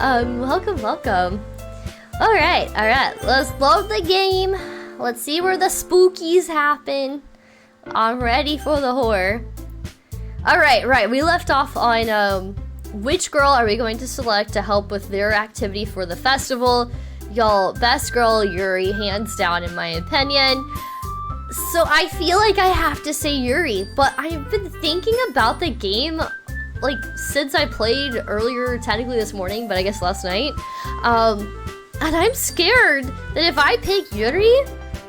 Welcome. Alright, let's load the game. Let's see where the spookies happen. I'm ready for the horror. Alright, right, we left off on, which girl are we going to select to help with their activity for the festival? Y'all, best girl, Yuri, hands down in my opinion. So I feel like I have to say Yuri, but I've been thinking about the game, like, since I played earlier, technically this morning, but I guess last night. And I'm scared that if I pick Yuri,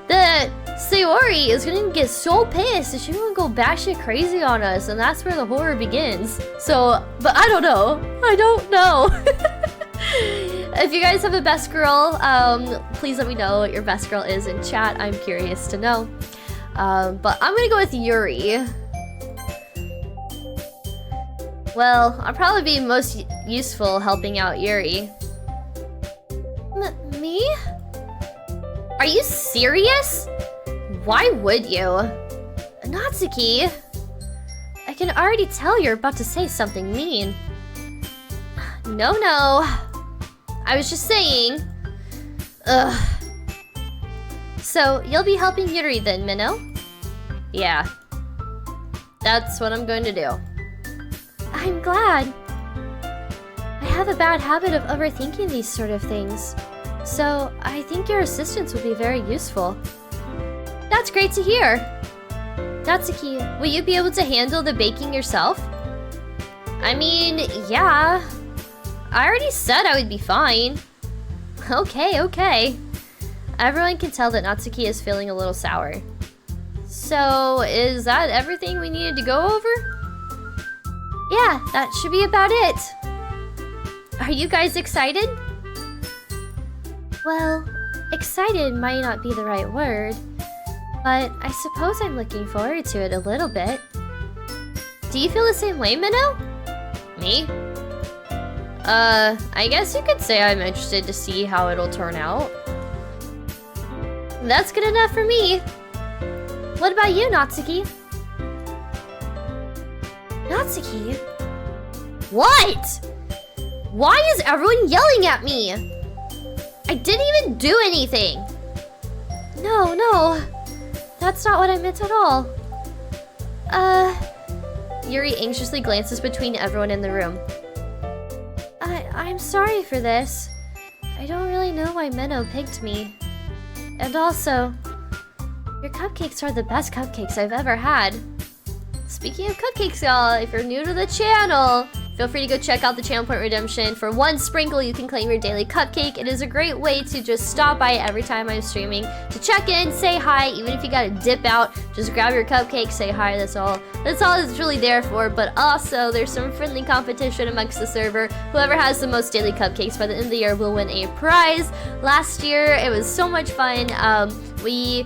that Sayori is gonna get so pissed that she's gonna go batshit crazy on us, and that's where the horror begins. So, but I don't know. If you guys have a best girl, please let me know what your best girl is in chat. I'm curious to know. But I'm gonna go with Yuri. Well, I'll probably be most useful helping out Yuri. Me? Are you serious? Why would you? Natsuki, I can already tell you're about to say something mean. No. I was just saying. Ugh. So, you'll be helping Yuri then, Minnow? Yeah. That's what I'm going to do. I'm glad. I have a bad habit of overthinking these sort of things. So, I think your assistance would be very useful. That's great to hear. Natsuki, will you be able to handle the baking yourself? I mean, yeah. I already said I would be fine. Okay. Everyone can tell that Natsuki is feeling a little sour. So, is that everything we needed to go over? Yeah, that should be about it. Are you guys excited? Well, excited might not be the right word, but I suppose I'm looking forward to it a little bit. Do you feel the same way, Minnow? Me? I guess you could say I'm interested to see how it'll turn out. That's good enough for me. What about you, Natsuki? Natsuki? What? Why is everyone yelling at me? I didn't even do anything. No. That's not what I meant at all. Yuri anxiously glances between everyone in the room. I'm sorry for this. I don't really know why Minnow picked me. And also, your cupcakes are the best cupcakes I've ever had. Speaking of cupcakes, y'all, if you're new to the channel, feel free to go check out the channel point redemption. For 1 sprinkle, you can claim your daily cupcake. It is a great way to just stop by every time I'm streaming to check in, say hi, even if you gotta dip out, just grab your cupcake, say hi, that's all it's really there for. But also, there's some friendly competition amongst the server. Whoever has the most daily cupcakes by the end of the year will win a prize. Last year, it was so much fun. We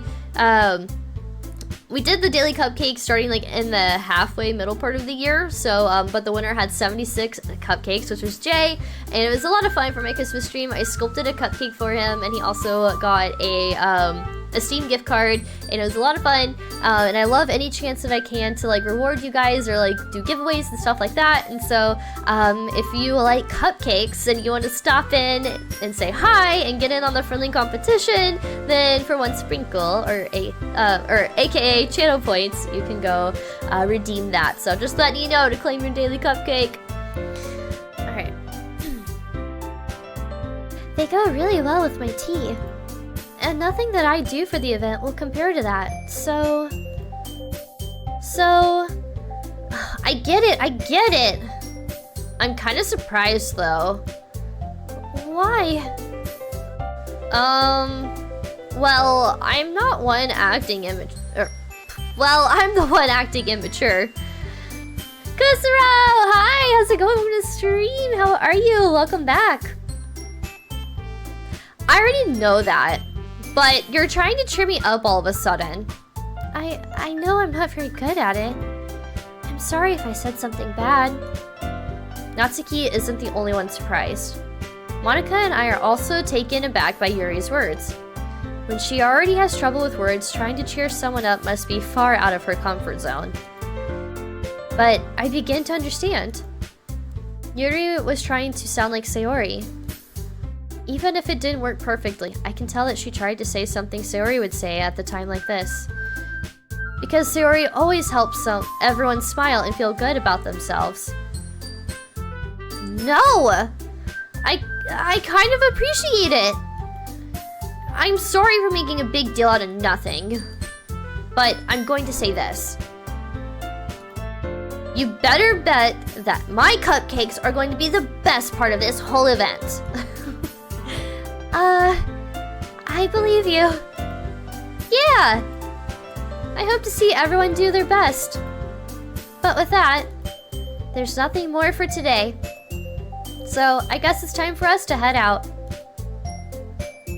did the daily cupcakes starting like in the halfway middle part of the year. So, but the winner had 76 cupcakes, which was Jay. And it was a lot of fun for my Christmas stream. I sculpted a cupcake for him, and he also got a Steam gift card, and it was a lot of fun. And I love any chance that I can to like reward you guys or like do giveaways and stuff like that. And so, if you like cupcakes and you want to stop in and say hi and get in on the friendly competition, then for 1 sprinkle or AKA channel points, you can go redeem that. So just letting you know to claim your daily cupcake. Alright. They go really well with my tea. And nothing that I do for the event will compare to that. So I get it. I'm kind of surprised though. Why? Well, I'm not one acting immature. Well, I'm the one acting immature. Kusuro! Hi! How's it going on the stream? How are you? Welcome back. I already know that, but you're trying to cheer me up all of a sudden. I know I'm not very good at it. I'm sorry if I said something bad. Natsuki isn't the only one surprised. Monica and I are also taken aback by Yuri's words. When she already has trouble with words, trying to cheer someone up must be far out of her comfort zone. But I begin to understand. Yuri was trying to sound like Sayori, Even if it didn't work perfectly, I can tell that she tried to say something Sayori would say at the time like this. Because Sayori always helps everyone smile and feel good about themselves. No! I kind of appreciate it. I'm sorry for making a big deal out of nothing. But I'm going to say this. You better bet that my cupcakes are going to be the best part of this whole event. I believe you. Yeah. I hope to see everyone do their best. But with that, there's nothing more for today. So I guess it's time for us to head out.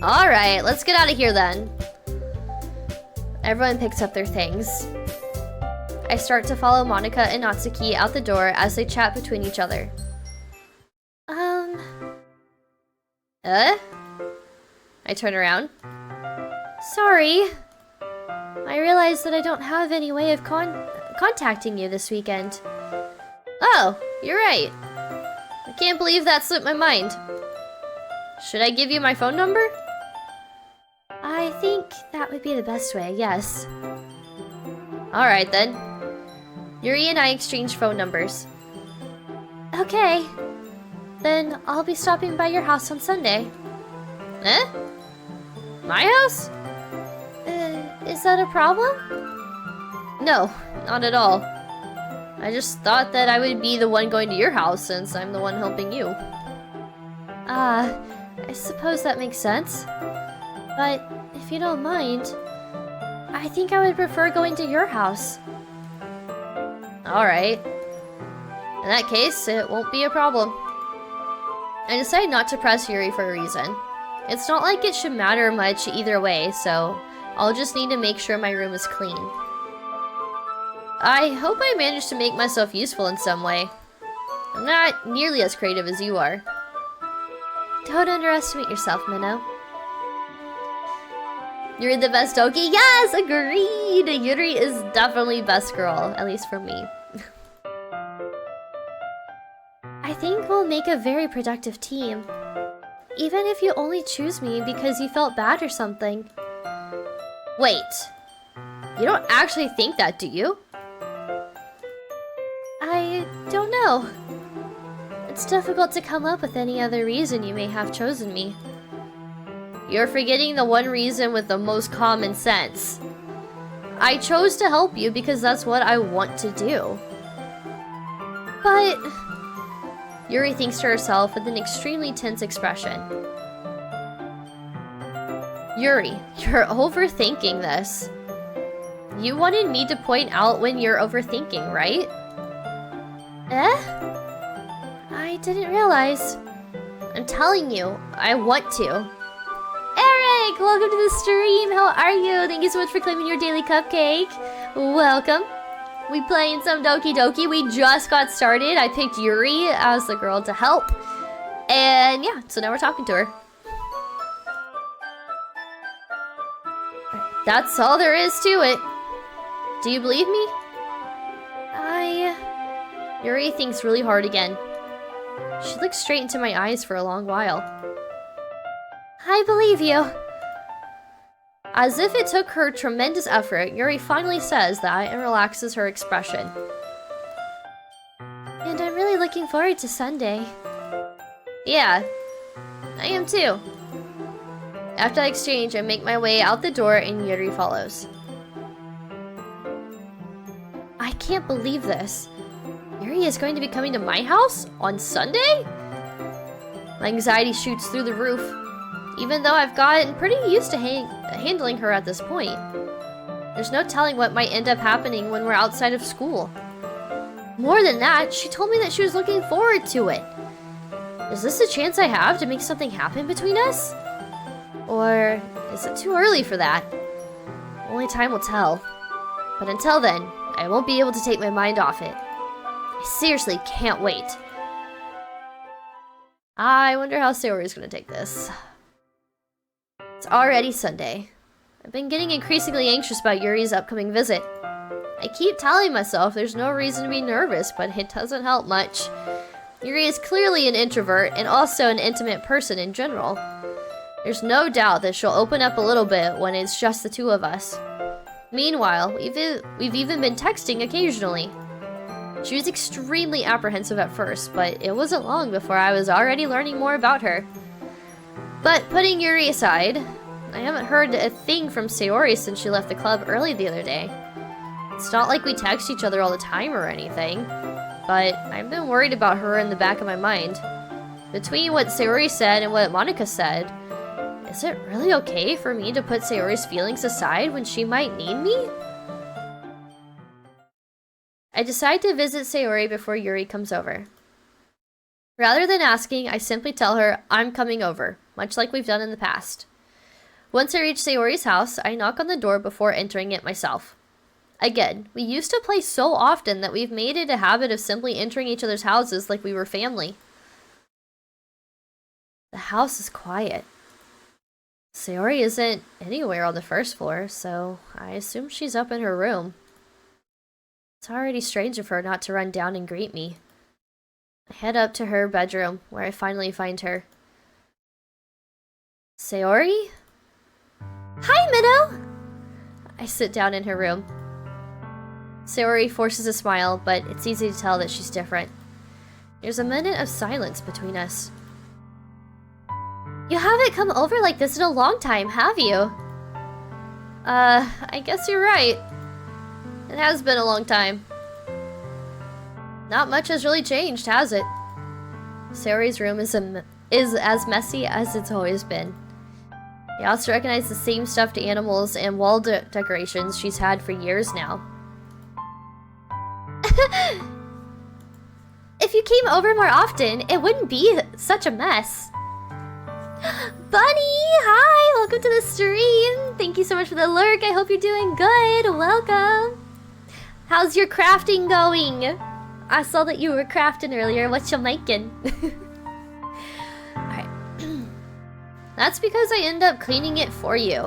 Alright, let's get out of here then. Everyone picks up their things. I start to follow Monika and Natsuki out the door as they chat between each other. I turn around. Sorry. I realized that I don't have any way of contacting you this weekend. Oh, you're right. I can't believe that slipped my mind. Should I give you my phone number? I think that would be the best way, yes. Alright then. Yuri and I exchange phone numbers. Okay. Then I'll be stopping by your house on Sunday. Eh? My house? Is that a problem? No, not at all. I just thought that I would be the one going to your house since I'm the one helping you. I suppose that makes sense. But if you don't mind, I think I would prefer going to your house. Alright. In that case, it won't be a problem. I decided not to press Yuri for a reason. It's not like it should matter much either way, so I'll just need to make sure my room is clean. I hope I managed to make myself useful in some way. I'm not nearly as creative as you are. Don't underestimate yourself, Minnow. You're the best Doki? Yes, agreed! Yuri is definitely best girl, at least for me. I think we'll make a very productive team. Even if you only choose me because you felt bad or something. Wait. You don't actually think that, do you? I don't know. It's difficult to come up with any other reason you may have chosen me. You're forgetting the one reason with the most common sense. I chose to help you because that's what I want to do. But... Yuri thinks to herself with an extremely tense expression. Yuri, you're overthinking this. You wanted me to point out when you're overthinking, right? Eh? I didn't realize. I'm telling you, I want to. Eric, welcome to the stream. How are you? Thank you so much for claiming your daily cupcake. Welcome. We playing some Doki Doki. We just got started. I picked Yuri as the girl to help. And yeah, so now we're talking to her. That's all there is to it. Do you believe me? Yuri thinks really hard again. She looks straight into my eyes for a long while. I believe you. As if it took her tremendous effort, Yuri finally says that and relaxes her expression. And I'm really looking forward to Sunday. Yeah, I am too. After the exchange, I make my way out the door and Yuri follows. I can't believe this. Yuri is going to be coming to my house on Sunday? My anxiety shoots through the roof, even though I've gotten pretty used to handling her at this point. There's no telling what might end up happening when we're outside of school. More than that, she told me that she was looking forward to it. Is this a chance I have to make something happen between us? Or is it too early for that? Only time will tell. But until then, I won't be able to take my mind off it. I seriously can't wait. I wonder how Sayori is going to take this. It's already Sunday. I've been getting increasingly anxious about Yuri's upcoming visit. I keep telling myself there's no reason to be nervous, but it doesn't help much. Yuri is clearly an introvert and also an intimate person in general. There's no doubt that she'll open up a little bit when it's just the two of us. Meanwhile, we've even been texting occasionally. She was extremely apprehensive at first, but it wasn't long before I was already learning more about her. But putting Yuri aside, I haven't heard a thing from Sayori since she left the club early the other day. It's not like we text each other all the time or anything, but I've been worried about her in the back of my mind. Between what Sayori said and what Monika said, is it really okay for me to put Sayori's feelings aside when she might need me? I decide to visit Sayori before Yuri comes over. Rather than asking, I simply tell her I'm coming over, much like we've done in the past. Once I reach Sayori's house, I knock on the door before entering it myself. Again, we used to play so often that we've made it a habit of simply entering each other's houses like we were family. The house is quiet. Sayori isn't anywhere on the first floor, so I assume she's up in her room. It's already strange of her not to run down and greet me. I head up to her bedroom, where I finally find her. Sayori? Hi, Minnow! I sit down in her room. Sayori forces a smile, but it's easy to tell that she's different. There's a minute of silence between us. You haven't come over like this in a long time, have you? I guess you're right. It has been a long time. Not much has really changed, has it? Sayori's room is as messy as it's always been. I also recognize the same stuffed animals and wall decorations she's had for years now. If you came over more often, it wouldn't be such a mess. Bunny, hi! Welcome to the stream! Thank you so much for the lurk. I hope you're doing good. Welcome! How's your crafting going? I saw that you were crafting earlier. What you making? Alright. That's because I end up cleaning it for you.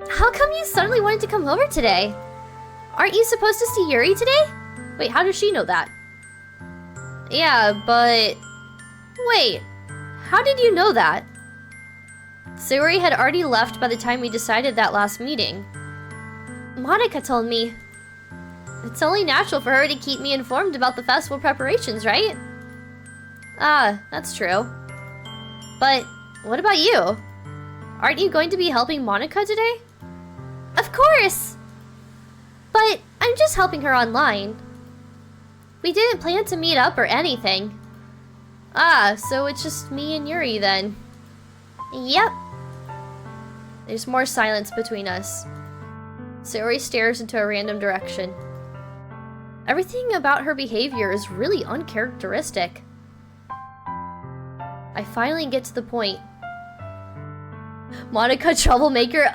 How come you suddenly wanted to come over today? Aren't you supposed to see Yuri today? Wait, how does she know that? Yeah, but... Wait, how did you know that? Sayori had already left by the time we decided that last meeting. Monika told me. It's only natural for her to keep me informed about the festival preparations, right? Ah, that's true. But what about you? Aren't you going to be helping Monika today? Of course! But I'm just helping her online. We didn't plan to meet up or anything. Ah, so it's just me and Yuri then. Yep. There's more silence between us. Sayori stares into a random direction. Everything about her behavior is really uncharacteristic. I finally get to the point. Monika, troublemaker,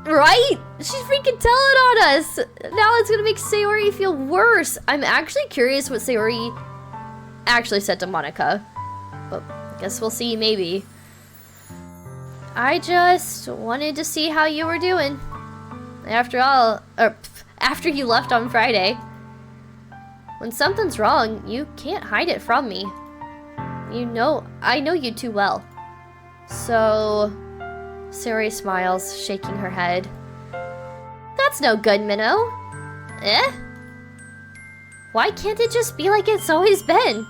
right? She's freaking telling on us. Now it's gonna make Sayori feel worse. I'm actually curious what Sayori actually said to Monika. But I guess we'll see, maybe. I just wanted to see how you were doing. After all, after you left on Friday. When something's wrong, you can't hide it from me. You know, I know you too well. So... Sayori smiles, shaking her head. That's no good, Minnow. Eh? Why can't it just be like it's always been?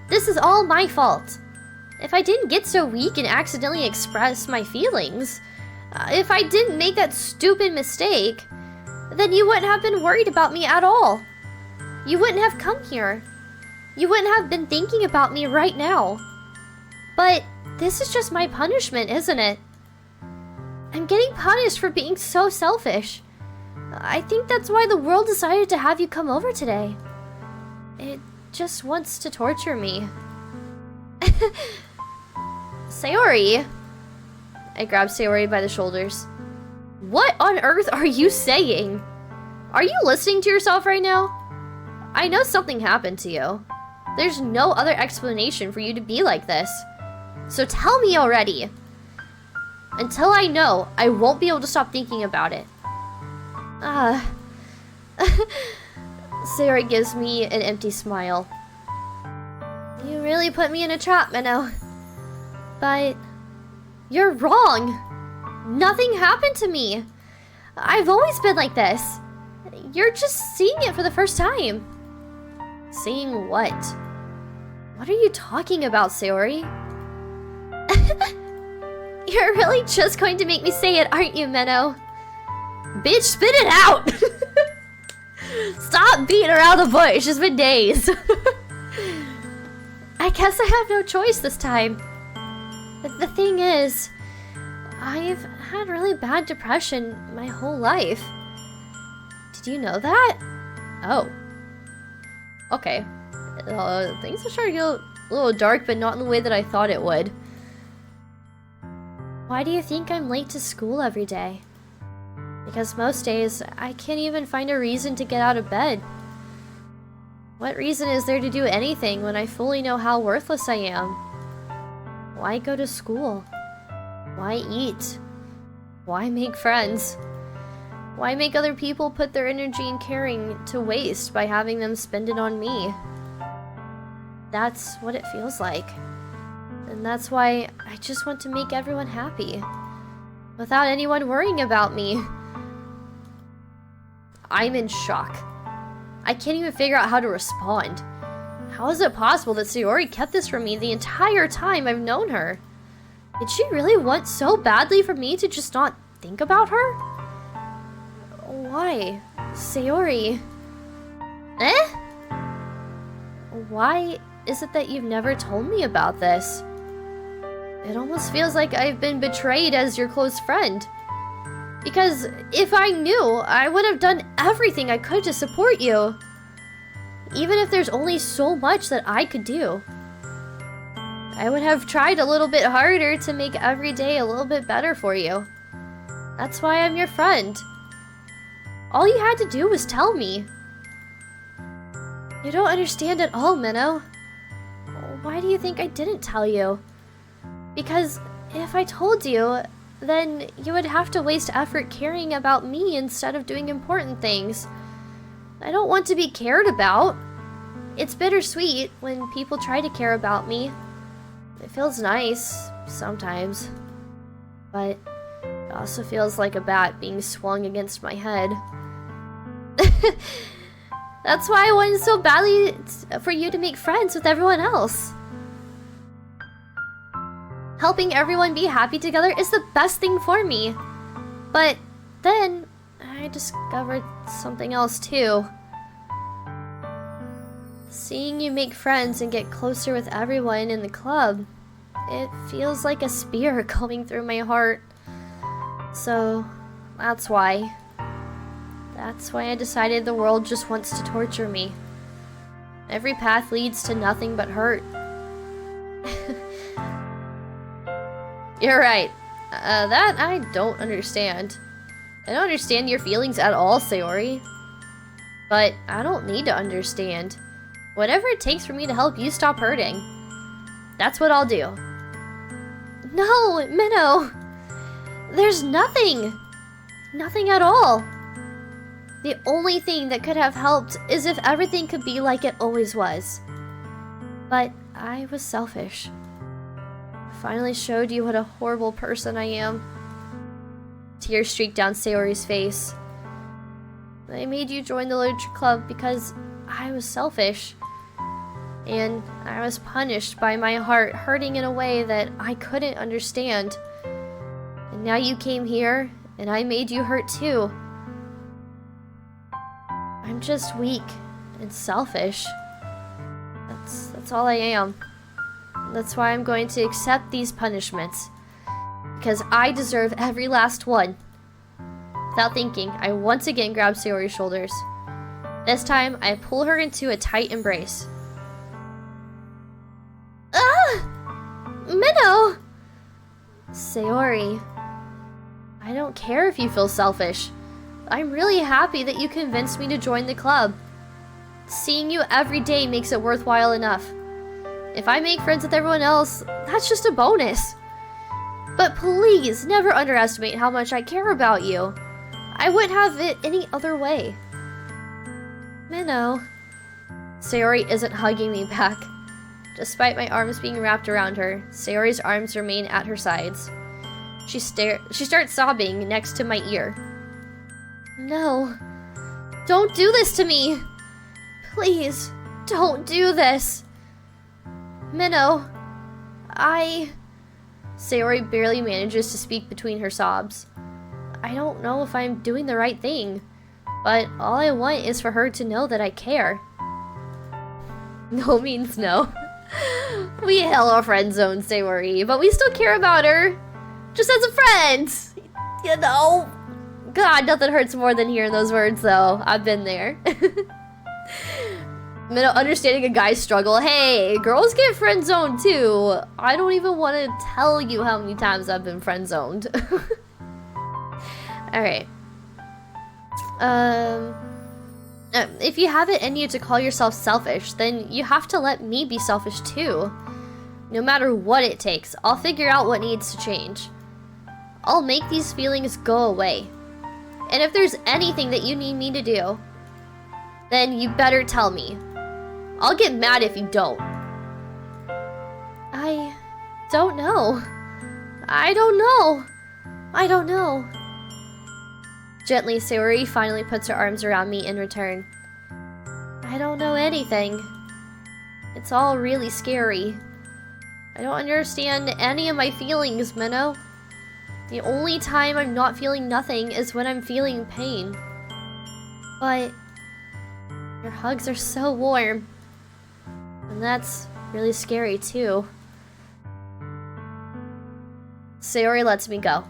This is all my fault. If I didn't get so weak and accidentally express my feelings, if I didn't make that stupid mistake, then you wouldn't have been worried about me at all. You wouldn't have come here. You wouldn't have been thinking about me right now. But this is just my punishment, isn't it? I'm getting punished for being so selfish. I think that's why the world decided to have you come over today. It just wants to torture me. Sayori. I grab Sayori by the shoulders. What on earth are you saying? Are you listening to yourself right now? I know something happened to you. There's no other explanation for you to be like this. So tell me already. Until I know, I won't be able to stop thinking about it. Sayori gives me an empty smile. You really put me in a trap, Minnow. But you're wrong. Nothing happened to me. I've always been like this. You're just seeing it for the first time. Seeing what? What are you talking about, Sayori? You're really just going to make me say it, aren't you, Minnow? Bitch, spit it out! Stop beating around the bush, it's been days. I guess I have no choice this time. The thing is, I've had really bad depression my whole life. Did you know that? Oh. Okay. Things are starting to get a little dark, but not in the way that I thought it would. Why do you think I'm late to school every day? Because most days, I can't even find a reason to get out of bed. What reason is there to do anything when I fully know how worthless I am? Why go to school? Why eat? Why make friends? Why make other people put their energy and caring to waste by having them spend it on me? That's what it feels like. And that's why I just want to make everyone happy. Without anyone worrying about me. I'm in shock. I can't even figure out how to respond. How is it possible that Sayori kept this from me the entire time I've known her? Did she really want so badly for me to just not think about her? Why? Sayori? Eh? Why is it that you've never told me about this? It almost feels like I've been betrayed as your close friend. Because if I knew, I would have done everything I could to support you. Even if there's only so much that I could do. I would have tried a little bit harder to make every day a little bit better for you. That's why I'm your friend. All you had to do was tell me. You don't understand at all, Minnow. Why do you think I didn't tell you? Because if I told you, then you would have to waste effort caring about me instead of doing important things. I don't want to be cared about. It's bittersweet when people try to care about me. It feels nice, sometimes. But it also feels like a bat being swung against my head. That's why I wanted so badly for you to make friends with everyone else. Helping everyone be happy together is the best thing for me. But then, I discovered something else too. Seeing you make friends and get closer with everyone in the club, it feels like a spear going through my heart. So, that's why. That's why I decided the world just wants to torture me. Every path leads to nothing but hurt. You're right. That I don't understand. I don't understand your feelings at all, Sayori. But I don't need to understand. Whatever it takes for me to help you stop hurting. That's what I'll do. No, Minnow. There's nothing. Nothing at all. The only thing that could have helped is if everything could be like it always was. But I was selfish. Finally showed you what a horrible person I am. Tears streaked down Sayori's face. I made you join the literature club because I was selfish. And I was punished by my heart hurting in a way that I couldn't understand. And now you came here, and I made you hurt too. I'm just weak and selfish. That's all I am. That's why I'm going to accept these punishments. Because I deserve every last one. Without thinking, I once again grab Sayori's shoulders. This time, I pull her into a tight embrace. Ah! Minnow! Sayori, I don't care if you feel selfish. I'm really happy that you convinced me to join the club. Seeing you every day makes it worthwhile enough. If I make friends with everyone else, that's just a bonus. But please, never underestimate how much I care about you. I wouldn't have it any other way. Minnow. Sayori isn't hugging me back. Despite my arms being wrapped around her, Sayori's arms remain at her sides. She starts sobbing next to my ear. No. Don't do this to me! Please, don't do this! Minnow, Sayori barely manages to speak between her sobs. I don't know if I'm doing the right thing, but all I want is for her to know that I care. No means no. We hella friend zone Sayori, but we still care about her. Just as a friend! You know? God, nothing hurts more than hearing those words, though. I've been there. Understanding a guy's struggle. Hey, girls get friend zoned too. I don't even want to tell you how many times I've been friend zoned. Alright. If you have it in you to call yourself selfish, then you have to let me be selfish too. No matter what it takes, I'll figure out what needs to change. I'll make these feelings go away. And if there's anything that you need me to do, then you better tell me. I'll get mad if you don't. I don't know. I don't know. I don't know. Gently, Sayori finally puts her arms around me in return. I don't know anything. It's all really scary. I don't understand any of my feelings, Minnow. The only time I'm not feeling nothing is when I'm feeling pain. But your hugs are so warm. And that's really scary too. Sayori lets me go.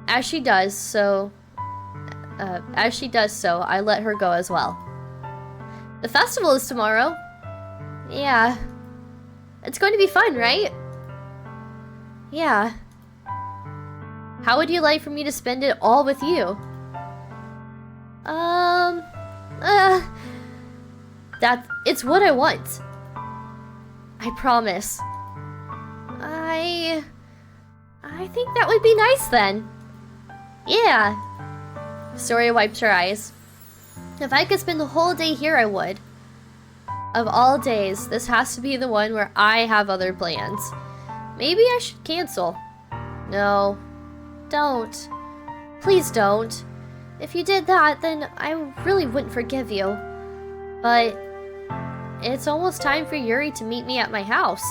As she does so, I let her go as well. The festival is tomorrow. Yeah. It's going to be fun, right? Yeah. How would you like for me to spend it all with you? It's what I want. I promise. I think that would be nice then. Yeah. Sayori wiped her eyes. If I could spend the whole day here, I would. Of all days, this has to be the one where I have other plans. Maybe I should cancel. No. Don't. Please don't. If you did that, then I really wouldn't forgive you. But it's almost time for Yuri to meet me at my house.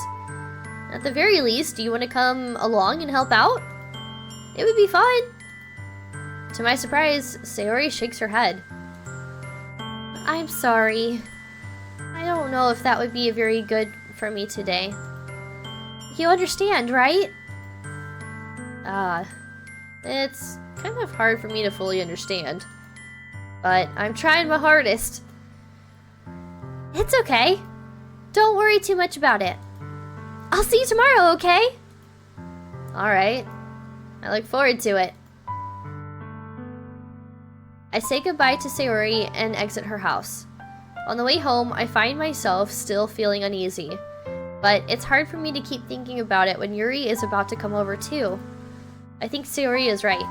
At the very least, do you want to come along and help out? It would be fun. To my surprise, Sayori shakes her head. I'm sorry. I don't know if that would be very good for me today. You understand, right? It's kind of hard for me to fully understand. But I'm trying my hardest. It's okay. Don't worry too much about it. I'll see you tomorrow, okay? Alright. I look forward to it. I say goodbye to Sayori and exit her house. On the way home, I find myself still feeling uneasy. But it's hard for me to keep thinking about it when Yuri is about to come over too. I think Sayori is right.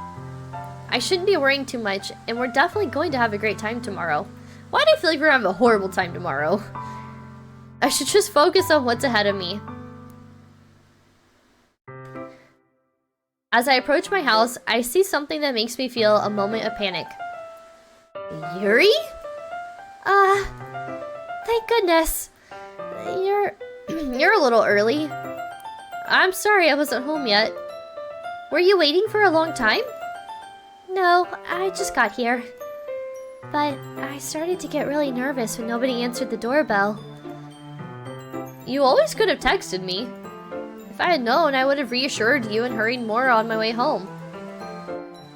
I shouldn't be worrying too much, and we're definitely going to have a great time tomorrow. Why do I feel like we're gonna have a horrible time tomorrow? I should just focus on what's ahead of me. As I approach my house, I see something that makes me feel a moment of panic. Yuri? Thank goodness. You're a little early. I'm sorry I wasn't home yet. Were you waiting for a long time? No, I just got here. But I started to get really nervous when nobody answered the doorbell. You always could have texted me. If I had known, I would have reassured you and hurried more on my way home.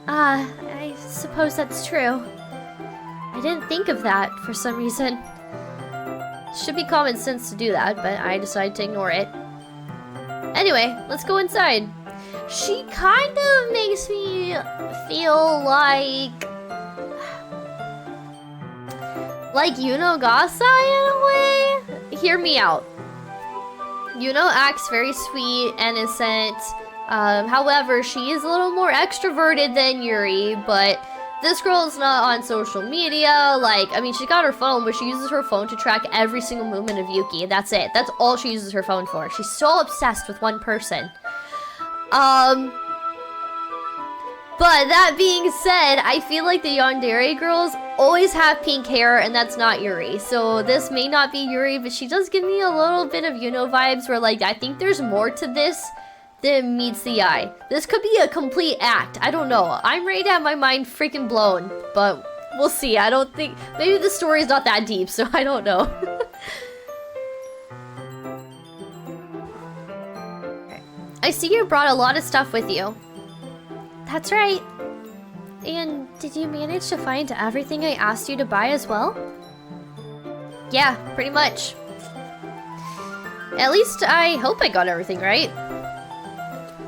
I suppose that's true. I didn't think of that for some reason. Should be common sense to do that, but I decided to ignore it. Anyway, let's go inside. She kind of makes me feel like Yunogasa in a way? Hear me out. Yuno acts very sweet, innocent. However, she is a little more extroverted than Yuri, but This girl is not on social media. Like, I mean, she got her phone, but she uses her phone to track every single movement of Yuki, and that's it. That's all she uses her phone for. She's so obsessed with one person. But that being said, I feel like the yandere girls always have pink hair, and that's not Yuri. So this may not be Yuri, but she does give me a little bit of Yuno vibes where, like, I think there's more to this than meets the eye. This could be a complete act. I don't know. I'm ready to have my mind freaking blown, but we'll see. I don't think... Maybe the story's not that deep, so I don't know. I see you brought a lot of stuff with you. That's right. And did you manage to find everything I asked you to buy as well? Yeah, pretty much. At least I hope I got everything right.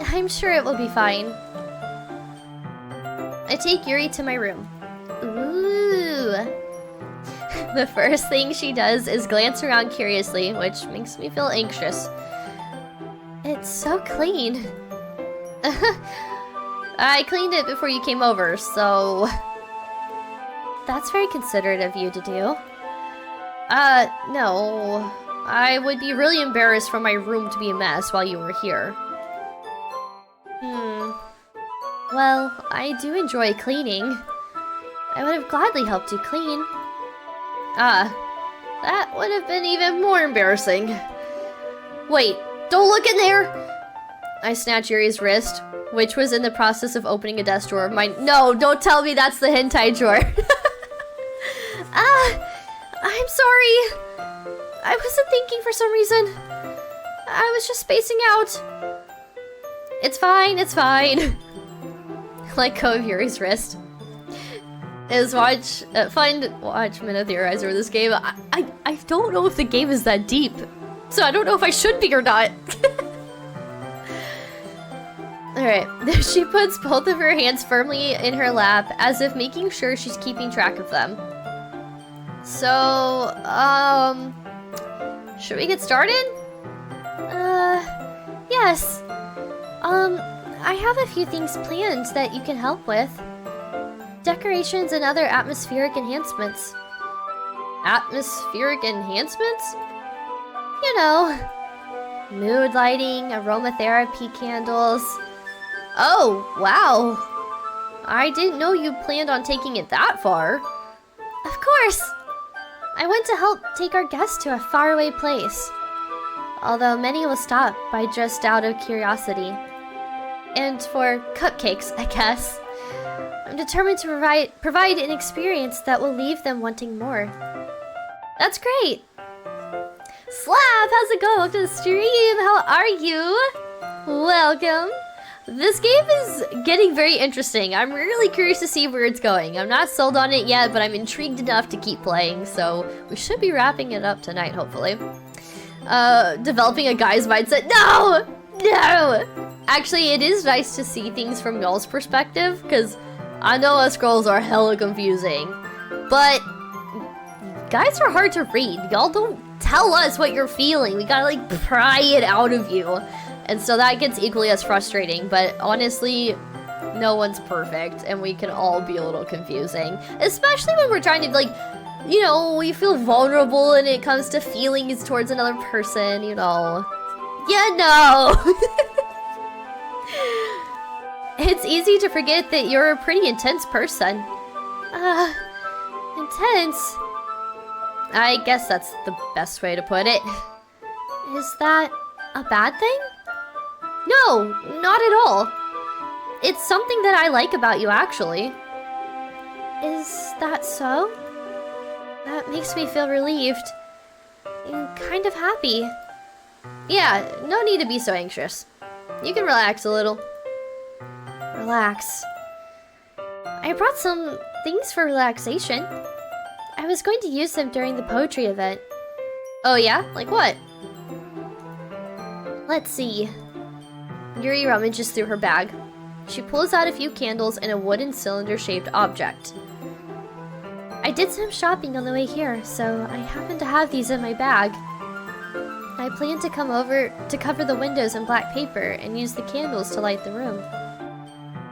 I'm sure it will be fine. I take Yuri to my room. Ooh. The first thing she does is glance around curiously, which makes me feel anxious. It's so clean. I cleaned it before you came over, so... That's very considerate of you to do. No. I would be really embarrassed for my room to be a mess while you were here. Well, I do enjoy cleaning. I would have gladly helped you clean. That would have been even more embarrassing. Wait, don't look in there! I snatch Yuri's wrist, which was in the process of opening a desk drawer of mine. No, don't tell me that's the hentai drawer. I'm sorry. I wasn't thinking for some reason. I was just spacing out. It's fine, it's fine. Let go of Yuri's wrist. Is find watch Minna theorize over this game. I don't know if the game is that deep. So I don't know if I should be or not. Alright, she puts both of her hands firmly in her lap as if making sure she's keeping track of them. So, should we get started? Yes. I have a few things planned that you can help with. Decorations and other atmospheric enhancements. Atmospheric enhancements? You know, mood lighting, aromatherapy candles. Oh, wow. I didn't know you planned on taking it that far. Of course. I want to help take our guests to a faraway place. Although many will stop by just out of curiosity. And for cupcakes, I guess. I'm determined to provide an experience that will leave them wanting more. That's great. Slap, how's it going? Welcome to the stream. How are you? Welcome. This game is getting very interesting. I'm really curious to see where it's going. I'm not sold on it yet, but I'm intrigued enough to keep playing, so we should be wrapping it up tonight, hopefully. Developing a guy's mindset. No! No! Actually, it is nice to see things from y'all's perspective, because I know us girls are hella confusing, but guys are hard to read. Y'all don't tell us what you're feeling. We gotta, like, pry it out of you. And so that gets equally as frustrating, but honestly, no one's perfect, and we can all be a little confusing. Especially when we're trying to, like, you know, we feel vulnerable when it comes to feelings towards another person, you know. Yeah, no! It's easy to forget that you're a pretty intense person. Intense? I guess that's the best way to put it. Is that a bad thing? No, not at all. It's something that I like about you, actually. Is that so? That makes me feel relieved. And kind of happy. Yeah, no need to be so anxious. You can relax a little. Relax. I brought some things for relaxation. I was going to use them during the poetry event. Oh yeah? Like what? Let's see. Yuri rummages through her bag. She pulls out a few candles and a wooden cylinder-shaped object. I did some shopping on the way here, so I happen to have these in my bag. I plan to come over to cover the windows in black paper and use the candles to light the room.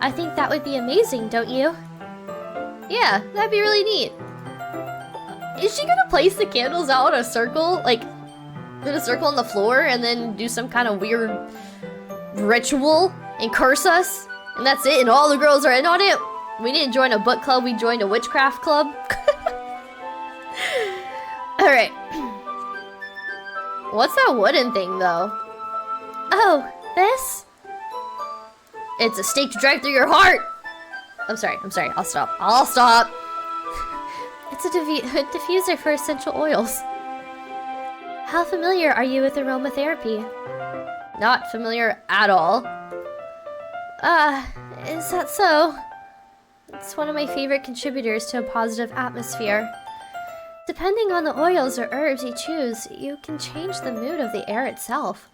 I think that would be amazing, don't you? Yeah, that'd be really neat. Is she gonna place the candles out in a circle? Like, in a circle on the floor and then do some kind of weird ritual and curse us? And that's it, and all the girls are in on it? We didn't join a book club, we joined a witchcraft club? Alright. What's that wooden thing, though? Oh, this? It's a stake to drive through your heart! I'm sorry, I'll stop. It's a diffuser for essential oils. How familiar are you with aromatherapy? Not familiar at all. Is that so? It's one of my favorite contributors to a positive atmosphere. Depending on the oils or herbs you choose, you can change the mood of the air itself.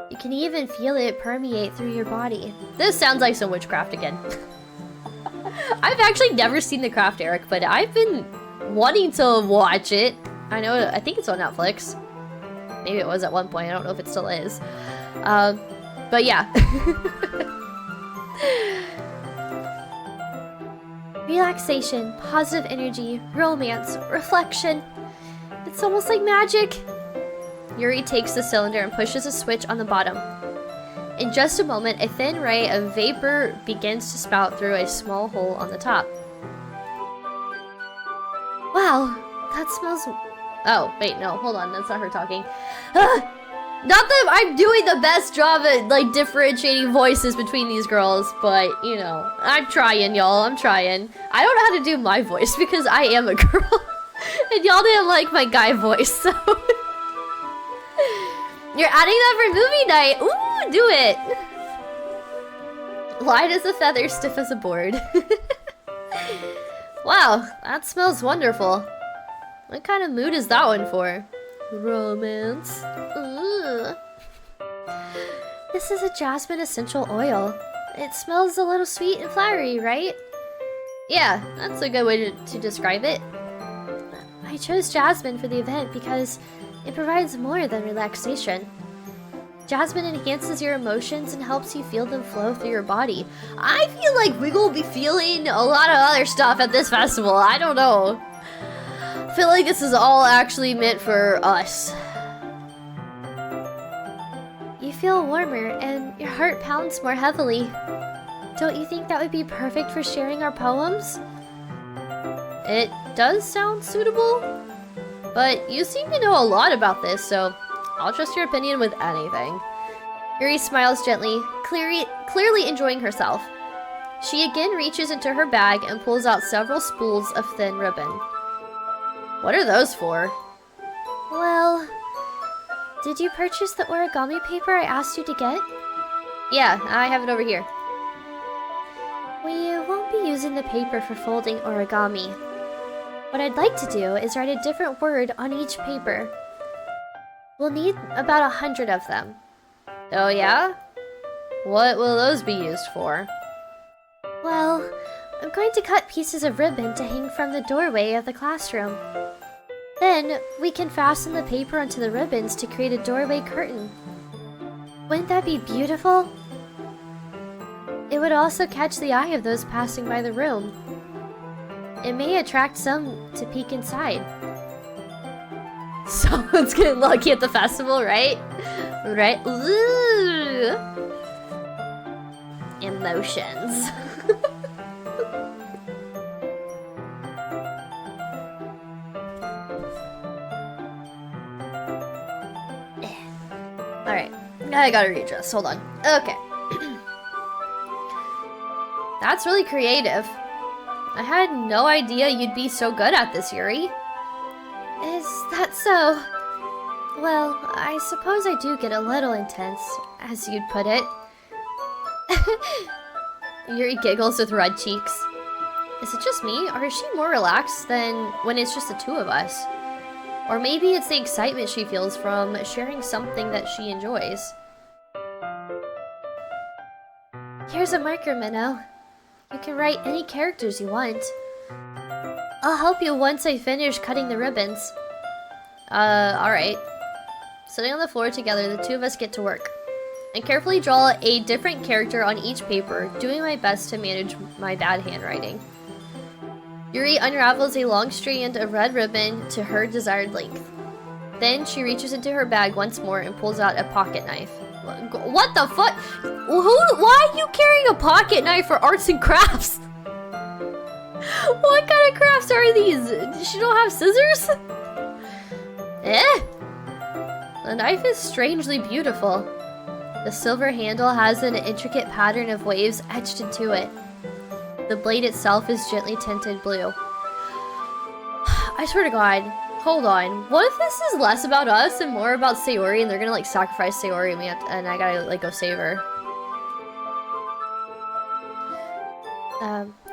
You can even feel it permeate through your body. This sounds like some witchcraft again. I've actually never seen the craft, Eric, but I've been wanting to watch it. I think it's on Netflix. Maybe it was at one point, I don't know if it still is. But yeah. Relaxation, positive energy, romance, reflection. It's almost like magic. Yuri takes the cylinder and pushes a switch on the bottom. In just a moment, a thin ray of vapor begins to spout through a small hole on the top. Wow, that smells... Oh, wait, no, hold on, that's not her talking. Not that I'm doing the best job at, like, differentiating voices between these girls, but, you know, I'm trying, y'all, I'm trying. I don't know how to do my voice because I am a girl, and y'all didn't like my guy voice, so... You're adding that for movie night! Ooh, do it! Light as a feather, stiff as a board. Wow, that smells wonderful. What kind of mood is that one for? Romance. Ugh. This is a jasmine essential oil. It smells a little sweet and flowery, right? Yeah, that's a good way to describe it. I chose jasmine for the event because it provides more than relaxation. Jasmine enhances your emotions and helps you feel them flow through your body. I feel like we will be feeling a lot of other stuff at this festival. I don't know. I feel like this is all actually meant for us. You feel warmer and your heart pounds more heavily. Don't you think that would be perfect for sharing our poems? It does sound suitable, but you seem to know a lot about this, so I'll trust your opinion with anything. Yuri smiles gently, clearly enjoying herself. She again reaches into her bag and pulls out several spools of thin ribbon. What are those for? Well, did you purchase the origami paper I asked you to get? Yeah, I have it over here. We won't be using the paper for folding origami. What I'd like to do is write a different word on each paper. We'll need about 100 of them. Oh yeah? What will those be used for? Well, I'm going to cut pieces of ribbon to hang from the doorway of the classroom. Then, we can fasten the paper onto the ribbons to create a doorway curtain. Wouldn't that be beautiful? It would also catch the eye of those passing by the room. It may attract some to peek inside. Someone's getting lucky at the festival, right? Right? Ooh. Emotions. Alright, I gotta readjust. Hold on. Okay. That's really creative. I had no idea you'd be so good at this, Yuri. Is that so? Well, I suppose I do get a little intense, as you'd put it. Yuri giggles with red cheeks. Is it just me, or is she more relaxed than when it's just the two of us? Or maybe it's the excitement she feels from sharing something that she enjoys. Here's a marker, Minnow. You can write any characters you want. I'll help you once I finish cutting the ribbons. Alright. Sitting on the floor together, the two of us get to work. I carefully draw a different character on each paper, doing my best to manage my bad handwriting. Yuri unravels a long strand of red ribbon to her desired length. Then she reaches into her bag once more and pulls out a pocket knife. What the fuck? Why are you carrying a pocket knife for arts and crafts? What kind of crafts are these? She don't have scissors? The knife is strangely beautiful. The silver handle has an intricate pattern of waves etched into it. The blade itself is gently tinted blue. I swear to God, hold on. What if this is less about us and more about Sayori, and they're gonna like sacrifice Sayori and I gotta like go save her?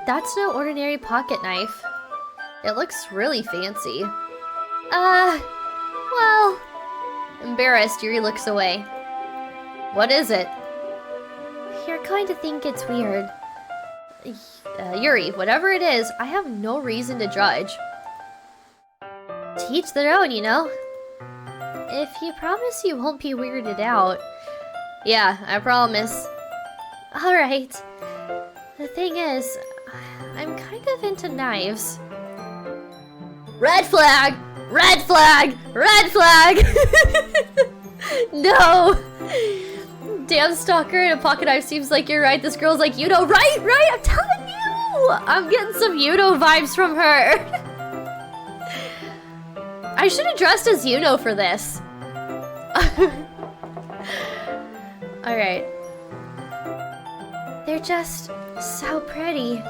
That's no ordinary pocket knife. It looks really fancy. Well... Embarrassed, Yuri looks away. What is it? You're going to think it's weird. Yuri, whatever it is, I have no reason to judge. To each their own, you know? If you promise you won't be weirded out. Yeah, I promise. Alright. The thing is, I'm kind of into knives. Red flag! Red flag! Red flag! No! Damn, stalker, and a pocket knife seems like you're right. This girl's like, you know, right? I'm telling you! I'm getting some Yuno vibes from her. I should have dressed as Yuno for this. Alright. They're just so pretty.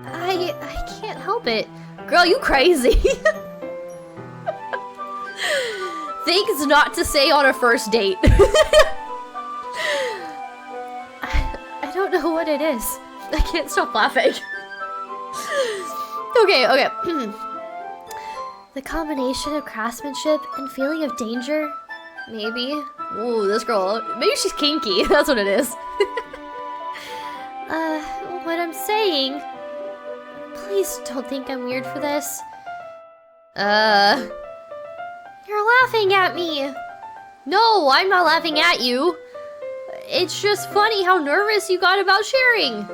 I can't help it. Girl, you crazy. Things not to say on a first date. I don't know what it is. I can't stop laughing. Okay. The combination of craftsmanship and feeling of danger? Maybe. Ooh, this girl. Maybe she's kinky. That's what it is. What I'm saying... Please don't think I'm weird for this. You're laughing at me. No, I'm not laughing at you. It's just funny how nervous you got about sharing.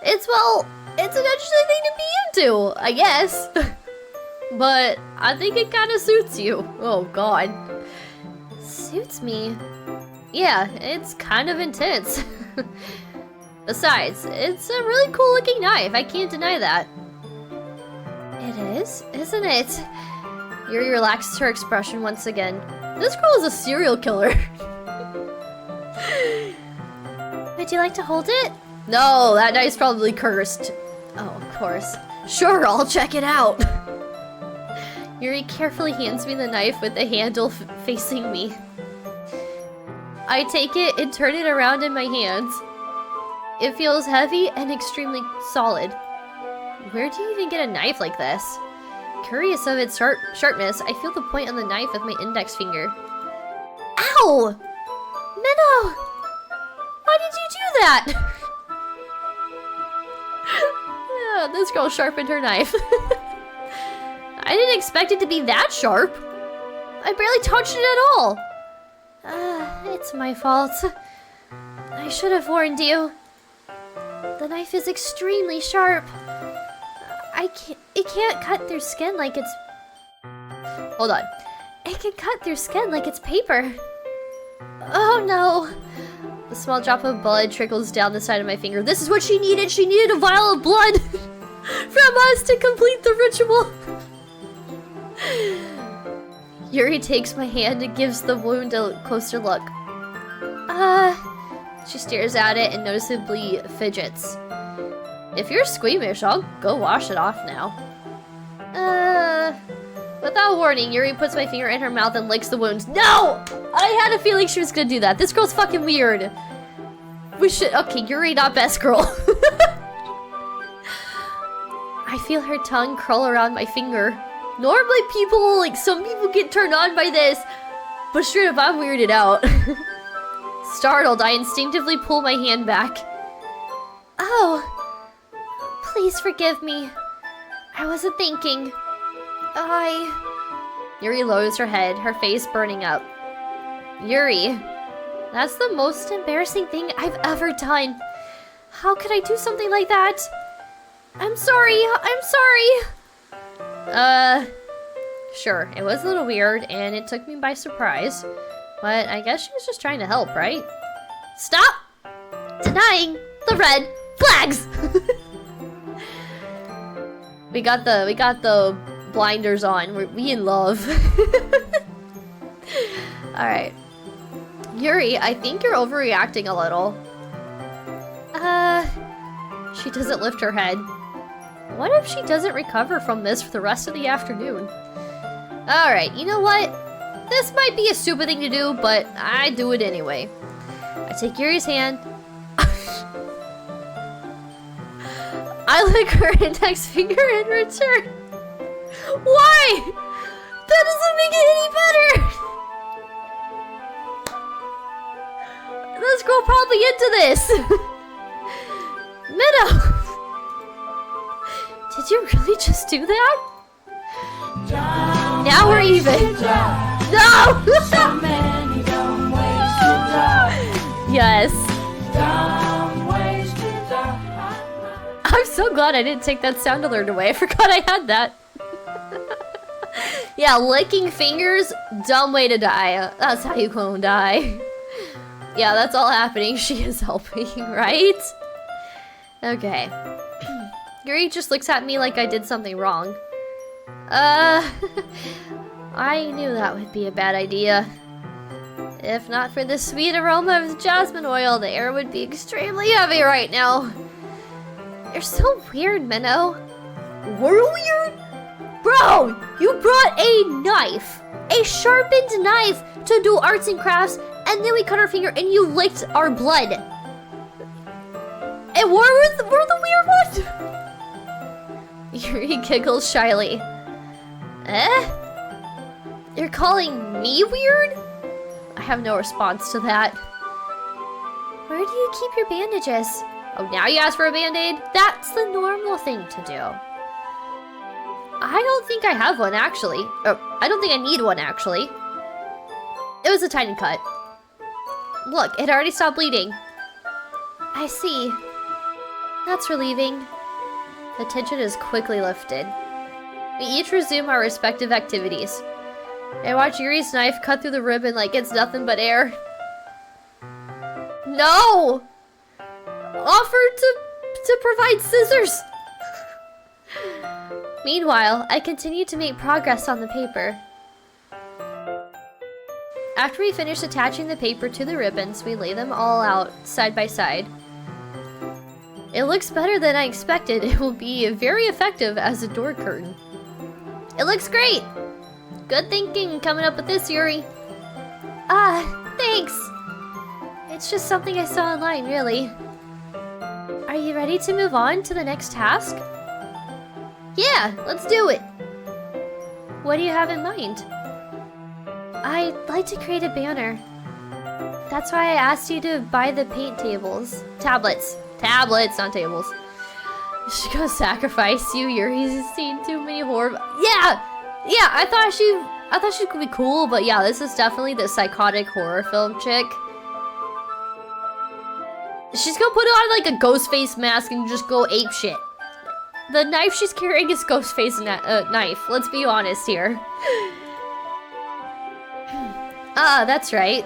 It's an interesting thing to be into, I guess. But I think it kind of suits you. Oh, God. Suits me? Yeah, it's kind of intense. Besides, it's a really cool looking knife. I can't deny that. It is, isn't it? Yuri relaxes her expression once again. This girl is a serial killer. Would you like to hold it? No, that knife's probably cursed. Oh, of course. Sure, I'll check it out. Yuri carefully hands me the knife with the handle facing me. I take it and turn it around in my hands. It feels heavy and extremely solid. Where do you even get a knife like this? Curious of its sharpness, I feel the point on the knife with my index finger. Ow! Minnow! Why did you do that? Yeah, this girl sharpened her knife. I didn't expect it to be that sharp. I barely touched it at all. It's my fault. I should have warned you. The knife is extremely sharp. It can't cut through skin like it's... Hold on. It can cut through skin like it's paper. Oh no. A small drop of blood trickles down the side of my finger. This is what she needed. She needed a vial of blood from us to complete the ritual. Yuri takes my hand and gives the wound a closer look. She stares at it and noticeably fidgets. If you're squeamish, I'll go wash it off now. Without warning, Yuri puts my finger in her mouth and licks the wounds. No! I had a feeling she was gonna do that. This girl's fucking weird. We should... Okay, Yuri, not best girl. I feel her tongue curl around my finger. Normally people, some people get turned on by this, but straight up, I'm weirded out. Startled, I instinctively pull my hand back. Oh, please forgive me. I wasn't thinking. Yuri lowers her head, her face burning up. Yuri, that's the most embarrassing thing I've ever done. How could I do something like that? I'm sorry. Sure, it was a little weird and it took me by surprise, but I guess she was just trying to help, right? Stop denying the red flags. we got the blinders on. We in love. All right, Yuri, I think you're overreacting a little. She doesn't lift her head. What if she doesn't recover from this for the rest of the afternoon? Alright, you know what? This might be a stupid thing to do, but I do it anyway. I take Yuri's hand. I lick her index finger in return. Why? That doesn't make it any better. This girl probably into this. Minnow! Did you really just do that? Now we're even. No! Yes. I'm so glad I didn't take that sound alert away. I forgot I had that. Yeah, licking fingers, dumb way to die. That's how you gonna die. Yeah, that's all happening. She is helping, right? Okay. Yuri just looks at me like I did something wrong. I knew that would be a bad idea. If not for the sweet aroma of jasmine oil, the air would be extremely heavy right now. You're so weird, Minnow. We're weird? Bro, you brought a knife. A sharpened knife to do arts and crafts, and then we cut our finger and you licked our blood. And we're the weird ones? Yuri giggles shyly. Eh? You're calling me weird? I have no response to that. Where do you keep your bandages? Oh, now you ask for a band-aid? That's the normal thing to do. I don't think I have one, actually. Oh, I don't think I need one, actually. It was a tiny cut. Look, it already stopped bleeding. I see. That's relieving. The tension is quickly lifted. We each resume our respective activities. I watch Yuri's knife cut through the ribbon like it's nothing but air. No! Offer to provide scissors! Meanwhile, I continue to make progress on the paper. After we finish attaching the paper to the ribbons, we lay them all out, side by side. It looks better than I expected. It will be very effective as a door curtain. It looks great! Good thinking coming up with this, Yuri. Thanks! It's just something I saw online, really. Are you ready to move on to the next task? Yeah, let's do it! What do you have in mind? I'd like to create a banner. That's why I asked you to buy the paint tables. Tablets, not tables. She's gonna sacrifice you. Yuri's seen too many horror. Yeah, I thought she could be cool, but yeah, this is definitely the psychotic horror film chick. She's gonna put on like a ghost face mask and just go ape shit. The knife she's carrying is ghost face knife. Let's be honest here. That's right.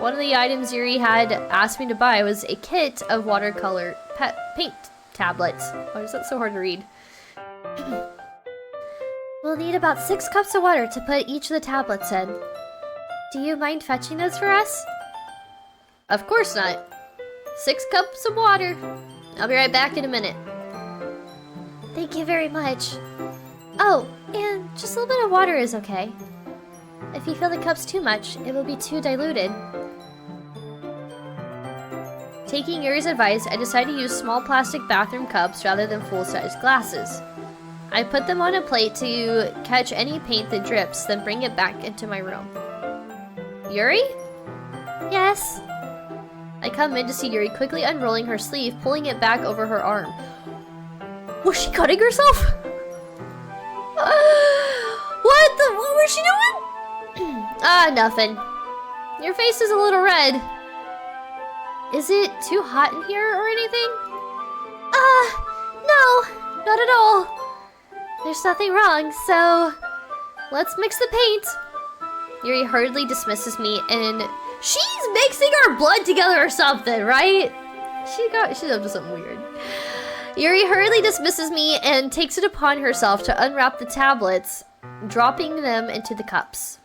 One of the items Yuri had asked me to buy was a kit of watercolor paint tablets. Why is that so hard to read? We'll need about 6 cups of water to put each of the tablets in. Do you mind fetching those for us? Of course not. 6 cups of water. I'll be right back in a minute. Thank you very much. Oh, and just a little bit of water is okay. If you fill the cups too much, it will be too diluted. Taking Yuri's advice, I decided to use small plastic bathroom cups rather than full-size glasses. I put them on a plate to catch any paint that drips, then bring it back into my room. Yuri? Yes? I come in to see Yuri quickly unrolling her sleeve, pulling it back over her arm. Was she cutting herself? What was she doing? Nothing. Your face is a little red. Is it too hot in here or anything? No, not at all. There's nothing wrong, so let's mix the paint. Yuri hurriedly dismisses me, and she's mixing her blood together or something, right? She's up to something weird. Yuri hurriedly dismisses me and takes it upon herself to unwrap the tablets, dropping them into the cups.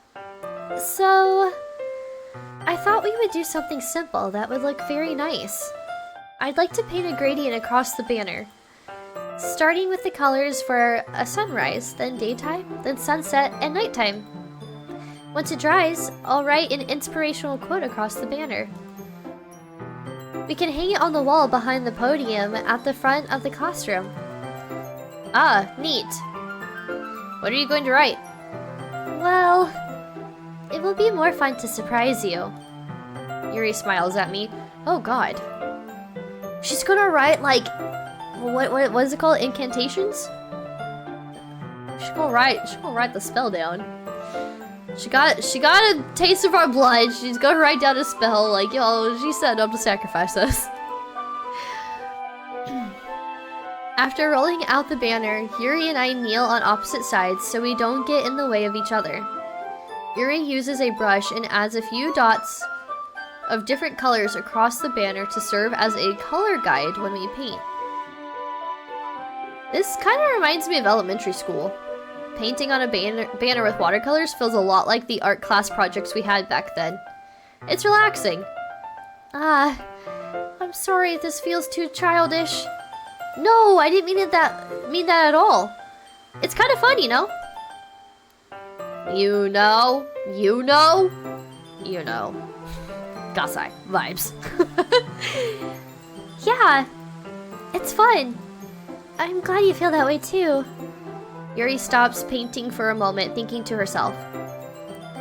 So, I thought we would do something simple that would look very nice. I'd like to paint a gradient across the banner, starting with the colors for a sunrise, then daytime, then sunset, and nighttime. Once it dries, I'll write an inspirational quote across the banner. We can hang it on the wall behind the podium at the front of the classroom. Ah, neat. What are you going to write? Well, it will be more fun to surprise you. Yuri smiles at me. Oh god. She's gonna write, like, what is it called? Incantations? She's gonna write the spell down. She got a taste of our blood. She's gonna write down a spell, like, yo, she set up to sacrifice us. After rolling out the banner, Yuri and I kneel on opposite sides so we don't get in the way of each other. Yuri uses a brush and adds a few dots of different colors across the banner to serve as a color guide when we paint. This kind of reminds me of elementary school. Painting on a banner with watercolors feels a lot like the art class projects we had back then. It's relaxing. I'm sorry if this feels too childish. No, I didn't mean that at all. It's kind of fun, you know? You know. Gasai vibes. Yeah, it's fun. I'm glad you feel that way too. Yuri stops painting for a moment, thinking to herself.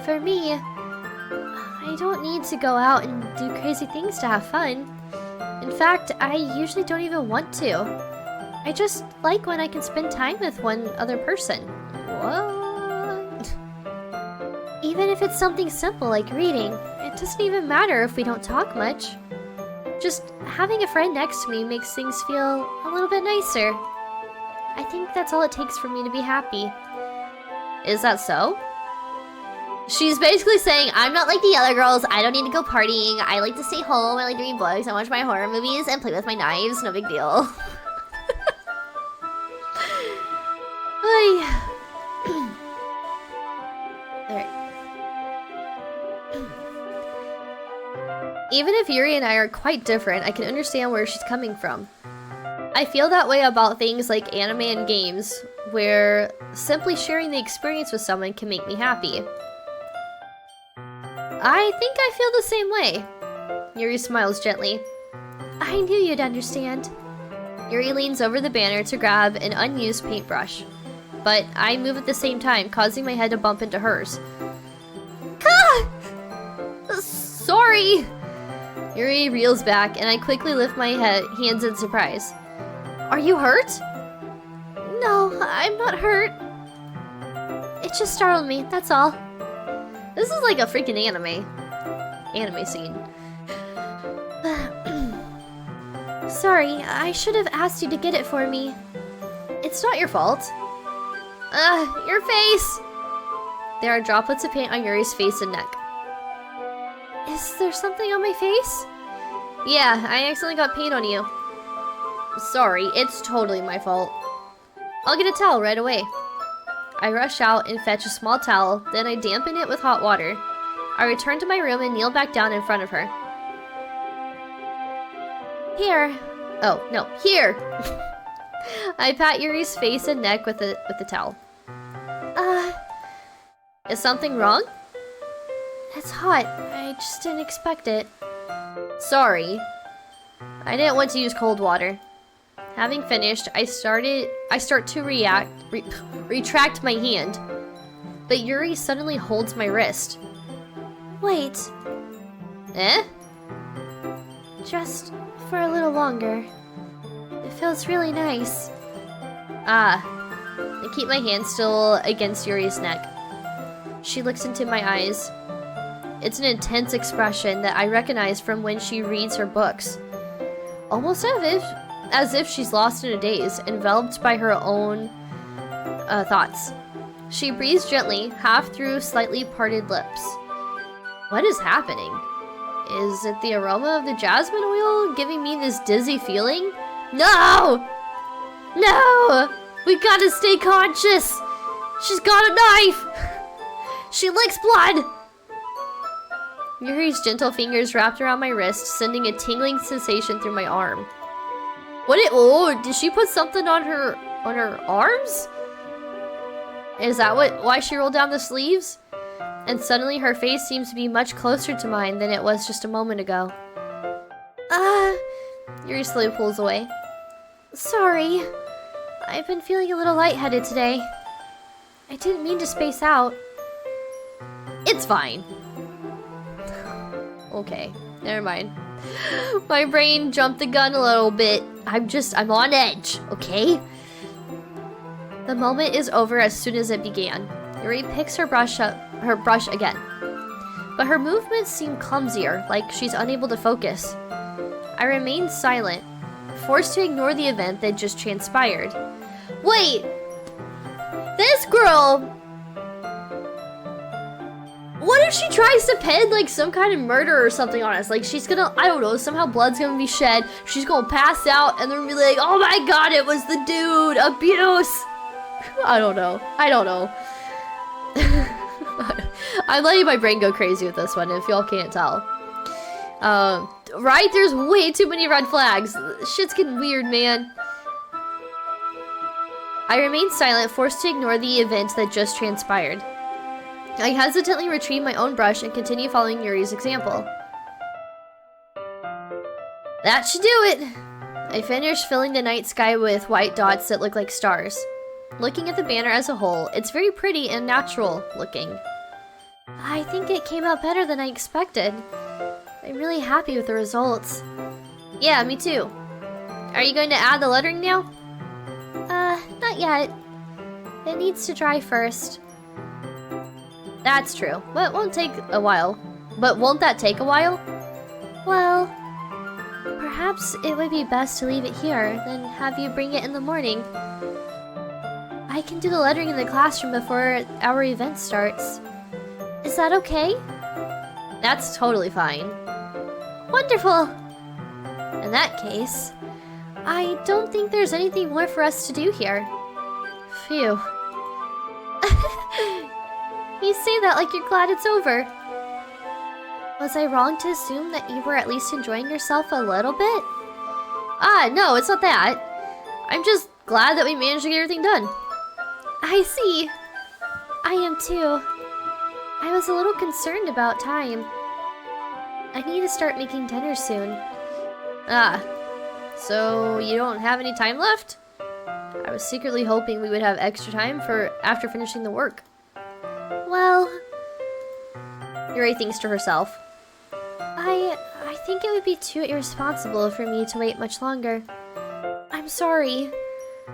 For me, I don't need to go out and do crazy things to have fun. In fact, I usually don't even want to. I just like when I can spend time with one other person. What? Even if it's something simple like reading, it doesn't even matter if we don't talk much. Just having a friend next to me makes things feel a little bit nicer. I think that's all it takes for me to be happy. Is that so? She's basically saying, I'm not like the other girls, I don't need to go partying, I like to stay home, I like to read books, I watch my horror movies, and play with my knives, no big deal. Alright. Even if Yuri and I are quite different, I can understand where she's coming from. I feel that way about things like anime and games, where simply sharing the experience with someone can make me happy. I think I feel the same way. Yuri smiles gently. I knew you'd understand. Yuri leans over the banner to grab an unused paintbrush, but I move at the same time, causing my head to bump into hers. Gah! Sorry! Yuri reels back, and I quickly lift my hands in surprise. Are you hurt? No, I'm not hurt. It just startled me, that's all. This is like a freaking anime scene. Sorry, I should have asked you to get it for me. It's not your fault. Your face! There are droplets of paint on Yuri's face and neck. Is there something on my face? Yeah, I accidentally got paint on you. Sorry, it's totally my fault. I'll get a towel right away. I rush out and fetch a small towel, then I dampen it with hot water. I return to my room and kneel back down in front of her. Here. Oh, no, here! I pat Yuri's face and neck with the towel. Is something wrong? It's hot. I just didn't expect it. Sorry. I didn't want to use cold water. Having finished, I start to retract my hand, but Yuri suddenly holds my wrist. Wait. Eh? Just for a little longer. It feels really nice. I keep my hand still against Yuri's neck. She looks into my eyes. It's an intense expression that I recognize from when she reads her books. Almost as if she's lost in a daze, enveloped by her own thoughts. She breathes gently, half through slightly parted lips. What is happening? Is it the aroma of the jasmine oil giving me this dizzy feeling? No! No! We gotta stay conscious! She's got a knife! She licks blood! Yuri's gentle fingers wrapped around my wrist, sending a tingling sensation through my arm. Oh, did she put something on her arms? Is that why she rolled down the sleeves? And suddenly her face seems to be much closer to mine than it was just a moment ago. Yuri slowly pulls away. Sorry. I've been feeling a little lightheaded today. I didn't mean to space out. It's fine. Okay, never mind. My brain jumped the gun a little bit. I'm on edge, okay? The moment is over as soon as it began. Yuri picks her brush again. But her movements seem clumsier, like she's unable to focus. I remain silent, forced to ignore the event that just transpired. Wait! This girl! What if she tries to pin, like, some kind of murder or something on us? Like, she's gonna, I don't know, somehow blood's gonna be shed, she's gonna pass out, and they're gonna be like, oh my god, it was the dude! Abuse! I don't know. I'm letting my brain go crazy with this one, if y'all can't tell. Right? There's way too many red flags. Shit's getting weird, man. I remain silent, forced to ignore the event that just transpired. I hesitantly retrieve my own brush and continue following Yuri's example. That should do it! I finish filling the night sky with white dots that look like stars. Looking at the banner as a whole, it's very pretty and natural looking. I think it came out better than I expected. I'm really happy with the results. Yeah, me too. Are you going to add the lettering now? Not yet. It needs to dry first. That's true, but it won't take a while. But won't that take a while? Well, perhaps it would be best to leave it here, then have you bring it in the morning. I can do the lettering in the classroom before our event starts. Is that okay? That's totally fine. Wonderful! In that case, I don't think there's anything more for us to do here. Phew. You say that like you're glad it's over. Was I wrong to assume that you were at least enjoying yourself a little bit? No, it's not that. I'm just glad that we managed to get everything done. I see. I am too. I was a little concerned about time. I need to start making dinner soon. So you don't have any time left? I was secretly hoping we would have extra time for after finishing the work. Well, Yuri thinks to herself. I think it would be too irresponsible for me to wait much longer. I'm sorry.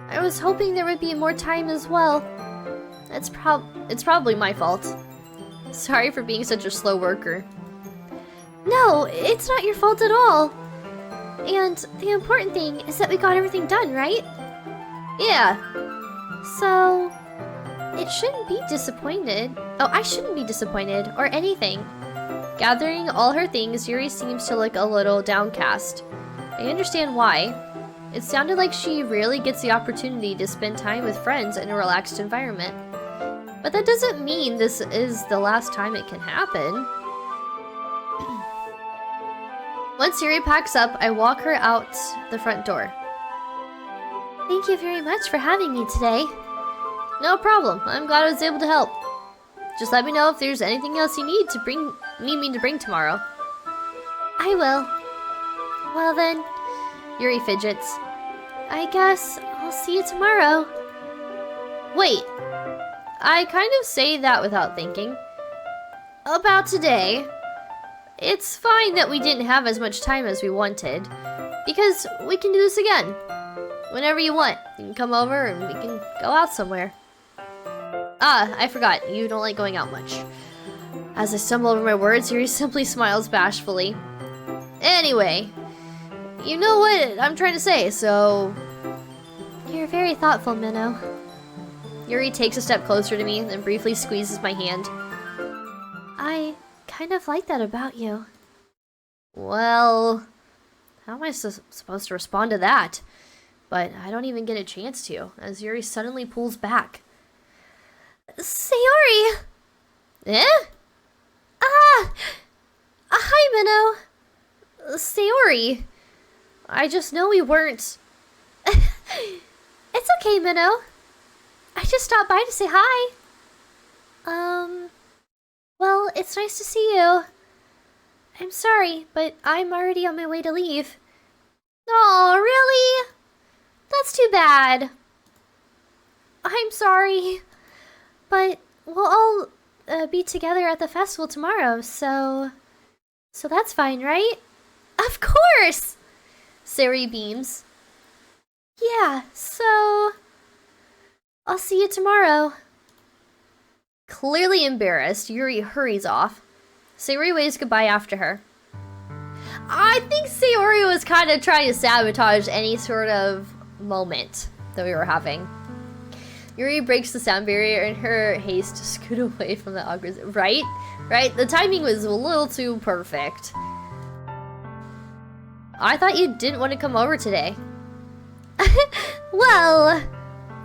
I was hoping there would be more time as well. It's probably my fault. Sorry for being such a slow worker. No, it's not your fault at all. And the important thing is that we got everything done, right? Yeah. So, it shouldn't be disappointed. Oh, I shouldn't be disappointed or anything. Gathering all her things, Yuri seems to look a little downcast. I understand why. It sounded like she rarely gets the opportunity to spend time with friends in a relaxed environment. But that doesn't mean this is the last time it can happen. Once Yuri packs up, I walk her out the front door. Thank you very much for having me today. No problem. I'm glad I was able to help. Just let me know if there's anything else you need me to bring tomorrow. I will. Well then, Yuri fidgets. I guess I'll see you tomorrow. Wait. I kind of say that without thinking. About today. It's fine that we didn't have as much time as we wanted, because we can do this again. Whenever you want, you can come over and we can go out somewhere. I forgot, you don't like going out much. As I stumble over my words, Yuri simply smiles bashfully. Anyway, You know what I'm trying to say, so... You're very thoughtful, Minnow. Yuri takes a step closer to me, then briefly squeezes my hand. I kind of like that about you. Well... How am I supposed to respond to that? But I don't even get a chance to, as Yuri suddenly pulls back. Sayori! Eh? Ah! Hi, Minnow! Sayori! I just know we weren't... It's okay, Minnow. I just stopped by to say hi. Well, it's nice to see you. I'm sorry, but I'm already on my way to leave. Oh, really? That's too bad. I'm sorry. But we'll all be together at the festival tomorrow, so that's fine, right? Of course! Sayori beams. Yeah, so... I'll see you tomorrow. Clearly embarrassed, Yuri hurries off. Sayori waves goodbye after her. I think Sayori was kind of trying to sabotage any sort of moment that we were having. Yuri breaks the sound barrier in her haste to scoot away from the awkward... Right? Right? The timing was a little too perfect. I thought you didn't want to come over today. Well,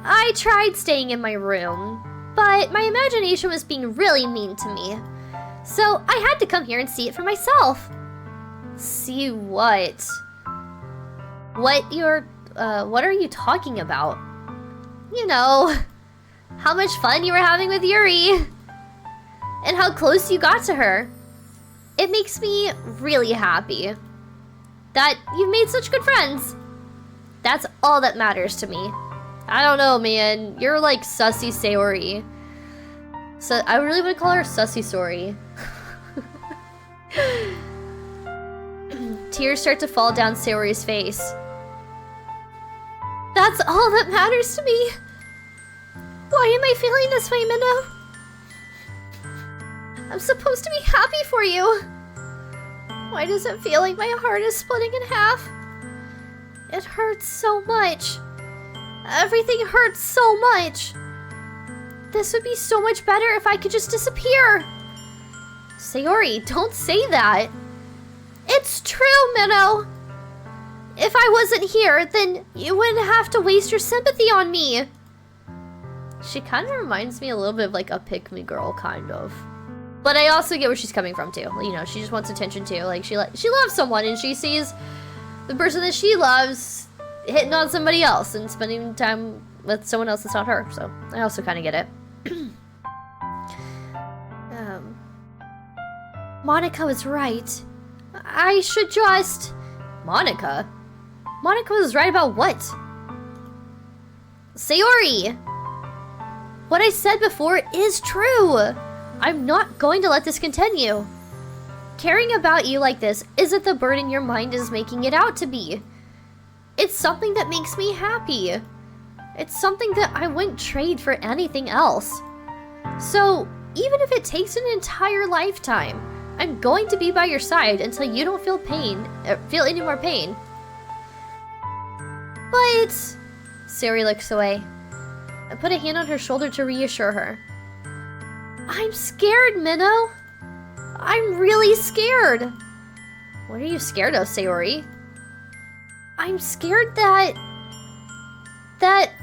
I tried staying in my room, but my imagination was being really mean to me. So I had to come here and see it for myself. See what? What are you talking about? You know, how much fun you were having with Yuri. And how close you got to her. It makes me really happy that you've made such good friends. That's all that matters to me. I don't know, man. You're like Sussy Sayori. So I really want to call her Sussy Sori. Tears start to fall down Sayori's face. That's all that matters to me. Why am I feeling this way, Minnow? I'm supposed to be happy for you. Why does it feel like my heart is splitting in half? It hurts so much. Everything hurts so much. This would be so much better if I could just disappear. Sayori, don't say that. It's true, Minnow. If I wasn't here, then you wouldn't have to waste your sympathy on me. She kind of reminds me a little bit of like a pick-me girl, kind of. But I also get where she's coming from too. You know, she just wants attention too. Like she loves someone and she sees the person that she loves hitting on somebody else and spending time with someone else that's not her. So I also kind of get it. Monica was right. I should just... Monica? Monica was right about what? Sayori! What I said before is true. I'm not going to let this continue. Caring about you like this isn't the burden your mind is making it out to be. It's something that makes me happy. It's something that I wouldn't trade for anything else. So, even if it takes an entire lifetime, I'm going to be by your side until you don't feel any more pain. But... Sayori looks away. I put a hand on her shoulder to reassure her. I'm scared, Minnow. I'm really scared. What are you scared of, Sayori? I'm scared that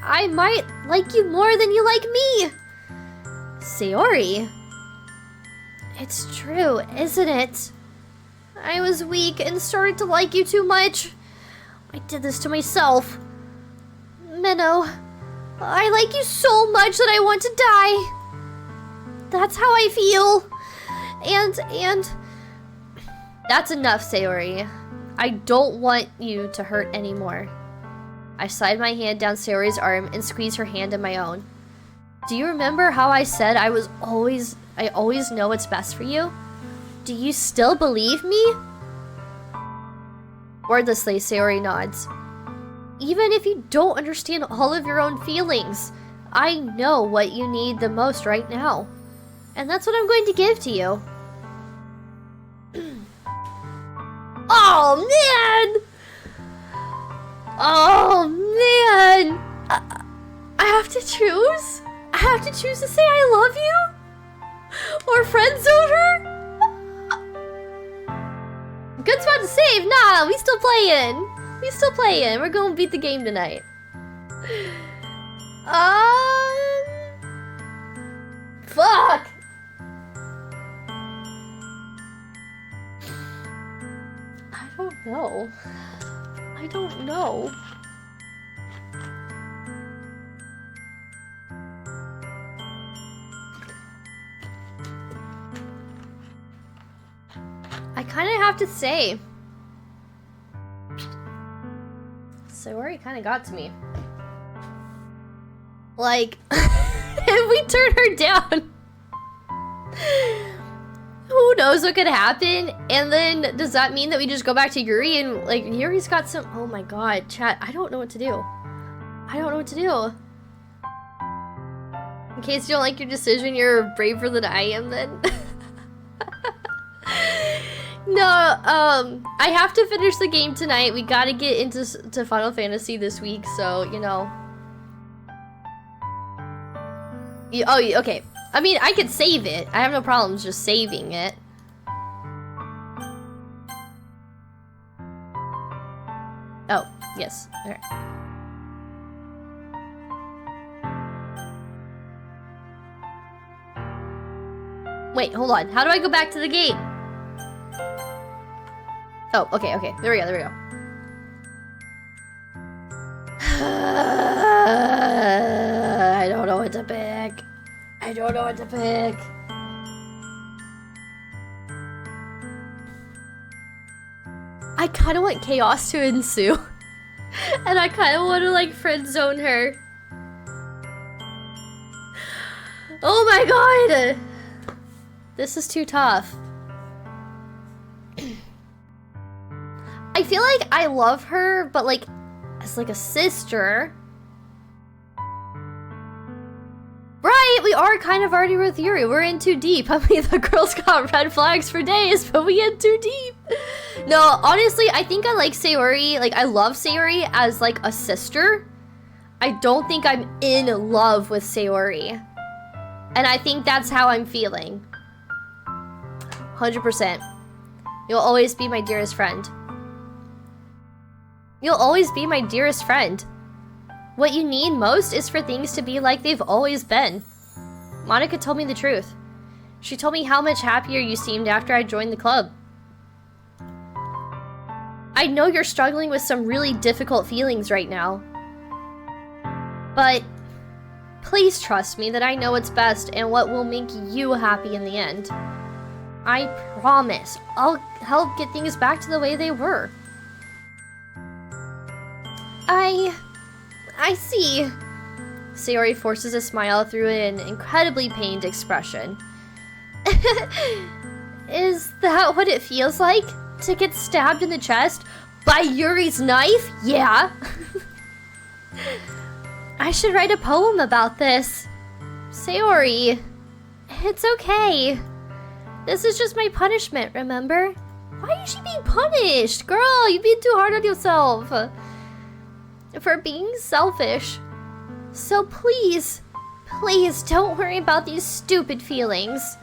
I might like you more than you like me. Sayori. It's true, isn't it? I was weak and started to like you too much. I did this to myself. Minnow, I like you so much that I want to die. That's how I feel. And... That's enough, Sayori. I don't want you to hurt anymore. I slide my hand down Sayori's arm and squeeze her hand in my own. Do you remember how I said I always know what's best for you? Do you still believe me? Wordlessly, Sayori nods. Even if you don't understand all of your own feelings, I know what you need the most right now. And that's what I'm going to give to you. Oh, man! Oh, man! I have to choose? I have to choose to say I love you? Or friend zone her? Good spot to save. Nah, we still playing. We still playing. We're gonna beat the game tonight. Fuck. I don't know. I don't know. I kind of have to say, Sayori kind of got to me. Like, if we turn her down, who knows what could happen? And then does that mean that we just go back to Yuri and like Yuri's got some? Oh my god, chat! I don't know what to do. I don't know what to do. In case you don't like your decision, you're braver than I am. Then. No, I have to finish the game tonight. We gotta get into Final Fantasy this week, so, you know. Okay. I mean, I could save it. I have no problems just saving it. Oh, yes. Alright. Wait, hold on. How do I go back to the game? Oh, okay, okay. There we go, there we go. I don't know what to pick. I don't know what to pick. I kind of want chaos to ensue. And I kind of want to, like, friend zone her. Oh my god! This is too tough. I feel like I love her, but like, as like a sister. Right, we are kind of already with Yuri. We're in too deep. I mean, the girl's got red flags for days, but we in too deep. No, honestly, I think I like Sayori. Like, I love Sayori as like a sister. I don't think I'm in love with Sayori. And I think that's how I'm feeling. 100%. You'll always be my dearest friend. You'll always be my dearest friend. What you need most is for things to be like they've always been. Monica told me the truth. She told me how much happier you seemed after I joined the club. I know you're struggling with some really difficult feelings right now. But please trust me that I know what's best and what will make you happy in the end. I promise I'll help get things back to the way they were. I see. Sayori forces a smile through an incredibly pained expression. Is that what it feels like? To get stabbed in the chest by Yuri's knife? Yeah. I should write a poem about this. Sayori, it's okay. This is just my punishment, remember? Why is she being punished? Girl, you're being too hard on yourself. For being selfish. So please, please don't worry about these stupid feelings.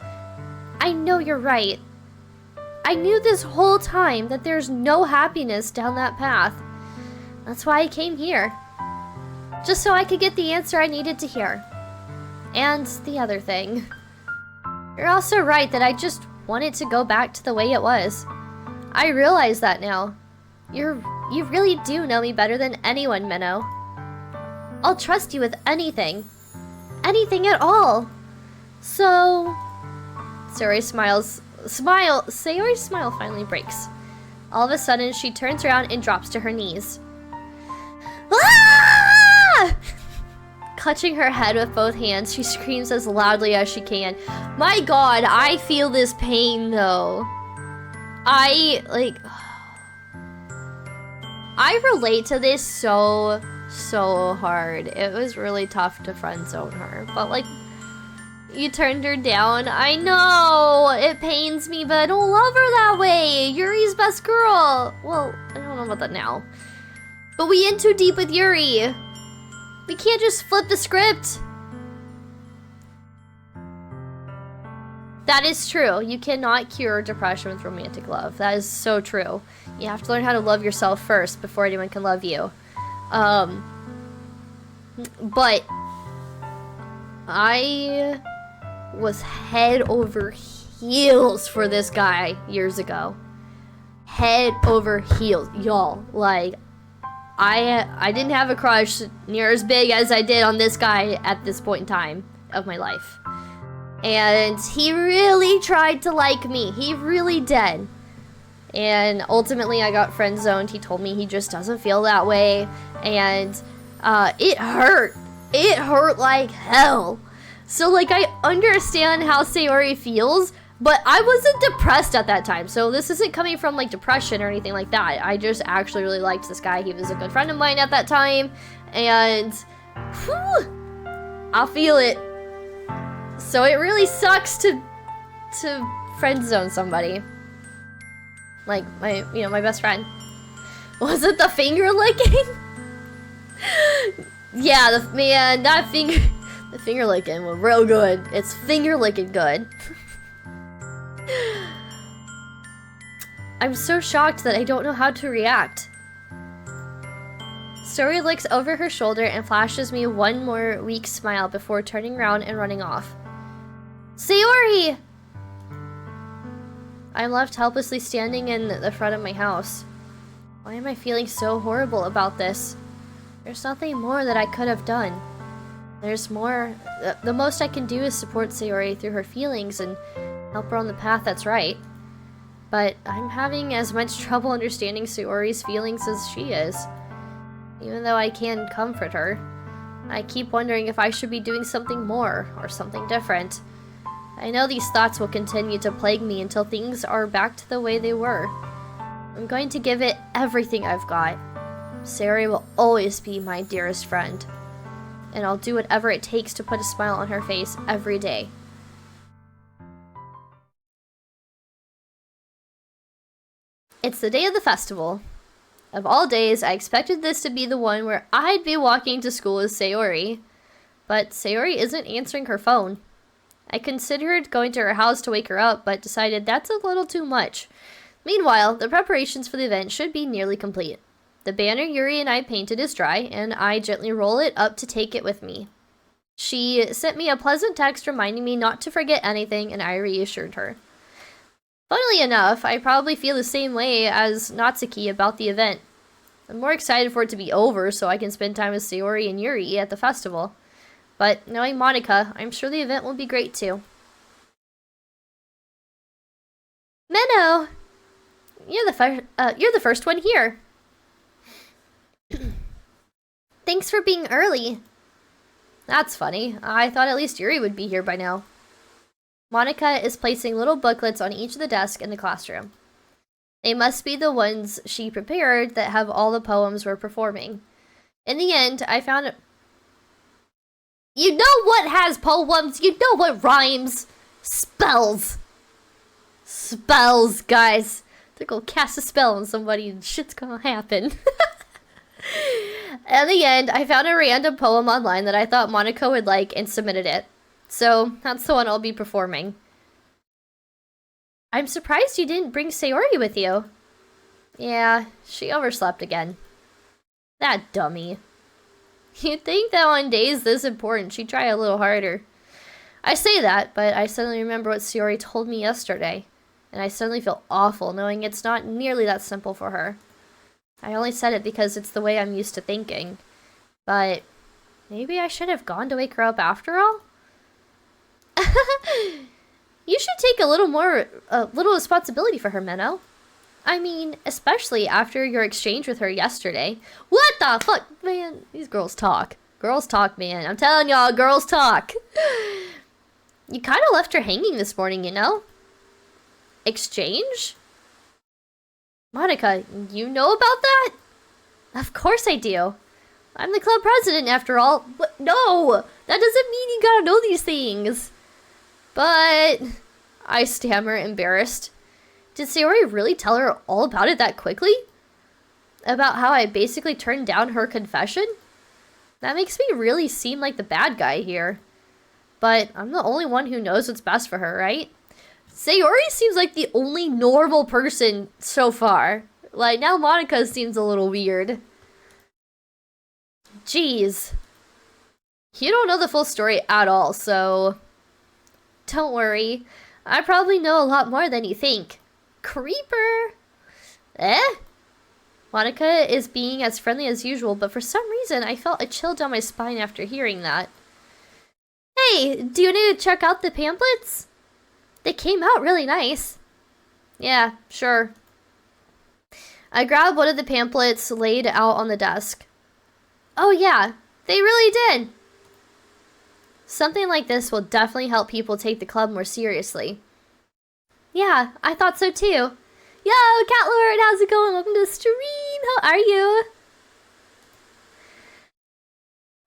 I know you're right. I knew this whole time that there's no happiness down that path. That's why I came here. Just so I could get the answer I needed to hear. And the other thing. You're also right that I just wanted to go back to the way it was. I realize that now. You really do know me better than anyone, Minnow. I'll trust you with anything. Anything at all. So... Sayori's smile finally breaks. All of a sudden, she turns around and drops to her knees. Ah! Clutching her head with both hands, she screams as loudly as she can. My god, I feel this pain, though. I relate to this so hard. It was really tough to friend zone her, but like, you turned her down. I know, it pains me, but I don't love her that way. Yuri's best girl. Well, I don't know about that now. But we in too deep with Yuri. We can't just flip the script. That is true. You cannot cure depression with romantic love. That is so true. You have to learn how to love yourself first before anyone can love you. But I was head over heels for this guy years ago. Head over heels, y'all. Like, I didn't have a crush near as big as I did on this guy at this point in time of my life. And he really tried to like me. He really did. And ultimately I got friend zoned. He told me he just doesn't feel that way. And it hurt. It hurt like hell. So like I understand how Sayori feels, but I wasn't depressed at that time. So this isn't coming from like depression or anything like that. I just actually really liked this guy. He was a good friend of mine at that time. And whew, I feel it. So it really sucks to friend zone somebody. Like my best friend. Was it the finger licking? Yeah, the finger licking was real good. It's finger licking good. I'm so shocked that I don't know how to react. Sayori looks over her shoulder and flashes me one more weak smile before turning around and running off. Sayori! I'm left helplessly standing in the front of my house. Why am I feeling so horrible about this? There's nothing more that I could have done. There's more. The most I can do is support Sayori through her feelings and help her on the path that's right. But I'm having as much trouble understanding Sayori's feelings as she is. Even though I can comfort her, I keep wondering if I should be doing something more or something different. I know these thoughts will continue to plague me until things are back to the way they were. I'm going to give it everything I've got. Sayori will always be my dearest friend. And I'll do whatever it takes to put a smile on her face every day. It's the day of the festival. Of all days, I expected this to be the one where I'd be walking to school with Sayori. But Sayori isn't answering her phone. I considered going to her house to wake her up, but decided that's a little too much. Meanwhile, the preparations for the event should be nearly complete. The banner Yuri and I painted is dry, and I gently roll it up to take it with me. She sent me a pleasant text reminding me not to forget anything, and I reassured her. Funnily enough, I probably feel the same way as Natsuki about the event. I'm more excited for it to be over so I can spend time with Sayori and Yuri at the festival. But knowing Monica, I'm sure the event will be great too. Menno! You're the first one here. Thanks for being early. That's funny. I thought at least Yuri would be here by now. Monica is placing little booklets on each of the desks in the classroom. They must be the ones she prepared that have all the poems we're performing. In the end, I found it. You know what has poems? You know what rhymes? Spells. Spells, guys. They're gonna cast a spell on somebody and shit's gonna happen. In the end, I found a random poem online that I thought Monica would like and submitted it. So, that's the one I'll be performing. I'm surprised you didn't bring Sayori with you. Yeah, she overslept again. That dummy. You'd think that on days this important, she'd try a little harder. I say that, but I suddenly remember what Sayori told me yesterday. And I suddenly feel awful knowing it's not nearly that simple for her. I only said it because it's the way I'm used to thinking. But maybe I should have gone to wake her up after all? You should take a little responsibility for her, Menno. I mean, especially after your exchange with her yesterday. What the fuck? Man, these girls talk. Girls talk, man. I'm telling y'all, girls talk. You kind of left her hanging this morning, you know? Exchange? Monica, you know about that? Of course I do. I'm the club president after all. But no, that doesn't mean you gotta know these things. But I stammer, embarrassed. Did Sayori really tell her all about it that quickly? about how I basically turned down her confession? That makes me really seem like the bad guy here. But I'm the only one who knows what's best for her, right? Sayori seems like the only normal person so far. Like, now Monica seems a little weird. Jeez. You don't know the full story at all, so... Don't worry. I probably know a lot more than you think. Creeper! Eh? Monica is being as friendly as usual, but for some reason I felt a chill down my spine after hearing that. Hey, do you need to check out the pamphlets? They came out really nice. Yeah, sure. I grabbed one of the pamphlets laid out on the desk. Oh yeah, they really did. Something like this will definitely help people take the club more seriously. Yeah, I thought so too. Yo, Cat Lord, how's it going? Welcome to the stream. How are you?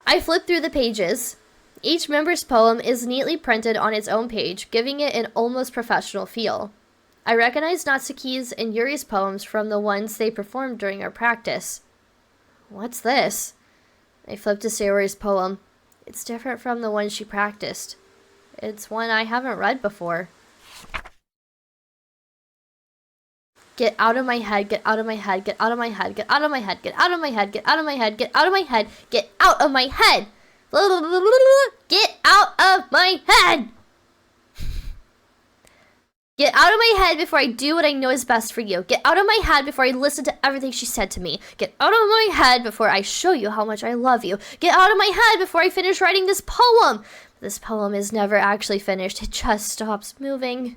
I flipped through the pages. Each member's poem is neatly printed on its own page, giving it an almost professional feel. I recognized Natsuki's and Yuri's poems from the ones they performed during our practice. What's this? I flipped to Sayori's poem. It's different from the one she practiced. It's one I haven't read before. Get out of my head, get out of my head, get out of my head, get out of my head, get out of my head, get out of my head, get out of my head, get out of my head! Get out of my head! Get out of my head before I do what I know is best for you. Get out of my head before I listen to everything she said to me. Get out of my head before I show you how much I love you. Get out of my head before I finish writing this poem. This poem is never actually finished. It just stops moving.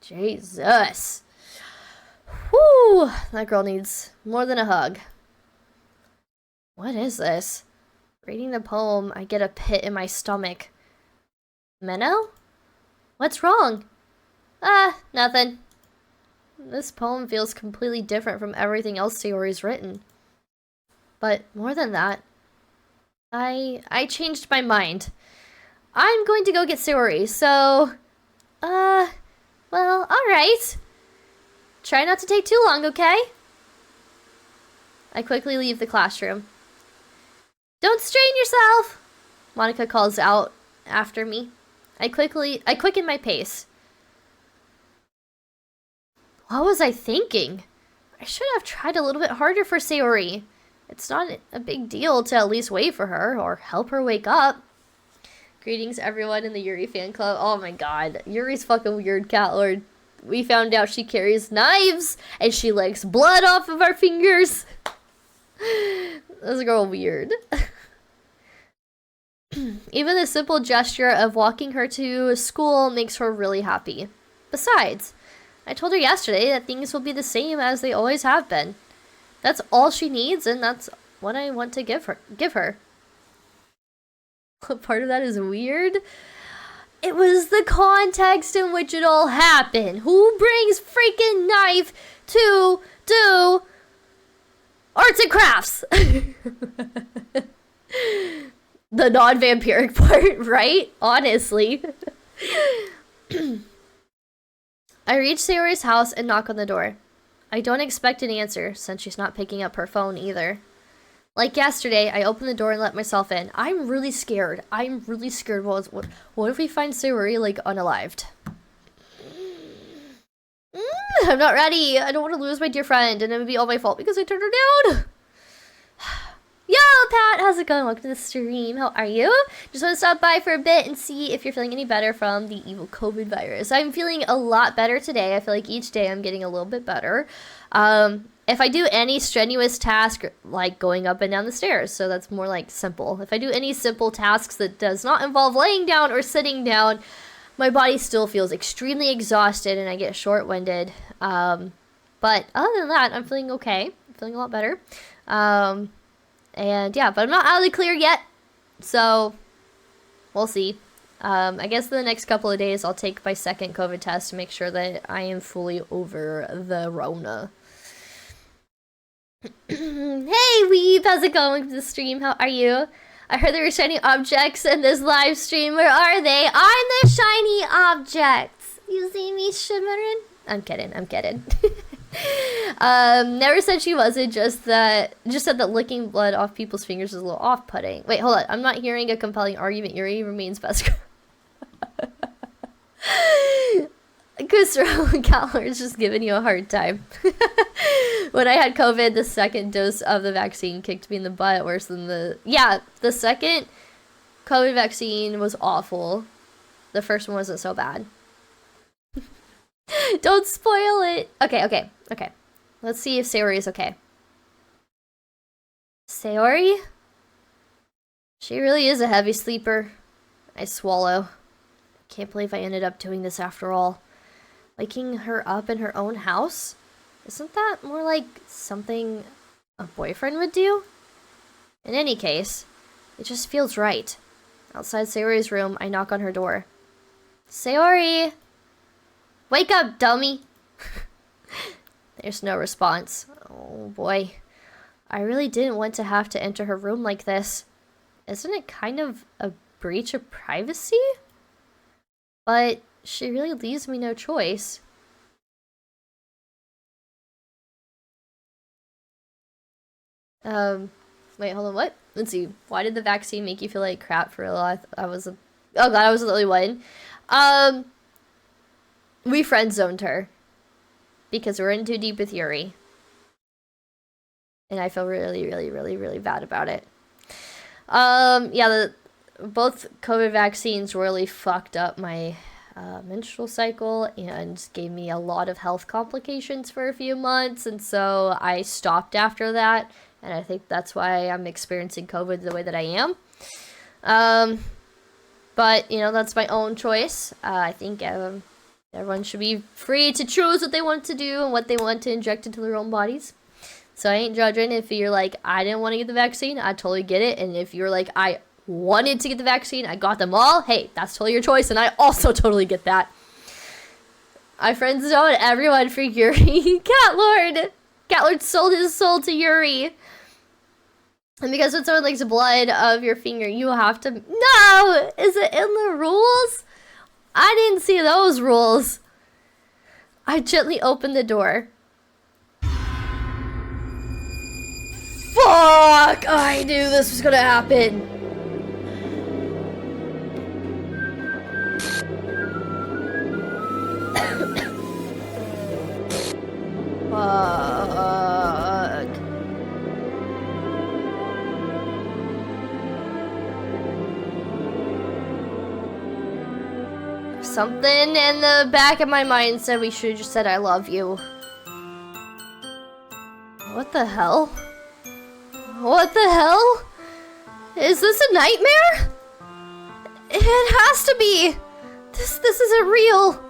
Jesus. Whew. That girl needs more than a hug. What is this? Reading the poem, I get a pit in my stomach. Menno? What's wrong? Nothing. This poem feels completely different from everything else Sayori's written. But more than that, I changed my mind. I'm going to go get Sayori, so... well, alright. Try not to take too long, okay? I quickly leave the classroom. Don't strain yourself! Monica calls out after me. I quicken my pace. What was I thinking? I should have tried a little bit harder for Sayori. It's not a big deal to at least wait for her or help her wake up. Greetings everyone in the Yuri fan club. Oh my god, Yuri's fucking weird, Cat Lord. We found out she carries knives and she licks blood off of our fingers. This girl weird. Even the simple gesture of walking her to school makes her really happy. Besides, I told her yesterday that things will be the same as they always have been. That's all she needs, and that's what I want to give her. Part of that is weird. It was the context in which it all happened. Who brings freaking knife to do arts and crafts? The non-vampiric part, right? Honestly. I reach Sayori's house and knock on the door. I don't expect an answer, since she's not picking up her phone either. Like yesterday, I open the door and let myself in. I'm really scared. What if we find Sayori, like, unalived? I'm not ready. I don't want to lose my dear friend, and it would be all my fault because I turned her down. Yo, Pat, how's it going? Welcome to the stream. How are you? Just want to stop by for a bit and see if you're feeling any better from the evil COVID virus. I'm feeling a lot better today. I feel like each day I'm getting a little bit better. If I do any strenuous task, like going up and down the stairs, so that's more like simple. If I do any simple tasks that does not involve laying down or sitting down, my body still feels extremely exhausted and I get short-winded. But other than that, I'm feeling okay. I'm feeling a lot better. And yeah, but I'm not out of the clear yet, so we'll see. I guess in the next couple of days, I'll take my second COVID test to make sure that I am fully over the Rona. Hey, Weeb, how's it going with the stream? How are you? I heard there were shiny objects in this live stream. Where are they? I'm the shiny objects. You see me shimmering? I'm kidding. Never said she wasn't, just said that licking blood off people's fingers is a little off-putting. Wait, hold on. I'm not hearing a compelling argument. Yuri remains best girl. Kusro Galler is just giving you a hard time. When I had COVID, the second dose of the vaccine kicked me in the butt worse than the... Yeah, the second COVID vaccine was awful. The first one wasn't so bad. Don't spoil it. Okay. Let's see if Sayori is okay. Sayori? She really is a heavy sleeper. I swallow. Can't believe I ended up doing this after all. Waking her up in her own house? Isn't that more like something a boyfriend would do? In any case, it just feels right. Outside Sayori's room, I knock on her door. Sayori! Wake up, dummy! There's no response. Oh boy. I really didn't want to have to enter her room like this. Isn't it kind of a breach of privacy? But she really leaves me no choice. Wait, hold on, what? Let's see. Why did the vaccine make you feel like crap for real? I was a... Oh god, I was the only one. We friend-zoned her. Because we're in too deep with Yuri. And I feel really bad about it. Yeah, both COVID vaccines really fucked up my menstrual cycle and gave me a lot of health complications for a few months, and so I stopped after that, and I think that's why I'm experiencing COVID the way that I am. But, you know, that's my own choice. I think everyone should be free to choose what they want to do and what they want to inject into their own bodies. So I ain't judging. If you're like, I didn't want to get the vaccine, I totally get it. And if you're like, I wanted to get the vaccine, I got them all, hey, that's totally your choice, and I also totally get that. I friend zone everyone for Yuri. Catlord sold his soul to Yuri. And because when someone licks blood of your finger, you have to... No! Is it in the rules? I didn't see those rules. I gently opened the door. Fuck! I knew this was gonna happen. Fuck. Something in the back of my mind said we should have just said I love you. What the hell? What the hell? Is this a nightmare? It has to be. This isn't real.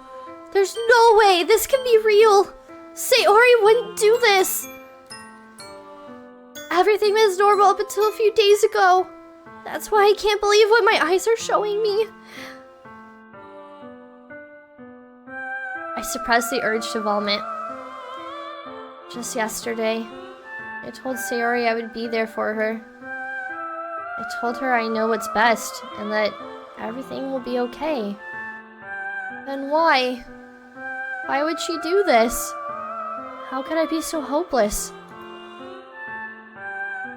There's no way this can be real. Sayori wouldn't do this. Everything was normal up until a few days ago. That's why I can't believe what my eyes are showing me. I suppressed the urge to vomit. Just yesterday, I told Sayori I would be there for her. I told her I know what's best and that everything will be okay. Then why? Why would she do this? How could I be so hopeless?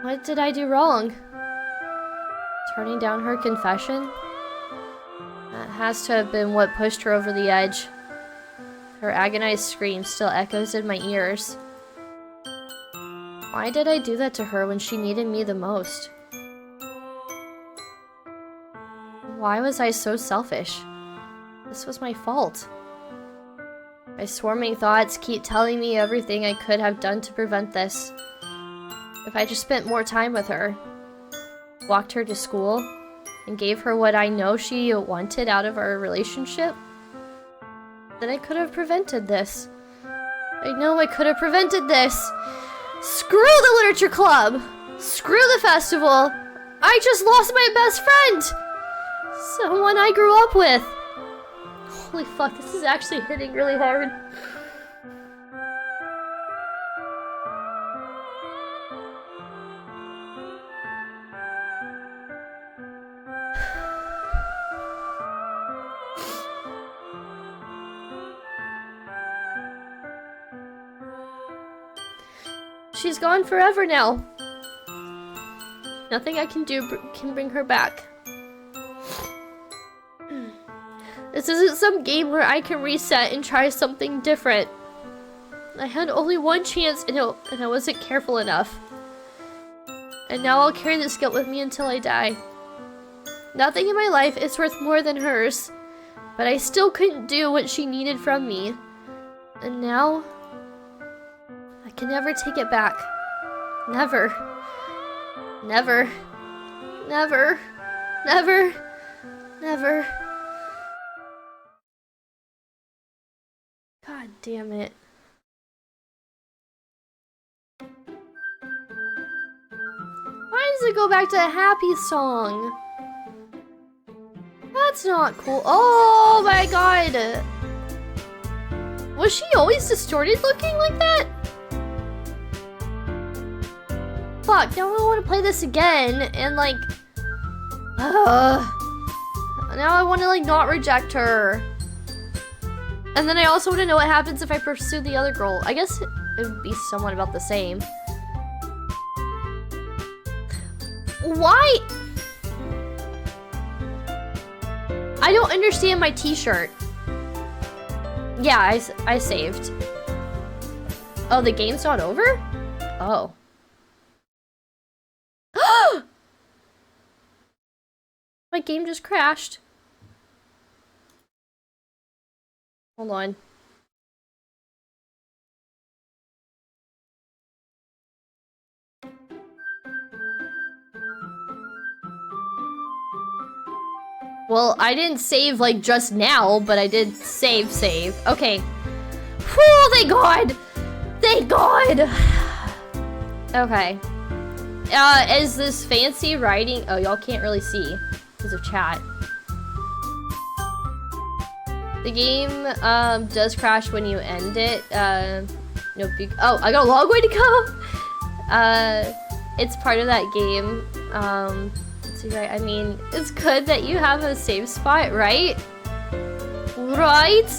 What did I do wrong? Turning down her confession? That has to have been what pushed her over the edge. Her agonized scream still echoes in my ears. Why did I do that to her when she needed me the most? Why was I so selfish? This was my fault. My swarming thoughts keep telling me everything I could have done to prevent this. If I just spent more time with her, walked her to school, and gave her what I know she wanted out of our relationship, then I could have prevented this. I know I could have prevented this. Screw the literature club! Screw the festival! I just lost my best friend! Someone I grew up with! Holy fuck, this is actually hitting really hard. She's gone forever now. Nothing I can do can bring her back. This isn't some game where I can reset and try something different. I had only one chance and I wasn't careful enough. And now I'll carry this guilt with me until I die. Nothing in my life is worth more than hers, but I still couldn't do what she needed from me. And now, I can never take it back. Never. Never. Never. Never. Never. God damn it. Why does it go back to a happy song? That's not cool. Oh my god. Was she always distorted looking like that? Fuck, now I want to play this again and like... now I want to like not reject her. And then I also want to know what happens if I pursue the other girl. I guess it would be somewhat about the same. Why? I don't understand my t-shirt. Yeah, I saved. Oh, the game's not over? Oh. My game just crashed. Hold on. Well, I didn't save like just now, but I did save. Okay. Whew, thank God! Thank God! Okay. Is this fancy writing? Oh, y'all can't really see because of chat. The game does crash when you end it. No big. Oh, I got a long way to go. It's part of that game. Let's see, right? I mean, it's good that you have a save spot, right? Right?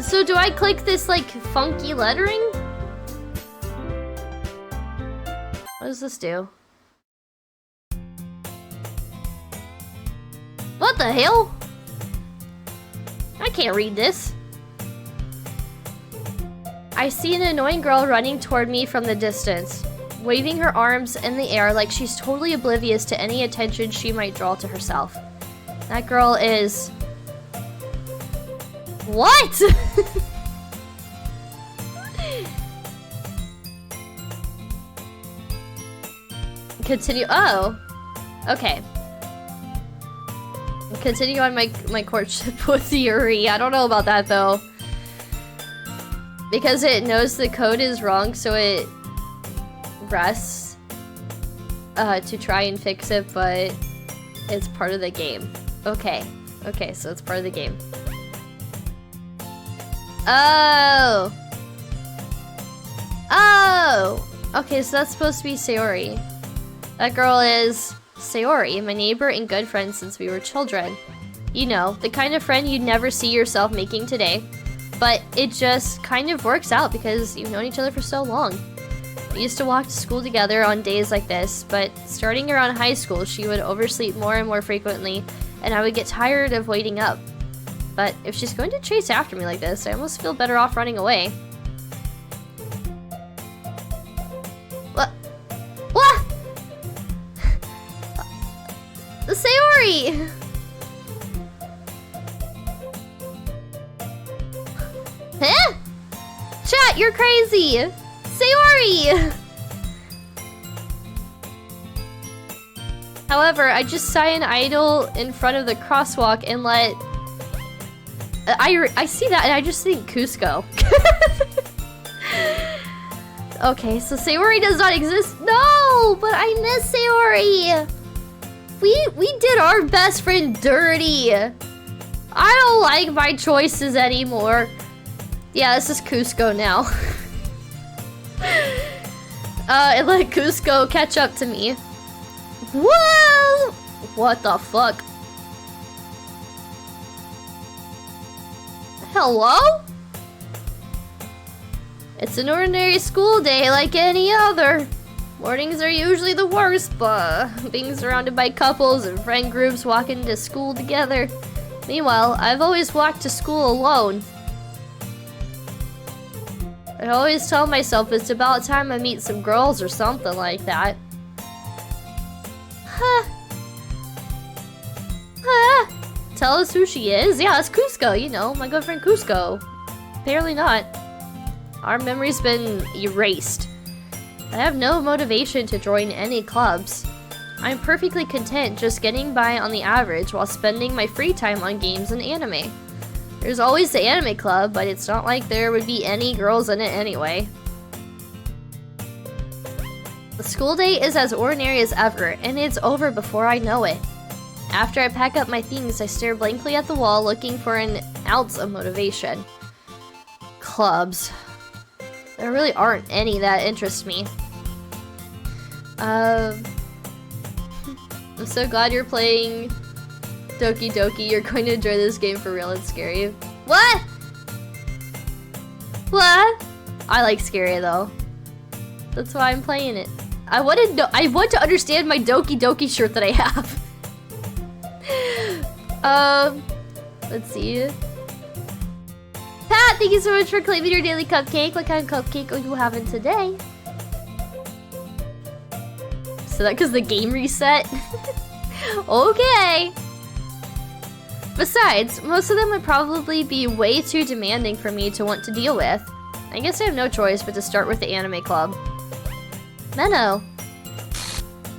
So do I click this like funky lettering? What does this do? What the hell? I can't read this. I see an annoying girl running toward me from the distance, waving her arms in the air like she's totally oblivious to any attention she might draw to herself. That girl is... What? Continue. Oh. Okay. Continue on my courtship with Yuri. I don't know about that though. Because it knows the code is wrong, so it rests to try and fix it, but it's part of the game. Okay. Okay, so it's part of the game. Oh! Oh! Okay, so that's supposed to be Sayori. That girl is Sayori, my neighbor and good friend since we were children. You know, the kind of friend you'd never see yourself making today. But it just kind of works out because you've known each other for so long. We used to walk to school together on days like this, but starting around high school, she would oversleep more and more frequently, and I would get tired of waiting up. But if she's going to chase after me like this, I almost feel better off running away. What? What? Sayori! Huh? Chat, you're crazy! Sayori! However, I just saw an idol in front of the crosswalk and let... I see that and I just think Cusco. Okay, so Sayori does not exist. No, but I miss Sayori. We did our best friend dirty. I don't like my choices anymore. Yeah, this is Cusco now. And let Cusco catch up to me. Whoa! What the fuck? Hello? It's an ordinary school day like any other. Mornings are usually the worst, but being surrounded by couples and friend groups walking to school together. Meanwhile, I've always walked to school alone. I always tell myself it's about time I meet some girls or something like that. Huh. Tell us who she is? Yeah, it's Cusco, you know, my good friend Cusco. Apparently not. Our memory's been erased. I have no motivation to join any clubs. I'm perfectly content just getting by on the average while spending my free time on games and anime. There's always the anime club, but it's not like there would be any girls in it anyway. The school day is as ordinary as ever, and it's over before I know it. After I pack up my things, I stare blankly at the wall looking for an ounce of motivation. Clubs. There really aren't any that interest me. I'm so glad you're playing Doki Doki. You're going to enjoy this game for real and scary. What? What? I like scary though. That's why I'm playing it. I want to understand my Doki Doki shirt that I have. Let's see. Pat, thank you so much for claiming your daily cupcake. What kind of cupcake are you having today? So that because the game reset? Okay. Besides, most of them would probably be way too demanding for me to want to deal with. I guess I have no choice but to start with the anime club. Menno.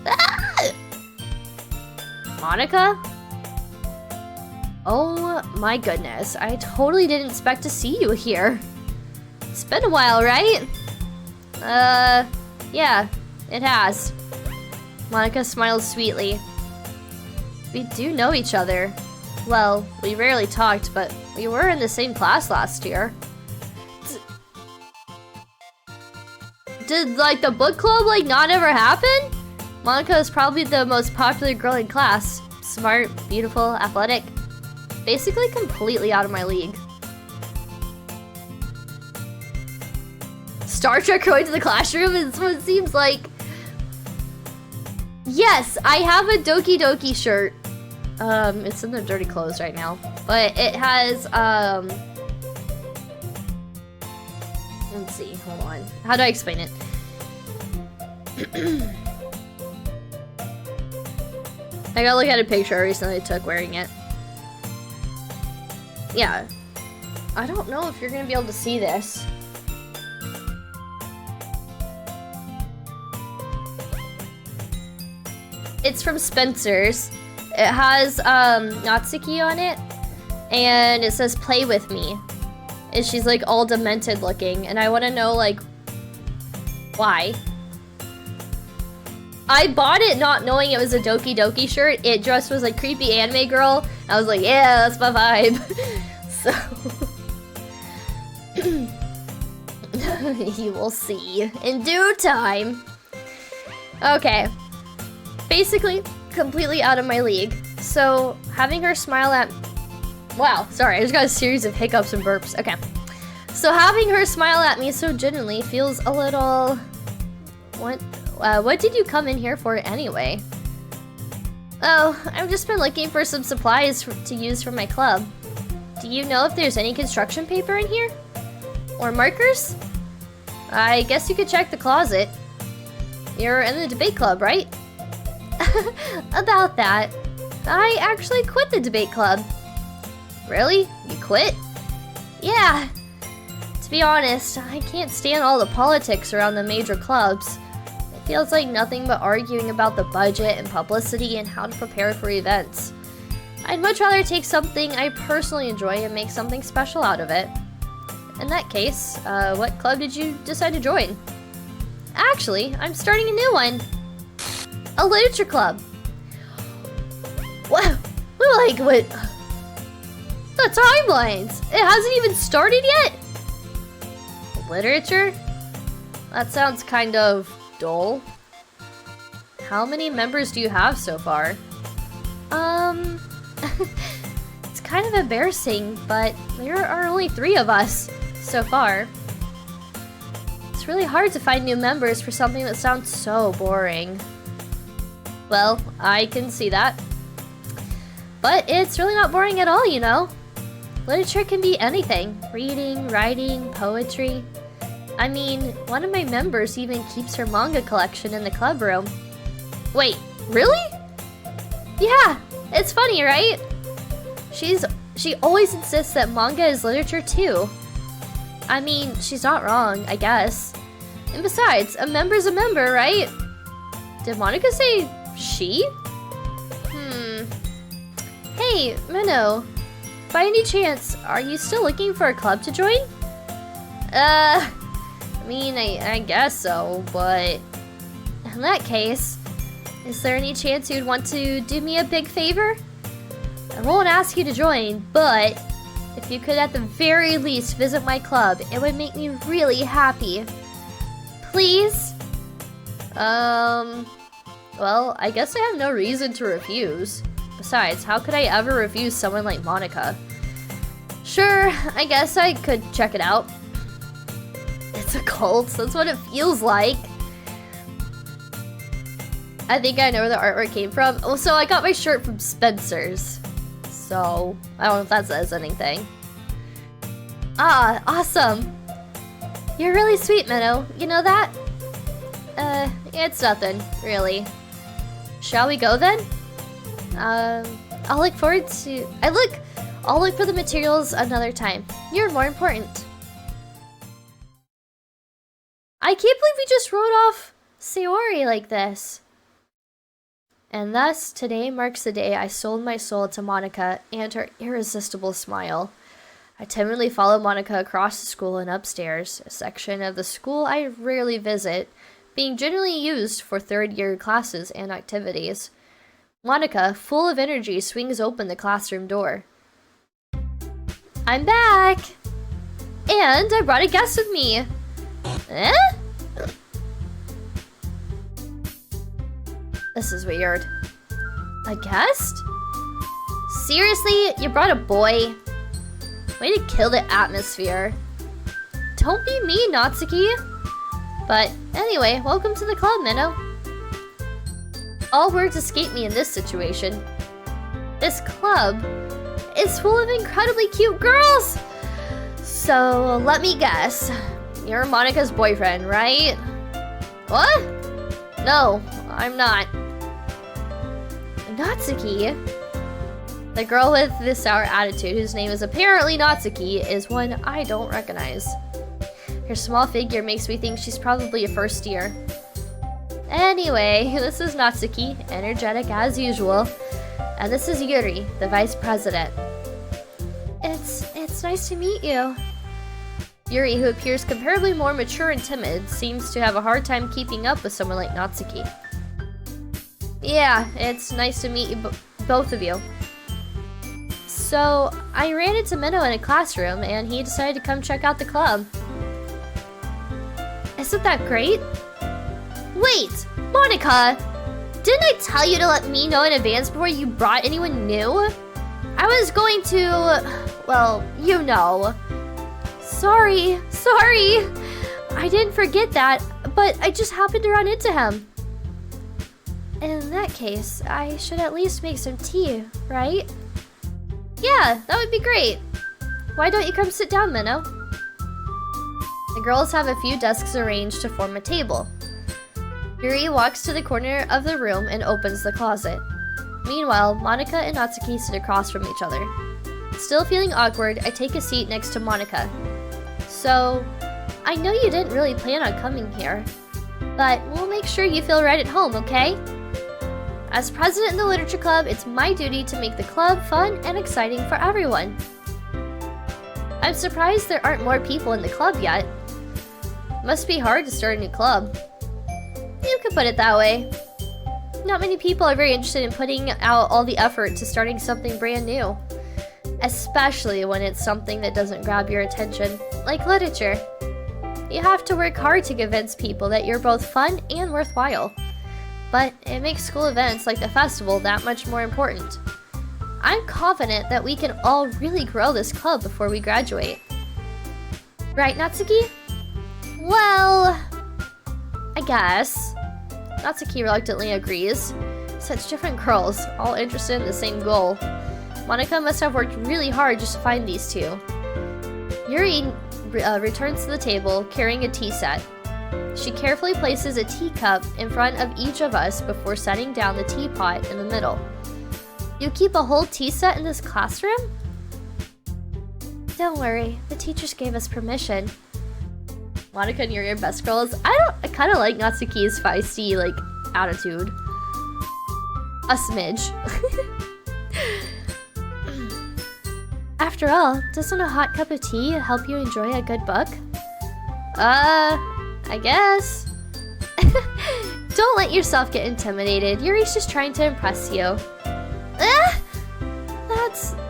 Ah! Monica? Oh my goodness, I totally didn't expect to see you here. It's been a while, right? Yeah, it has. Monica smiles sweetly. We do know each other. Well, we rarely talked, but we were in the same class last year. Did, like, the book club, like, not ever happen? Monica is probably the most popular girl in class. Smart, beautiful, athletic. Basically completely out of my league. Star Trek going to the classroom is what it seems like. Yes, I have a Doki Doki shirt. It's in the dirty clothes right now. But it has, let's see, hold on. How do I explain it? I gotta look at a picture I recently took wearing it. Yeah. I don't know if you're gonna be able to see this. It's from Spencer's. It has Natsuki on it, and it says "Play with me," and she's like all demented looking, and I want to know like why. I bought it not knowing it was a Doki Doki shirt. It just was like creepy anime girl. I was like, yeah, that's my vibe. So you will see in due time. Okay. Basically, completely out of my league. So, having her smile at... Wow, sorry, I just got a series of hiccups and burps. Okay. So, having her smile at me so genuinely feels a little... What did you come in here for anyway? Oh, I've just been looking for some supplies to use for my club. Do you know if there's any construction paper in here? Or markers? I guess you could check the closet. You're in the debate club, right? About that, I actually quit the debate club. Really? You quit? Yeah. To be honest, I can't stand all the politics around the major clubs. It feels like nothing but arguing about the budget and publicity and how to prepare for events. I'd much rather take something I personally enjoy and make something special out of it. In that case, what club did you decide to join? Actually, I'm starting a new one. A literature club. Wow, like what? The timelines. It hasn't even started yet. Literature? That sounds kind of dull. How many members do you have so far? It's kind of embarrassing, but there are only 3 of us so far. It's really hard to find new members for something that sounds so boring. Well, I can see that. But it's really not boring at all, you know? Literature can be anything. Reading, writing, poetry. I mean, one of my members even keeps her manga collection in the club room. Wait, really? Yeah, it's funny, right? She always insists that manga is literature too. I mean, she's not wrong, I guess. And besides, a member's a member, right? Did Monica say she? Hey, Minnow. By any chance, are you still looking for a club to join? I mean, I guess so, but in that case, is there any chance you'd want to do me a big favor? I won't ask you to join, but if you could at the very least visit my club, it would make me really happy. Please? Well, I guess I have no reason to refuse. Besides, how could I ever refuse someone like Monica? Sure, I guess I could check it out. It's a cult, that's what it feels like. I think I know where the artwork came from. Oh, so I got my shirt from Spencer's. So, I don't know if that says anything. Ah, awesome. You're really sweet, Minnow. You know that? It's nothing, really. Shall we go then? I'll look forward to... I'll look for the materials another time. You're more important. I can't believe we just wrote off Sayori like this. And thus, today marks the day I sold my soul to Monica and her irresistible smile. I timidly follow Monica across the school and upstairs, a section of the school I rarely visit, being generally used for third-year classes and activities. Monica, full of energy, swings open the classroom door. I'm back! And I brought a guest with me. Eh? This is weird. A guest? Seriously? You brought a boy? Way to kill the atmosphere. Don't be mean, Natsuki. But anyway, welcome to the club, Minnow. All words escape me in this situation. This club is full of incredibly cute girls. So let me guess. You're Monica's boyfriend, right? What? No, I'm not. Natsuki? The girl with the sour attitude, whose name is apparently Natsuki, is one I don't recognize. Her small figure makes me think she's probably a first year. Anyway, this is Natsuki, energetic as usual. And this is Yuri, the vice president. It's nice to meet you. Yuri, who appears comparably more mature and timid, seems to have a hard time keeping up with someone like Natsuki. Yeah, it's nice to meet you both of you. So, I ran into Minnow in a classroom, and he decided to come check out the club. Isn't that great? Wait, Monica! Didn't I tell you to let me know in advance before you brought anyone new? I was going to... well, you know. Sorry. I didn't forget that, but I just happened to run into him. In that case, I should at least make some tea, right? Yeah, that would be great. Why don't you come sit down, Minnow? The girls have a few desks arranged to form a table. Yuri walks to the corner of the room and opens the closet. Meanwhile, Monica and Natsuki sit across from each other. Still feeling awkward, I take a seat next to Monica. So, I know you didn't really plan on coming here, but we'll make sure you feel right at home, okay? As president of the Literature Club, it's my duty to make the club fun and exciting for everyone. I'm surprised there aren't more people in the club yet. Must be hard to start a new club. You could put it that way. Not many people are very interested in putting out all the effort to starting something brand new. Especially when it's something that doesn't grab your attention, like literature. You have to work hard to convince people that you're both fun and worthwhile. But it makes school events like the festival that much more important. I'm confident that we can all really grow this club before we graduate. Right, Natsuki? Well, I guess. Natsuki reluctantly agrees. Such different girls, all interested in the same goal. Monika must have worked really hard just to find these two. Yuri returns to the table, carrying a tea set. She carefully places a teacup in front of each of us before setting down the teapot in the middle. You keep a whole tea set in this classroom? Don't worry, the teachers gave us permission. Monika and Yuri are best girls. I kind of like Natsuki's feisty, like, attitude. A smidge. After all, doesn't a hot cup of tea help you enjoy a good book? I guess. Don't let yourself get intimidated. Yuri's just trying to impress you.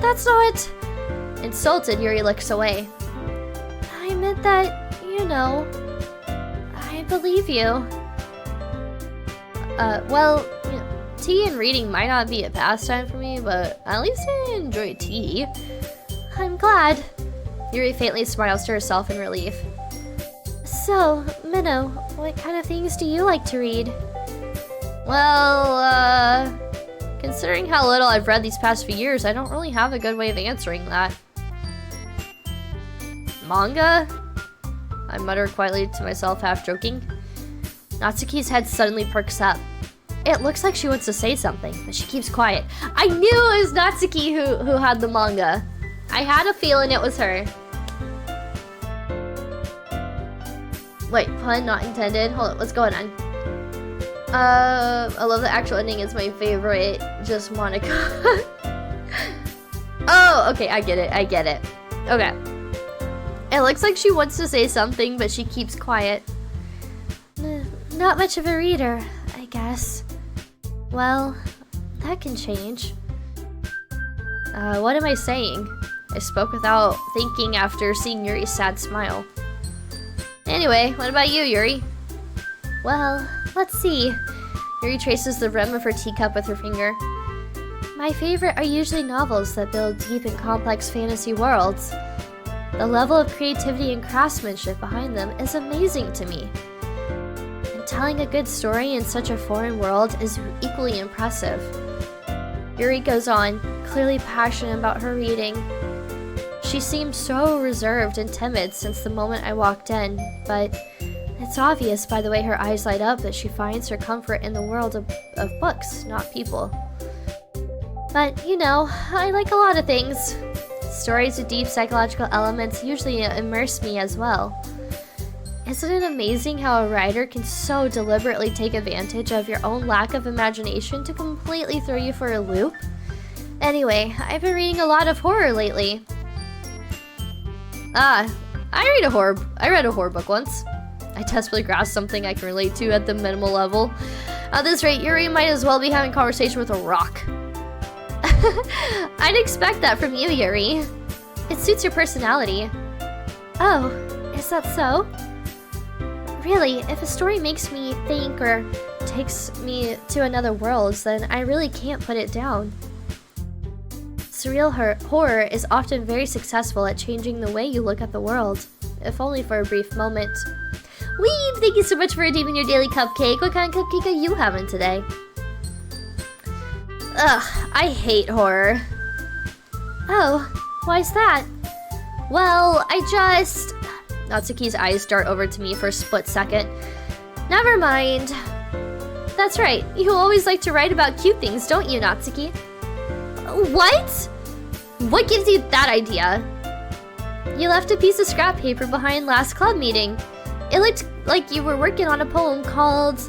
That's not... Insulted, Yuri looks away. I meant that, you know, I believe you. Well, you know, tea and reading might not be a pastime for me, but at least I enjoy tea. I'm glad. Yuri faintly smiles to herself in relief. So, Minnow, what kind of things do you like to read? Well, considering how little I've read these past few years, I don't really have a good way of answering that. Manga? I mutter quietly to myself, half joking. Natsuki's head suddenly perks up. It looks like she wants to say something, but she keeps quiet. I knew it was Natsuki who had the manga. I had a feeling it was her. Wait, pun not intended. Hold on, what's going on? I love the actual ending. It's my favorite. Just Monika. Oh, okay, I get it. Okay. It looks like she wants to say something, but she keeps quiet. Not much of a reader, I guess. Well, that can change. What am I saying? I spoke without thinking after seeing Yuri's sad smile. Anyway, what about you, Yuri? Well, let's see. Yuri traces the rim of her teacup with her finger. My favorite are usually novels that build deep and complex fantasy worlds. The level of creativity and craftsmanship behind them is amazing to me. And telling a good story in such a foreign world is equally impressive. Yuri goes on, clearly passionate about her reading. She seemed so reserved and timid since the moment I walked in, but it's obvious by the way her eyes light up that she finds her comfort in the world of books, not people. But, you know, I like a lot of things. Stories with deep psychological elements usually immerse me as well. Isn't it amazing how a writer can so deliberately take advantage of your own lack of imagination to completely throw you for a loop? Anyway, I've been reading a lot of horror lately. I read a horror book once. I desperately grasped something I can relate to at the minimal level. At this rate, Yuri might as well be having a conversation with a rock. I'd expect that from you, Yuri. It suits your personality. Oh, is that so? Really, if a story makes me think or takes me to another world, then I really can't put it down. Surreal horror is often very successful at changing the way you look at the world, if only for a brief moment. Weeb, thank you so much for redeeming your daily cupcake. What kind of cupcake are you having today? Ugh, I hate horror. Oh, why's that? Well, Natsuki's eyes dart over to me for a split second. Never mind. That's right, you always like to write about cute things, don't you, Natsuki? What? What gives you that idea? You left a piece of scrap paper behind last club meeting. It looked like you were working on a poem called...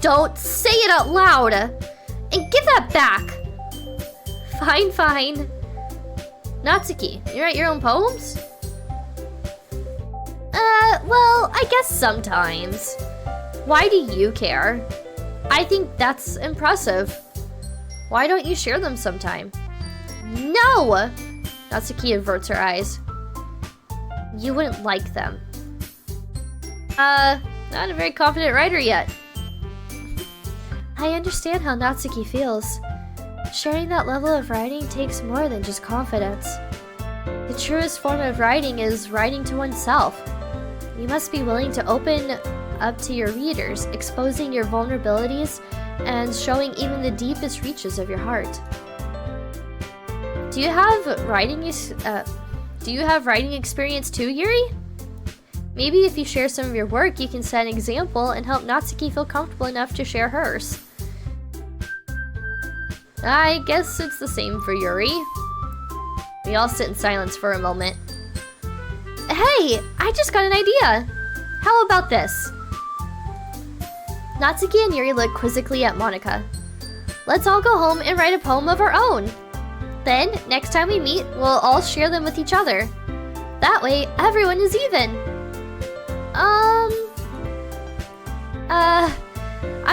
Don't say it out loud! And give that back! Fine. Natsuki, you write your own poems? Well, I guess sometimes. Why do you care? I think that's impressive. Why don't you share them sometime? No! Natsuki averts her eyes. You wouldn't like them. Not a very confident writer yet. I understand how Natsuki feels. Sharing that level of writing takes more than just confidence. The truest form of writing is writing to oneself. You must be willing to open up to your readers, exposing your vulnerabilities and showing even the deepest reaches of your heart. Do you have writing experience too, Yuri? Maybe if you share some of your work, you can set an example and help Natsuki feel comfortable enough to share hers. I guess it's the same for Yuri. We all sit in silence for a moment. Hey, I just got an idea! How about this? Natsuki and Yuri look quizzically at Monika. Let's all go home and write a poem of our own. Then, next time we meet, we'll all share them with each other. That way, everyone is even.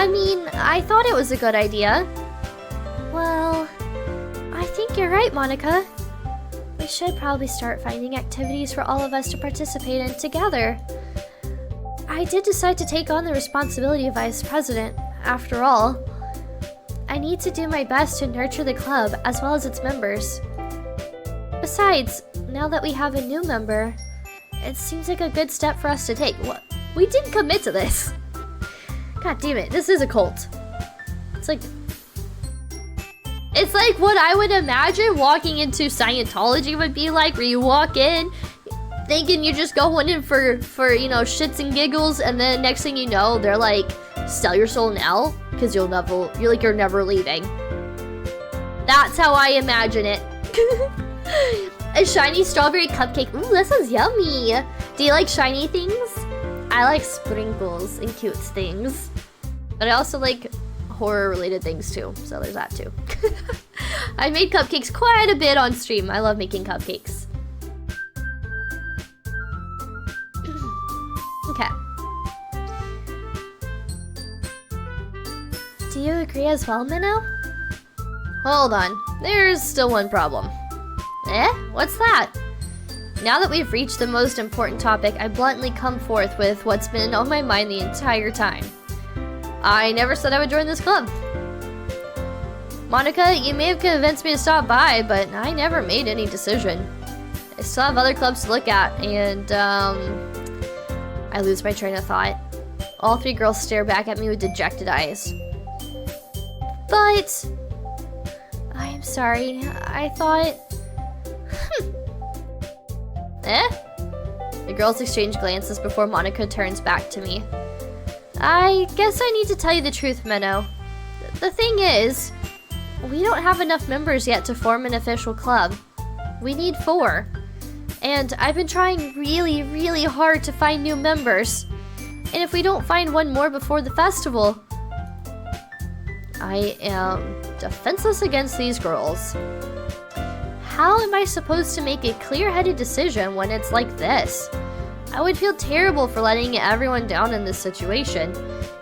I mean, I thought it was a good idea. Well, I think you're right, Monika. We should probably start finding activities for all of us to participate in together. I did decide to take on the responsibility of vice president, after all. I need to do my best to nurture the club as well as its members. Besides, now that we have a new member, it seems like a good step for us to take. What? We didn't commit to this. God damn it, this is a cult. It's like what I would imagine walking into Scientology would be like, where you walk in thinking you're just going in for you know, shits and giggles, and then next thing you know, they're like, sell your soul now, because you're never leaving. That's how I imagine it. A shiny strawberry cupcake. Ooh, that sounds yummy. Do you like shiny things? I like sprinkles and cute things. But I also like horror-related things too, so there's that too. I made cupcakes quite a bit on stream. I love making cupcakes. Okay. Do you agree as well, Minnow? Hold on. There's still one problem. Eh? What's that? Now that we've reached the most important topic, I bluntly come forth with what's been on my mind the entire time. I never said I would join this club. Monika, you may have convinced me to stop by, but I never made any decision. I still have other clubs to look at, and, I lose my train of thought. All three girls stare back at me with dejected eyes. But... I am sorry. I thought... Eh? The girls exchange glances before Monika turns back to me. I guess I need to tell you the truth, Minnow. The thing is, we don't have enough members yet to form an official club. We need 4. And I've been trying really, really hard to find new members. And if we don't find one more before the festival, I am defenseless against these girls. How am I supposed to make a clear-headed decision when it's like this? I would feel terrible for letting everyone down in this situation.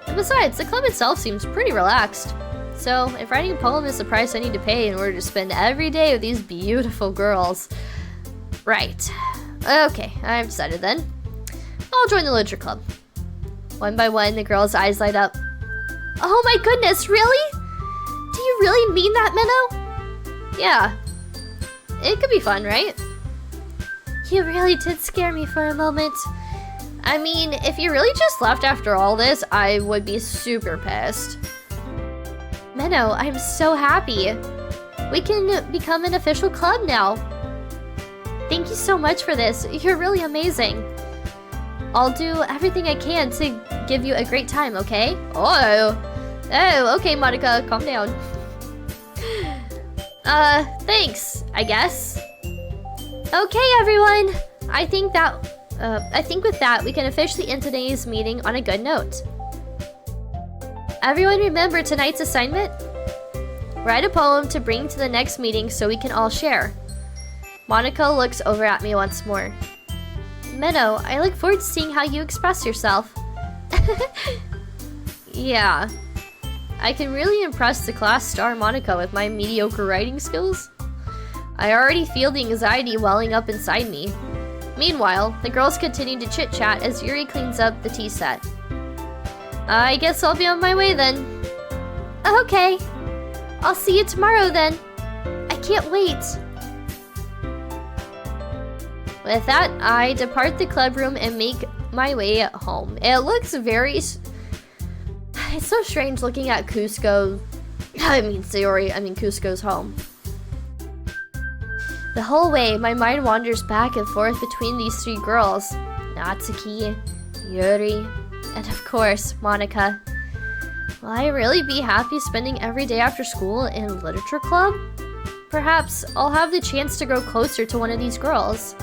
And besides, the club itself seems pretty relaxed. So, if writing a poem is the price I need to pay in order to spend every day with these beautiful girls... Right. Okay, I've decided then. I'll join the literature club. One by one, the girls' eyes light up. Oh my goodness, really? Do you really mean that, Minnow? Yeah. It could be fun, right? You really did scare me for a moment. I mean, if you really just left after all this, I would be super pissed. Minnow, I'm so happy. We can become an official club now. Thank you so much for this. You're really amazing. I'll do everything I can to give you a great time, okay? Oh, okay, Monika, calm down. Thanks, I guess. Okay, everyone. I think with that, we can officially end today's meeting on a good note. Everyone remember tonight's assignment? Write a poem to bring to the next meeting so we can all share. Monika looks over at me once more. Minnow, I look forward to seeing how you express yourself. Yeah. I can really impress the class star Monika with my mediocre writing skills. I already feel the anxiety welling up inside me. Meanwhile, the girls continue to chit-chat as Yuri cleans up the tea set. I guess I'll be on my way then. Okay. I'll see you tomorrow then. I can't wait. With that, I depart the club room and make my way home. It looks very... It's so strange looking at Cusco's home. The whole way, my mind wanders back and forth between these three girls. Natsuki, Yuri, and of course, Monika. Will I really be happy spending every day after school in literature club? Perhaps I'll have the chance to grow closer to one of these girls.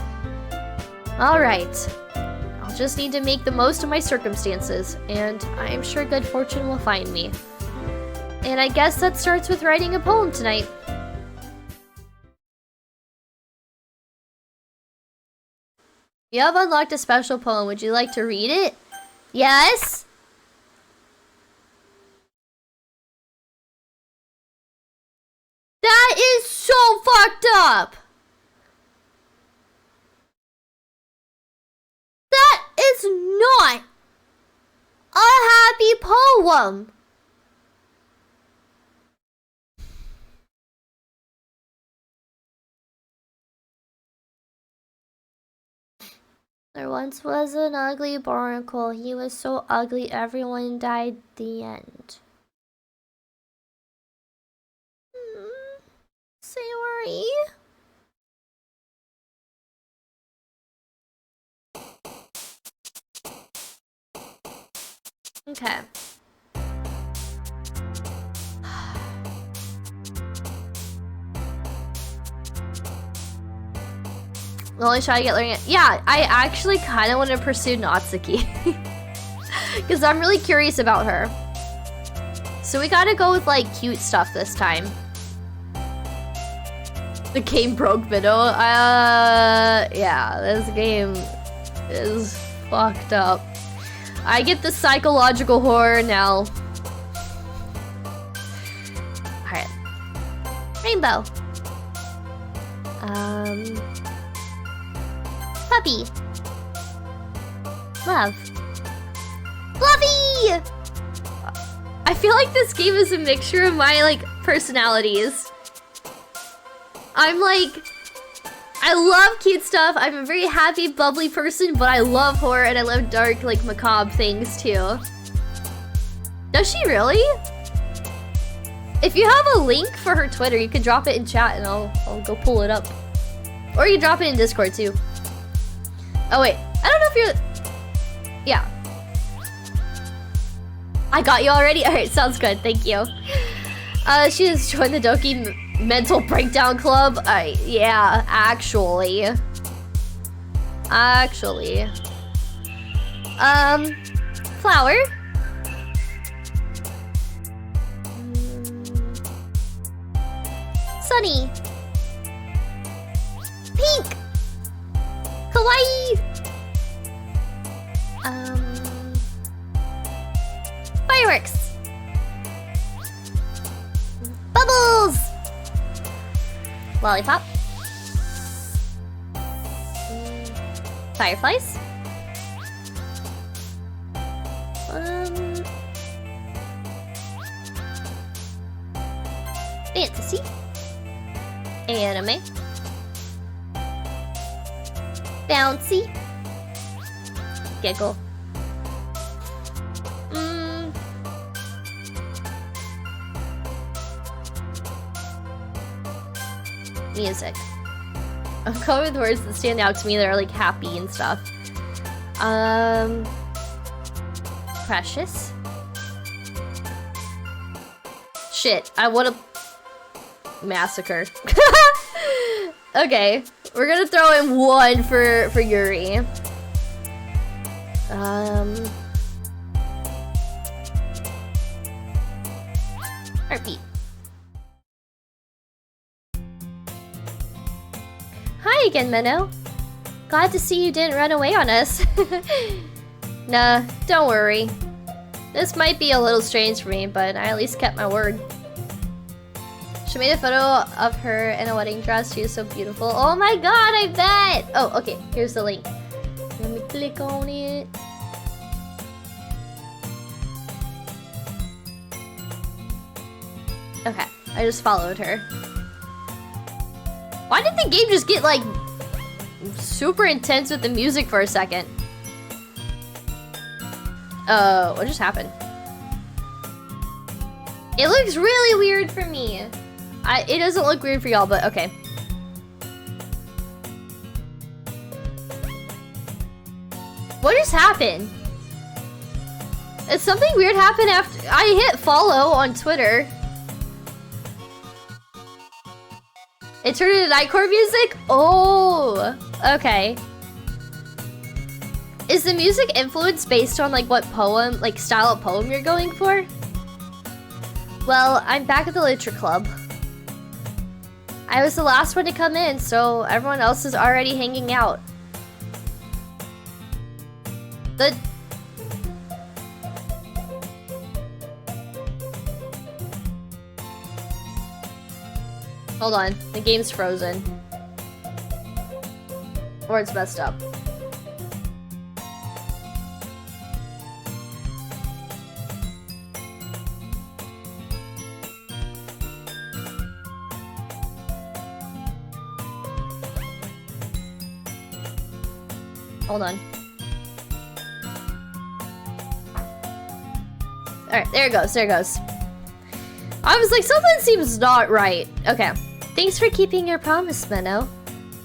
Alright. I'll just need to make the most of my circumstances, and I'm sure good fortune will find me. And I guess that starts with writing a poem tonight. You have unlocked a special poem. Would you like to read it? Yes? That is so fucked up! That is not a happy poem! There once was an ugly barnacle. He was so ugly everyone died the end. Sayori? Okay. The only shot I get learning it. Yeah, I actually kind of want to pursue Natsuki. Because I'm really curious about her. So we gotta go with like cute stuff this time. The game broke, Minnow. Yeah, this game is fucked up. I get the psychological horror now. Alright. Rainbow. Puppy. Love. Fluffy! I feel like this game is a mixture of my, like, personalities. I'm like... I love cute stuff. I'm a very happy, bubbly person, but I love horror and I love dark, like, macabre things, too. Does she really? If you have a link for her Twitter, you can drop it in chat and I'll go pull it up. Or you can drop it in Discord, too. Oh, wait. I don't know if you're... Yeah. I got you already? Alright, sounds good. Thank you. She has joined the Doki Mental Breakdown Club. Yeah, actually. Flower. Sunny. Pink. Kawaii. Fireworks. Bubbles. Lollipop. Fireflies. Fantasy. Anime. Bouncy. Giggle. Music. I'm going with words that stand out to me that are like happy and stuff. Precious. Shit, I wanna massacre. Okay, we're gonna throw in one for Yuri. Heartbeat. Hi again, Minnow. Glad to see you didn't run away on us. Nah, don't worry. This might be a little strange for me, but I at least kept my word. She made a photo of her in a wedding dress. She is so beautiful. Oh my god, I bet! Oh, okay, here's the link. Let me click on it. Okay, I just followed her. Why did the game just get, like, super intense with the music for a second. What just happened? It looks really weird for me. It doesn't look weird for y'all, but okay. What just happened? Did something weird happen after I hit follow on Twitter? It turned into Nightcore music? Oh, okay. Is the music influence based on like what poem, like style of poem you're going for? Well, I'm back at the literature club. I was the last one to come in, so everyone else is already hanging out. Hold on, the game's frozen. Or it's messed up. Hold on. Alright, there it goes, there it goes. I was like, something seems not right. Okay. Thanks for keeping your promise, Minnow.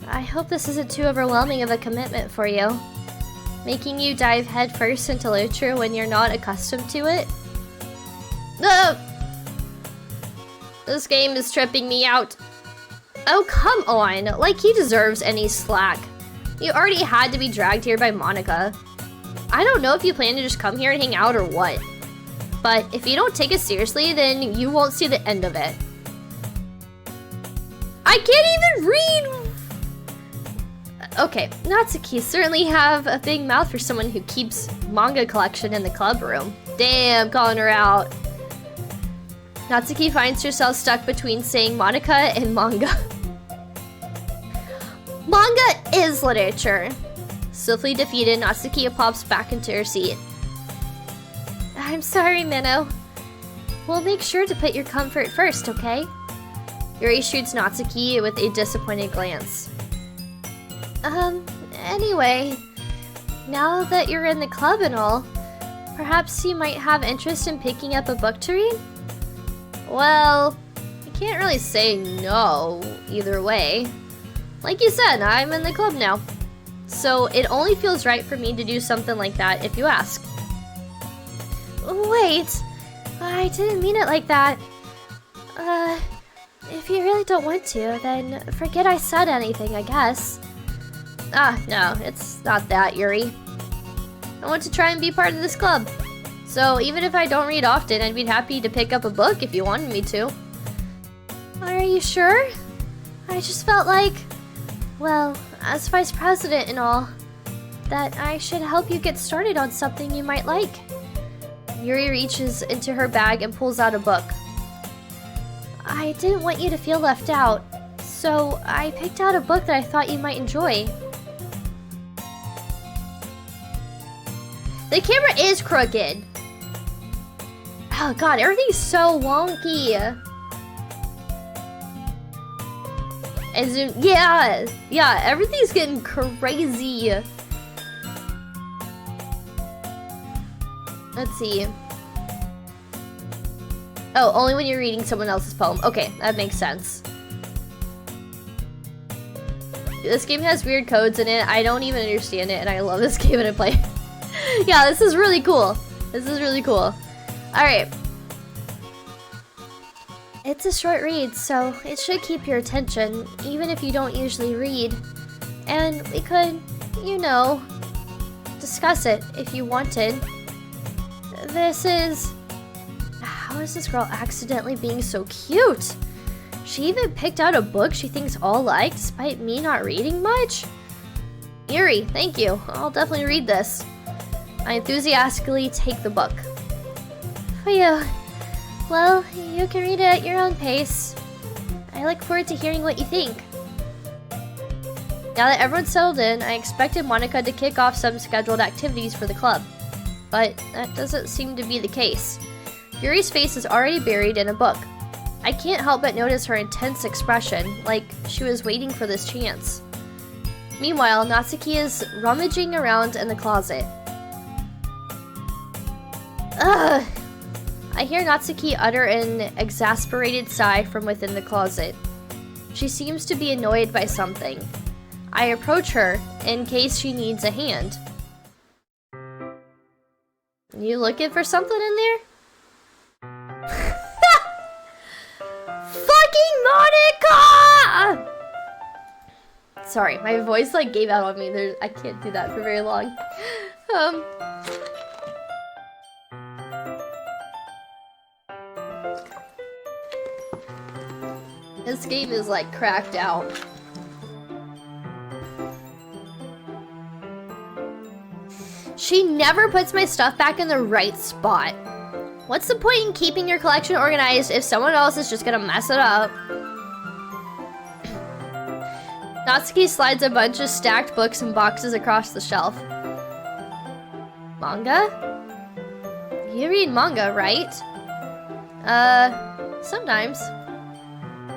I hope this isn't too overwhelming of a commitment for you. Making you dive headfirst into literature when you're not accustomed to it? No! This game is tripping me out. Oh, come on. Like he deserves any slack. You already had to be dragged here by Monica. I don't know if you plan to just come here and hang out or what. But if you don't take it seriously, then you won't see the end of it. I can't even read! Okay, Natsuki certainly have a big mouth for someone who keeps manga collection in the club room. Damn, calling her out. Natsuki finds herself stuck between saying Monica and manga. Manga is literature. Swiftly defeated, Natsuki pops back into her seat. I'm sorry, Minnow. We'll make sure to put your comfort first, okay? Yuri shoots Natsuki with a disappointed glance. Anyway, now that you're in the club and all, perhaps you might have interest in picking up a book to read? Well, I can't really say no either way. Like you said, I'm in the club now. So it only feels right for me to do something like that if you ask. Wait, I didn't mean it like that. If you really don't want to, then forget I said anything, I guess. Ah, no, it's not that, Yuri. I want to try and be part of this club. So even if I don't read often, I'd be happy to pick up a book if you wanted me to. Are you sure? I just felt like, well, as vice president and all, that I should help you get started on something you might like. Yuri reaches into her bag and pulls out a book. I didn't want you to feel left out, so I picked out a book that I thought you might enjoy. The camera is crooked. Oh god, everything's so wonky. And zoom, yeah, everything's getting crazy. Let's see. Oh, only when you're reading someone else's poem. Okay, that makes sense. This game has weird codes in it. I don't even understand it, and I love this game when I play it. Yeah, this is really cool. This is really cool. Alright. It's a short read, so it should keep your attention, even if you don't usually read. And we could, you know, discuss it if you wanted. This is... How is this girl accidentally being so cute? She even picked out a book she thinks all like, despite me not reading much? Yuri, thank you. I'll definitely read this. I enthusiastically take the book. Phew. Well, you can read it at your own pace. I look forward to hearing what you think. Now that everyone's settled in, I expected Monica to kick off some scheduled activities for the club. But that doesn't seem to be the case. Yuri's face is already buried in a book. I can't help but notice her intense expression, like she was waiting for this chance. Meanwhile, Natsuki is rummaging around in the closet. Ugh! I hear Natsuki utter an exasperated sigh from within the closet. She seems to be annoyed by something. I approach her in case she needs a hand. You looking for something in there? Fucking Monica! Sorry, my voice like gave out on me. I can't do that for very long. This game is like cracked out. She never puts my stuff back in the right spot. What's the point in keeping your collection organized if someone else is just gonna mess it up? Natsuki slides a bunch of stacked books and boxes across the shelf. Manga? You read manga, right? Sometimes.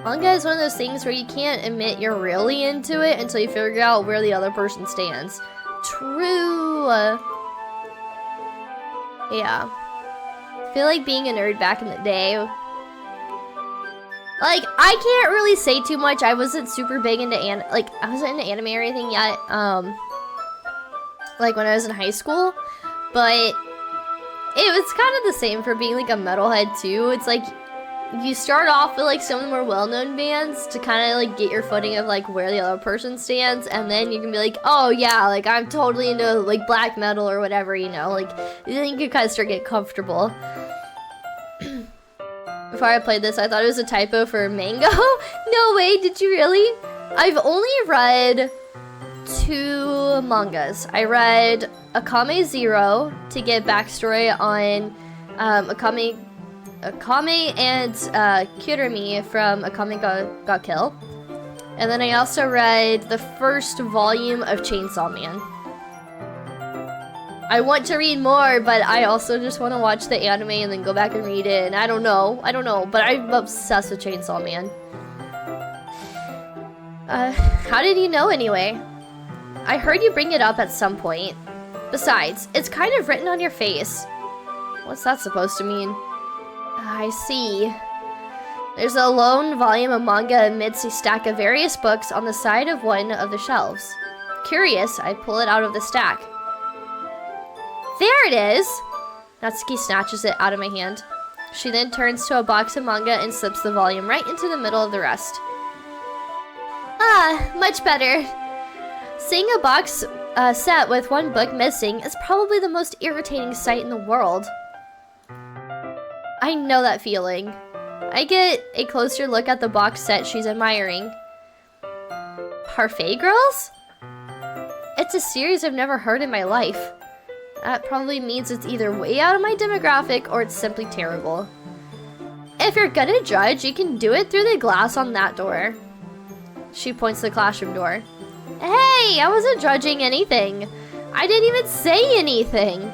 Manga is one of those things where you can't admit you're really into it until you figure out where the other person stands. True. Yeah. I feel like being a nerd back in the day. Like, I can't really say too much. I wasn't super big into I wasn't into anime or anything yet. Like when I was in high school, but it was kind of the same for being like a metalhead too. It's like you start off with like some of the more well-known bands to kind of like get your footing of like where the other person stands, and then you can be like, oh yeah, like I'm totally into like black metal or whatever, you know, like then you can kind of start getting comfortable. Before I played this, I thought it was a typo for mango. No way, did you really? I've only read 2 mangas. I read Akame Zero to get backstory on Akame and Kirumi from Akame ga Kill. And then I also read the first volume of Chainsaw Man. I want to read more, but I also just want to watch the anime and then go back and read it, and I don't know, but I'm obsessed with Chainsaw Man. How did you know anyway? I heard you bring it up at some point. Besides, it's kind of written on your face. What's that supposed to mean? I see. There's a lone volume of manga amidst a stack of various books on the side of one of the shelves. Curious, I pull it out of the stack. There it is! Natsuki snatches it out of my hand. She then turns to a box of manga and slips the volume right into the middle of the rest. Ah, much better. Seeing a box set with one book missing is probably the most irritating sight in the world. I know that feeling. I get a closer look at the box set she's admiring. Parfait Girls? It's a series I've never heard in my life. That probably means it's either way out of my demographic or it's simply terrible. If you're gonna judge, you can do it through the glass on that door. She points to the classroom door. Hey, I wasn't judging anything. I didn't even say anything.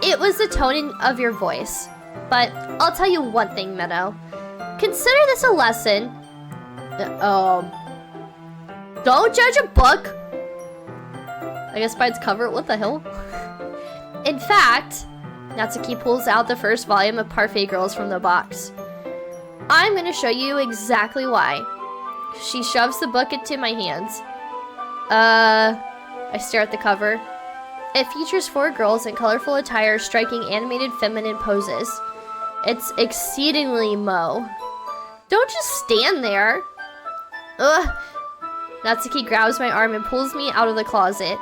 It was the tone of your voice. But I'll tell you one thing, Meadow. Consider this a lesson. Don't judge a book. I guess by its cover, what the hell? In fact, Natsuki pulls out the first volume of Parfait Girls from the box. I'm gonna show you exactly why. She shoves the book into my hands. I stare at the cover. It features 4 girls in colorful attire striking animated feminine poses. It's exceedingly mo. Don't just stand there. Ugh. Natsuki grabs my arm and pulls me out of the closet.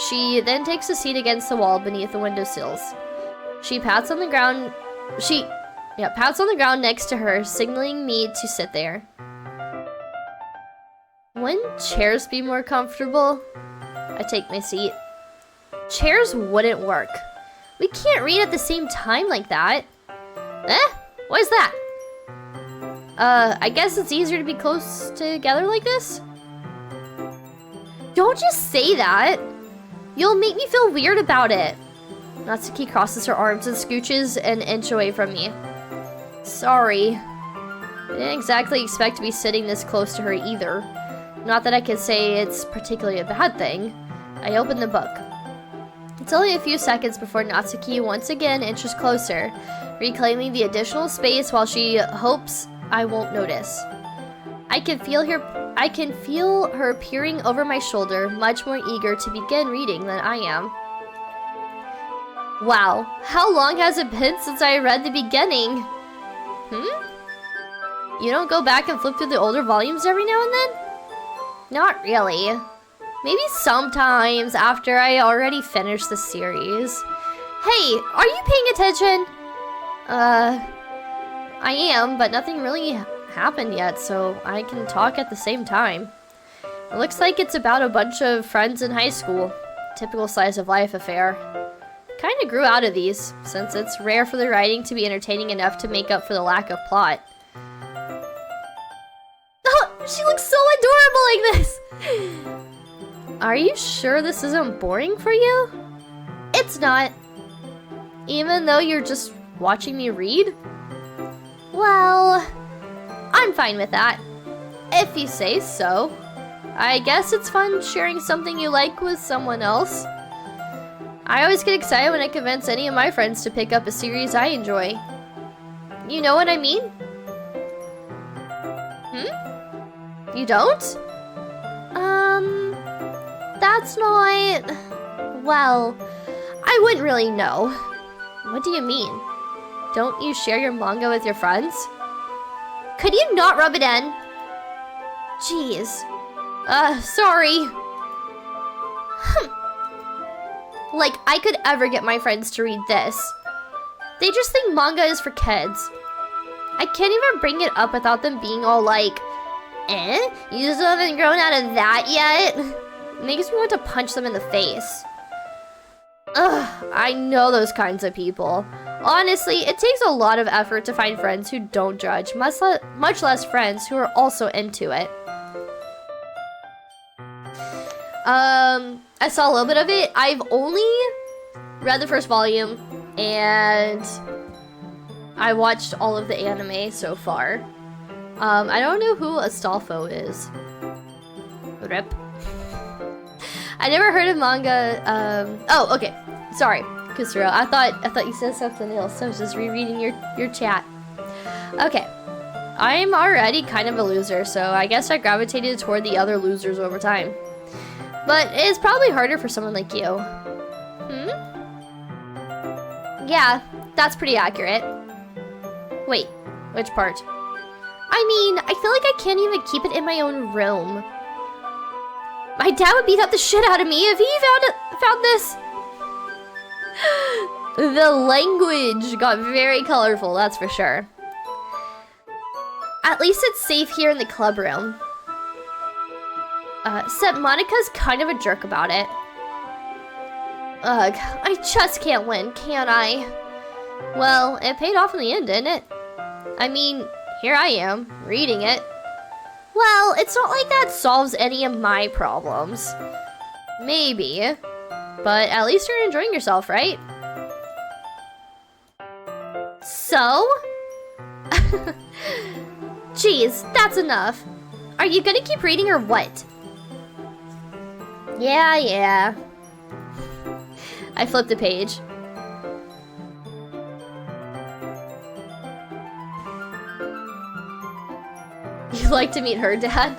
She then takes a seat against the wall beneath the windowsills. She pats on the ground. Pats on the ground next to her, signaling me to sit there. Wouldn't chairs be more comfortable? I take my seat. Chairs wouldn't work. We can't read at the same time like that. What is that? I guess it's easier to be close together like this? Don't just say that. You'll make me feel weird about it. Natsuki crosses her arms and scooches an inch away from me. Sorry. I didn't exactly expect to be sitting this close to her either. Not that I could say it's particularly a bad thing. I open the book. It's only a few seconds before Natsuki once again inches closer, reclaiming the additional space while she hopes I won't notice. I can feel her peering over my shoulder, much more eager to begin reading than I am. Wow, how long has it been since I read the beginning? You don't go back and flip through the older volumes every now and then? Not really. Maybe sometimes after I already finished the series. Hey, are you paying attention? I am, but nothing really happened yet, so I can talk at the same time. It looks like it's about a bunch of friends in high school. Typical slice of life affair. Kinda grew out of these, since it's rare for the writing to be entertaining enough to make up for the lack of plot. Oh, she looks so adorable like this! Are you sure this isn't boring for you? It's not. Even though you're just watching me read? Well, I'm fine with that. If you say so. I guess it's fun sharing something you like with someone else. I always get excited when I convince any of my friends to pick up a series I enjoy. You know what I mean? You don't? That's not... Well, I wouldn't really know. What do you mean? Don't you share your manga with your friends? Could you not rub it in? Jeez. Sorry. Like, I could ever get my friends to read this. They just think manga is for kids. I can't even bring it up without them being all like, you still haven't grown out of that yet? It makes me want to punch them in the face. Ugh, I know those kinds of people. Honestly, it takes a lot of effort to find friends who don't judge, much less friends who are also into it. I saw a little bit of it. I've only read the first volume, and I watched all of the anime so far. I don't know who Astolfo is. Rip. I never heard of manga. Oh, okay. Sorry, Kusuro. I thought you said something else. I was just rereading your chat. Okay. I'm already kind of a loser, so I guess I gravitated toward the other losers over time. But it's probably harder for someone like you. Yeah, that's pretty accurate. Wait, which part? I mean, I feel like I can't even keep it in my own room. My dad would beat up the shit out of me if he found this. The language got very colorful, that's for sure. At least it's safe here in the club room. Except Monica's kind of a jerk about it. Ugh, I just can't win, can I? Well, it paid off in the end, didn't it? I mean, here I am, reading it. Well, it's not like that solves any of my problems. Maybe. But at least you're enjoying yourself, right? So? Jeez, that's enough. Are you gonna keep reading or what? Yeah. I flipped the page. You'd like to meet her dad?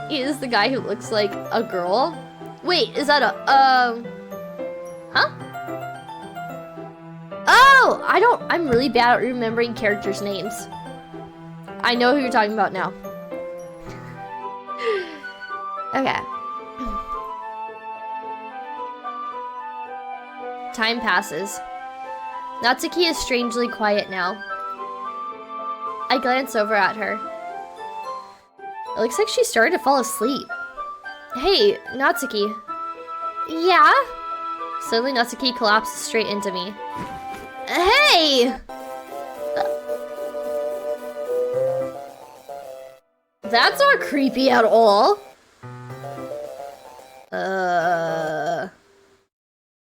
He is the guy who looks like a girl. Wait, is that a, huh? Oh, I'm really bad at remembering characters' names. I know who you're talking about now. Okay. Time passes. Natsuki is strangely quiet now. I glance over at her. It looks like she started to fall asleep. Hey, Natsuki. Yeah? Suddenly Natsuki collapses straight into me. Hey! That's not creepy at all.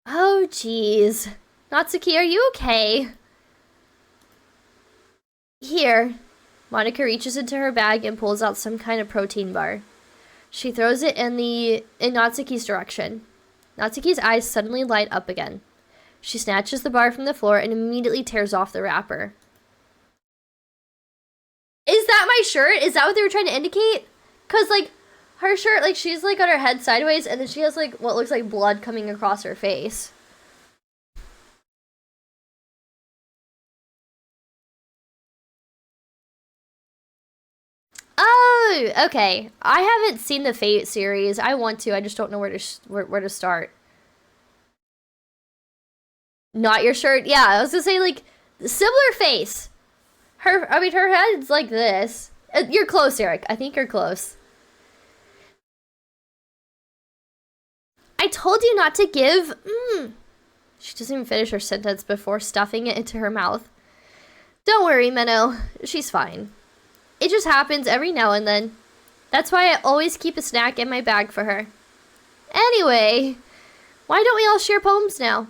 Oh, jeez. Natsuki, are you okay? Here. Monica reaches into her bag and pulls out some kind of protein bar. She throws it in Natsuki's direction. Natsuki's eyes suddenly light up again. She snatches the bar from the floor and immediately tears off the wrapper. Is that my shirt? Is that what they were trying to indicate? Because, like, her shirt, like, she's, like, got her head sideways, and then she has, like, what looks like blood coming across her face. Oh, okay. I haven't seen the Fate series. I want to. I just don't know where to start. Not your shirt? Yeah, I was gonna say, like, similar face. Her head's like this. You're close, Eric. I think you're close. I told you not to give. She doesn't even finish her sentence before stuffing it into her mouth. Don't worry, Menno. She's fine. It just happens every now and then. That's why I always keep a snack in my bag for her. Anyway, why don't we all share poems now?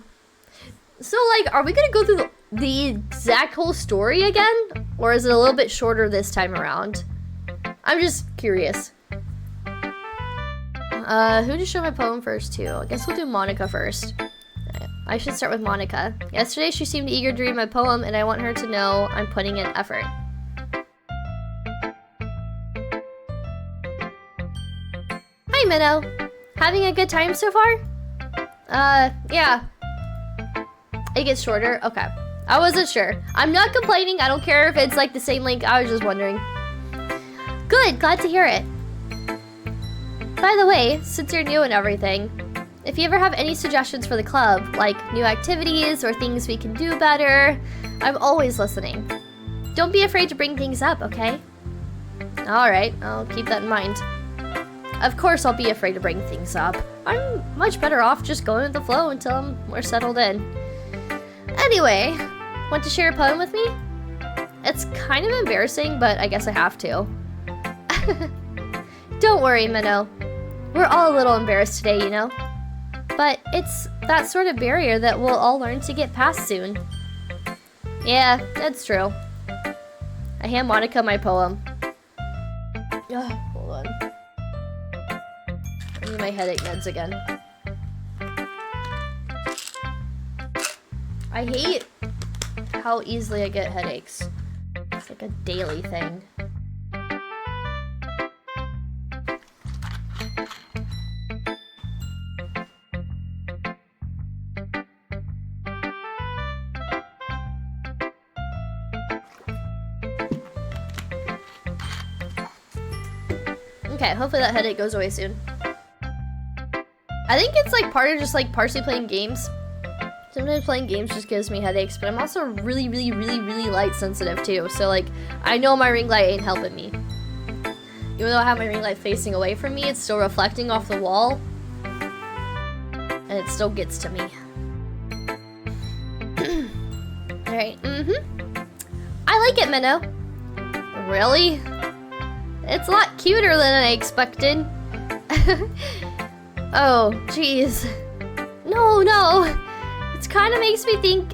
So, like, are we gonna go through the exact whole story again? Or is it a little bit shorter this time around? I'm just curious. Who to show my poem first to? I guess we'll do Monica first. I should start with Monica. Yesterday she seemed eager to read my poem and I want her to know I'm putting in effort. Hi, Minnow. Having a good time so far? Yeah. It gets shorter? Okay. I wasn't sure. I'm not complaining. I don't care if it's like the same length. I was just wondering. Good. Glad to hear it. By the way, since you're new and everything, if you ever have any suggestions for the club, like new activities or things we can do better, I'm always listening. Don't be afraid to bring things up, okay? Alright, I'll keep that in mind. Of course I'll be afraid to bring things up. I'm much better off just going with the flow until we're settled in. Anyway, want to share a poem with me? It's kind of embarrassing, but I guess I have to. Don't worry, Minnow. We're all a little embarrassed today, you know? But it's that sort of barrier that we'll all learn to get past soon. Yeah, that's true. I hand Monica my poem. Ugh, hold on. I need my headache meds again. I hate how easily I get headaches. It's like a daily thing. Okay, hopefully that headache goes away soon. I think it's like part of just like partially playing games. Sometimes playing games just gives me headaches, but I'm also really light sensitive too. So like, I know my ring light ain't helping me. Even though I have my ring light facing away from me, it's still reflecting off the wall. And it still gets to me. Alright, I like it, Minnow. Really? It's a lot cuter than I expected. Oh, jeez. No. It kind of makes me think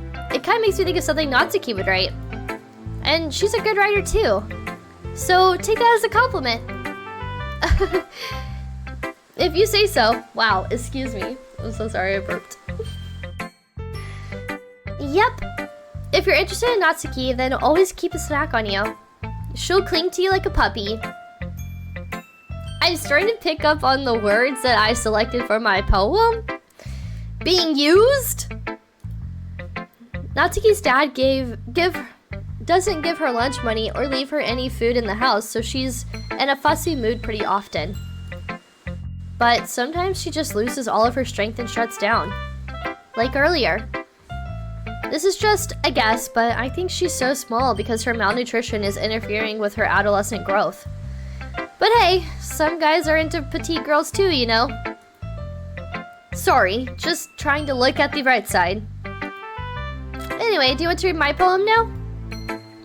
of something Natsuki would write. And she's a good writer too. So take that as a compliment. If you say so. Wow, excuse me. I'm so sorry I burped. Yep. If you're interested in Natsuki, then always keep a snack on you. She'll cling to you like a puppy. I'm starting to pick up on the words that I selected for my poem being used. Natsuki's dad doesn't give her lunch money or leave her any food in the house, so she's in a fussy mood pretty often. But sometimes she just loses all of her strength and shuts down. Like earlier. This is just a guess, but I think she's so small because her malnutrition is interfering with her adolescent growth. But hey, some guys are into petite girls too, you know? Sorry, just trying to look at the bright side. Anyway, do you want to read my poem now?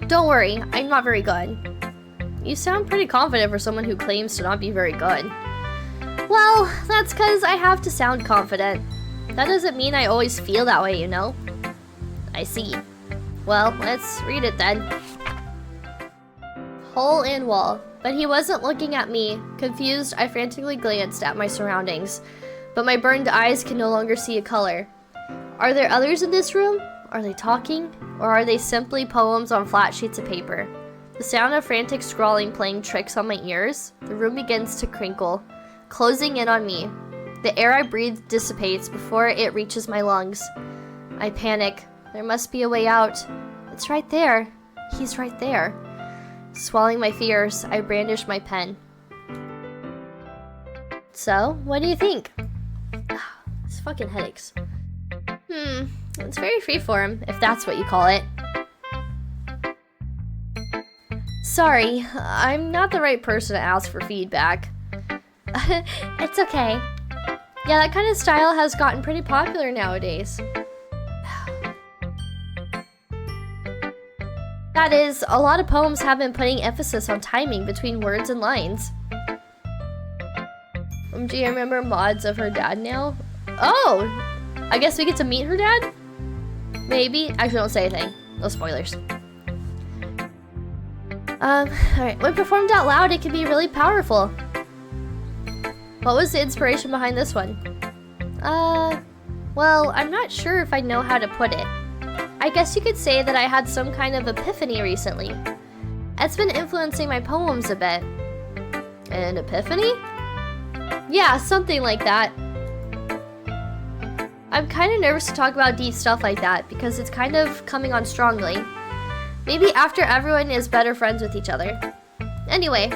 Don't worry, I'm not very good. You sound pretty confident for someone who claims to not be very good. Well, that's because I have to sound confident. That doesn't mean I always feel that way, you know? I see. Well, let's read it then. Hole and wall. But he wasn't looking at me. Confused, I frantically glanced at my surroundings. But my burned eyes can no longer see a color. Are there others in this room? Are they talking? Or are they simply poems on flat sheets of paper? The sound of frantic scrawling playing tricks on my ears. The room begins to crinkle, closing in on me. The air I breathe dissipates before it reaches my lungs. I panic. There must be a way out. It's right there. He's right there. Swallowing my fears, I brandish my pen. So, what do you think? These fucking headaches. It's very freeform, if that's what you call it. Sorry, I'm not the right person to ask for feedback. It's okay. Yeah, that kind of style has gotten pretty popular nowadays. That is, a lot of poems have been putting emphasis on timing between words and lines. Do you remember mods of her dad now? Oh! I guess we get to meet her dad? Maybe. Actually, don't say anything. No spoilers. Alright. When performed out loud, it can be really powerful. What was the inspiration behind this one? Well, I'm not sure if I know how to put it. I guess you could say that I had some kind of epiphany recently. It's been influencing my poems a bit. An epiphany? Yeah, something like that. I'm kind of nervous to talk about deep stuff like that because it's kind of coming on strongly. Maybe after everyone is better friends with each other. Anyway,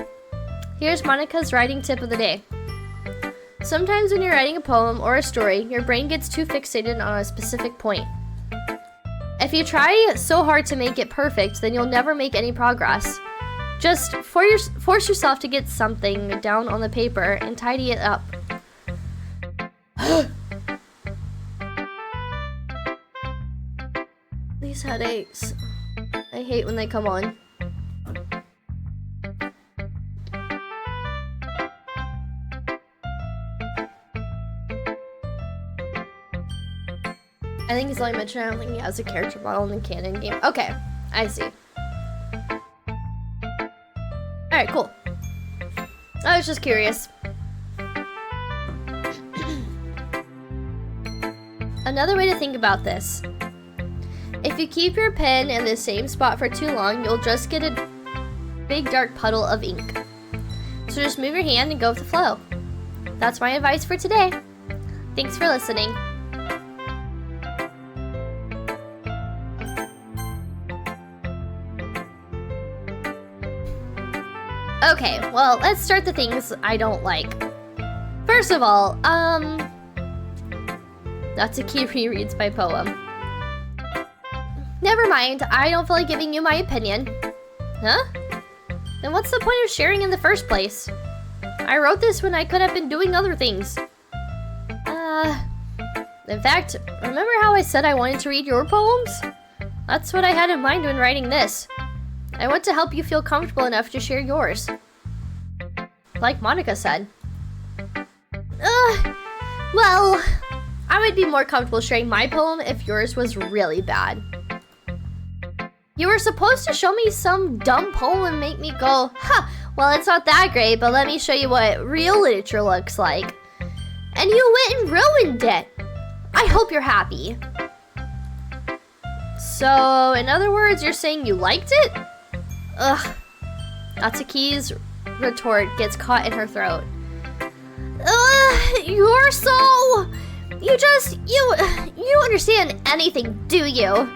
here's Monica's writing tip of the day. Sometimes when you're writing a poem or a story, your brain gets too fixated on a specific point. If you try so hard to make it perfect, then you'll never make any progress. Just force yourself to get something down on the paper and tidy it up. These headaches. I hate when they come on. I think he's only mentioned I don't think he has a character model in the canon game. Okay, I see. Alright, cool. I was just curious. Another way to think about this. If you keep your pen in the same spot for too long, you'll just get a big dark puddle of ink. So just move your hand and go with the flow. That's my advice for today. Thanks for listening. Okay, well, let's start the things I don't like. First of all, Natsuki rereads my poem. Never mind, I don't feel like giving you my opinion. Huh? Then what's the point of sharing in the first place? I wrote this when I could have been doing other things. In fact, remember how I said I wanted to read your poems? That's what I had in mind when writing this. I want to help you feel comfortable enough to share yours. Like Monica said. Well, I would be more comfortable sharing my poem if yours was really bad. You were supposed to show me some dumb poem and make me go, huh, well, it's not that great, but let me show you what real literature looks like. And you went and ruined it. I hope you're happy. So, in other words, you're saying you liked it? Ugh. Natsuki's retort gets caught in her throat. You're so... You don't understand anything, do you?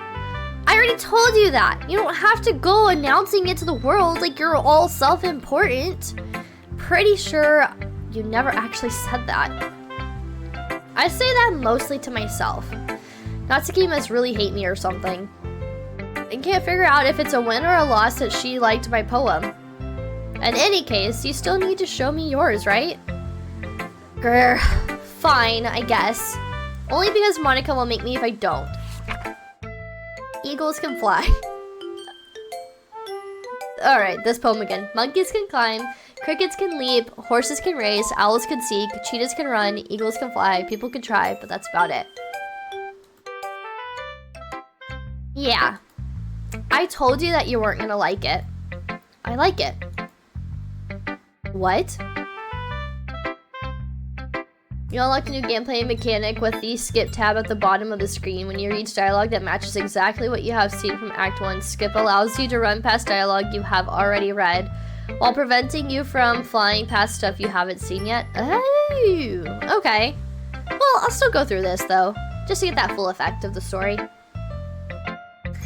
I already told you that. You don't have to go announcing it to the world like you're all self-important. Pretty sure you never actually said that. I say that mostly to myself. Natsuki must really hate me or something. I can't figure out if it's a win or a loss that she liked my poem. In any case, you still need to show me yours, right? Grr, fine, I guess. Only because Monica will make me if I don't. Eagles can fly. Alright, this poem again. Monkeys can climb, crickets can leap, horses can race, owls can seek, cheetahs can run, eagles can fly, people can try, but that's about it. Yeah. I told you that you weren't gonna like it. I like it. What? You unlock a new gameplay mechanic with the skip tab at the bottom of the screen. When you reach dialogue that matches exactly what you have seen from Act 1, skip allows you to run past dialogue you have already read, while preventing you from flying past stuff you haven't seen yet. Oh, okay. Well, I'll still go through this, though, just to get that full effect of the story.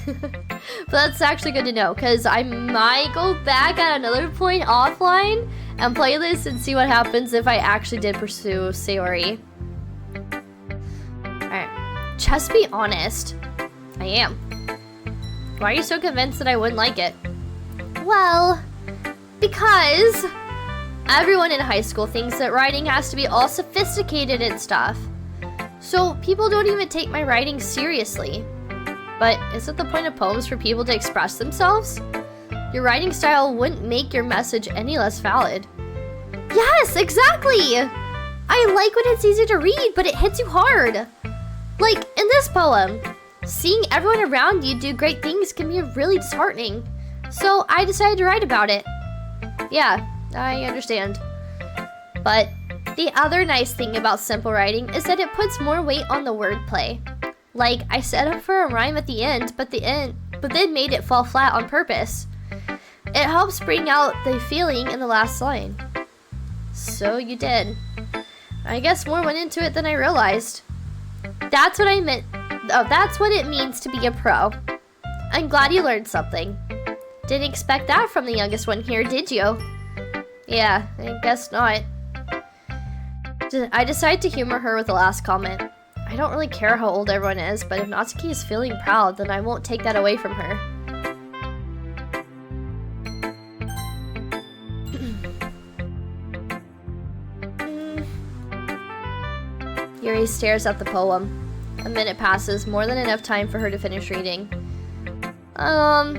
But that's actually good to know, because I might go back at another point offline and play this and see what happens if I actually did pursue Sayori. Alright, just be honest. I am. Why are you so convinced that I wouldn't like it? Well, because everyone in high school thinks that writing has to be all sophisticated and stuff. So people don't even take my writing seriously. But is it the point of poems for people to express themselves? Your writing style wouldn't make your message any less valid. Yes, exactly! I like when it's easy to read, but it hits you hard. Like in this poem, seeing everyone around you do great things can be really disheartening. So I decided to write about it. Yeah, I understand. But the other nice thing about simple writing is that it puts more weight on the wordplay. Like, I set up for a rhyme at the end, but then made it fall flat on purpose. It helps bring out the feeling in the last line. So you did. I guess more went into it than I realized. That's what I meant. Oh, that's what it means to be a pro. I'm glad you learned something. Didn't expect that from the youngest one here, did you? Yeah, I guess not. I decided to humor her with the last comment. I don't really care how old everyone is, but if Natsuki is feeling proud, then I won't take that away from her. Yuri stares at the poem. A minute passes, more than enough time for her to finish reading. Oh,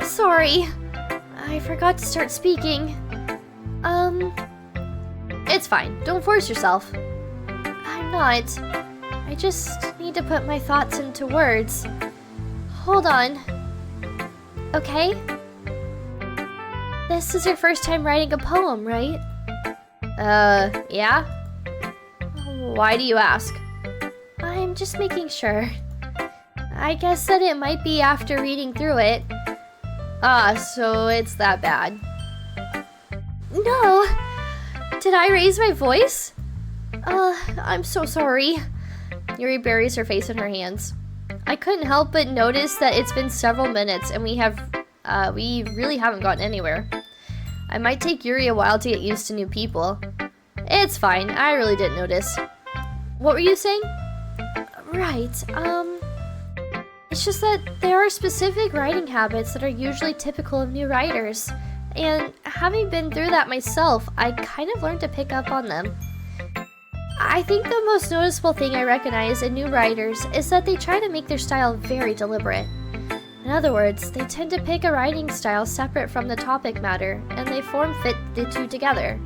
sorry. I forgot to start speaking. It's fine. Don't force yourself. I'm not. I just need to put my thoughts into words. Hold on. Okay? This is your first time writing a poem, right? Yeah? Why do you ask? I'm just making sure. I guess that it might be after reading through it. Ah, so it's that bad. No! Did I raise my voice? I'm so sorry. Yuri buries her face in her hands. I couldn't help but notice that it's been several minutes and we really haven't gotten anywhere. I might take Yuri a while to get used to new people. It's fine, I really didn't notice. What were you saying? Right, it's just that there are specific writing habits that are usually typical of new writers. And having been through that myself, I kind of learned to pick up on them. I think the most noticeable thing I recognize in new writers is that they try to make their style very deliberate. In other words, they tend to pick a writing style separate from the topic matter, and they form-fit the two together.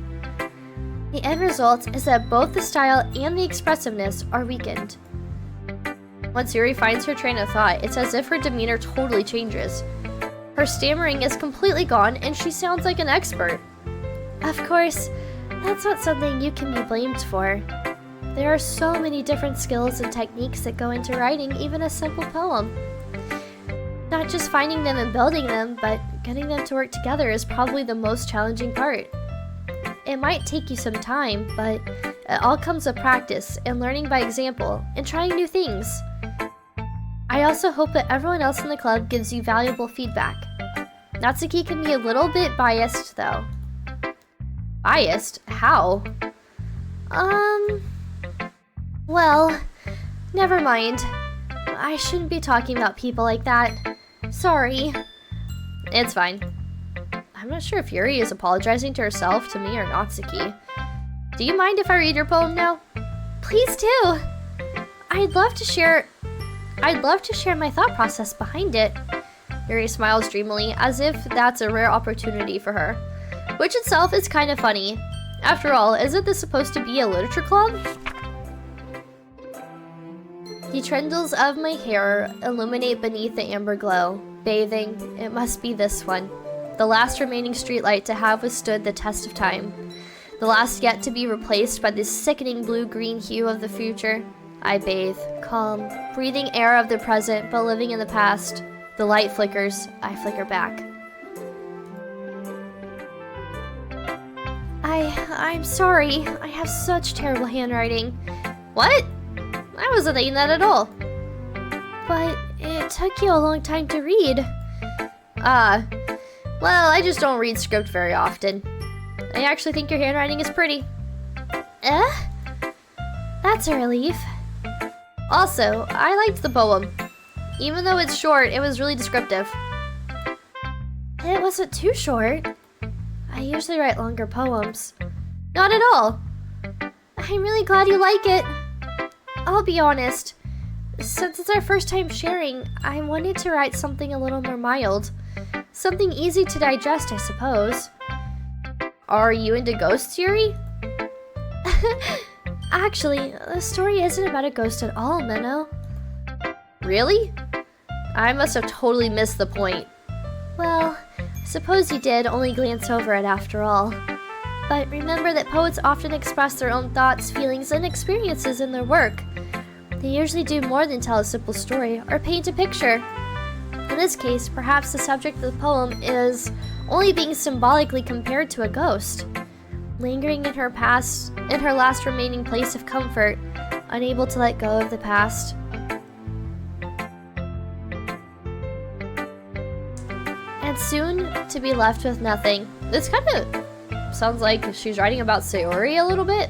The end result is that both the style and the expressiveness are weakened. Once Yuri finds her train of thought, it's as if her demeanor totally changes. Her stammering is completely gone, and she sounds like an expert. Of course, that's not something you can be blamed for. There are so many different skills and techniques that go into writing even a simple poem. Not just finding them and building them, but getting them to work together is probably the most challenging part. It might take you some time, but it all comes with practice and learning by example and trying new things. I also hope that everyone else in the club gives you valuable feedback. Natsuki can be a little bit biased, though. Biased? How? Well, never mind. I shouldn't be talking about people like that. Sorry. It's fine. I'm not sure if Yuri is apologizing to herself, to me, or Natsuki. Do you mind if I read your poem now? Please do! I'd love to share my thought process behind it. Yuri smiles dreamily, as if that's a rare opportunity for her. Which itself is kind of funny. After all, isn't this supposed to be a literature club? The trendles of my hair illuminate beneath the amber glow. Bathing. It must be this one. The last remaining streetlight to have withstood the test of time. The last yet to be replaced by the sickening blue-green hue of the future. I bathe, calm, breathing air of the present, but living in the past. The light flickers, I flicker back. I'm sorry. I have such terrible handwriting. What? I wasn't thinking that at all. But it took you a long time to read. Well, I just don't read script very often. I actually think your handwriting is pretty. That's a relief. Also, I liked the poem. Even though it's short, it was really descriptive. It wasn't too short. I usually write longer poems. Not at all. I'm really glad you like it. I'll be honest. Since it's our first time sharing, I wanted to write something a little more mild. Something easy to digest, I suppose. Are you into ghosts, Yuri? Actually, the story isn't about a ghost at all, Minnow. Really? I must have totally missed the point. Well, suppose you did only glance over it after all. But remember that poets often express their own thoughts, feelings, and experiences in their work. They usually do more than tell a simple story or paint a picture. In this case, perhaps the subject of the poem is only being symbolically compared to a ghost, lingering in her past, in her last remaining place of comfort, unable to let go of the past. And soon to be left with nothing. This kind of sounds like she's writing about Sayori a little bit.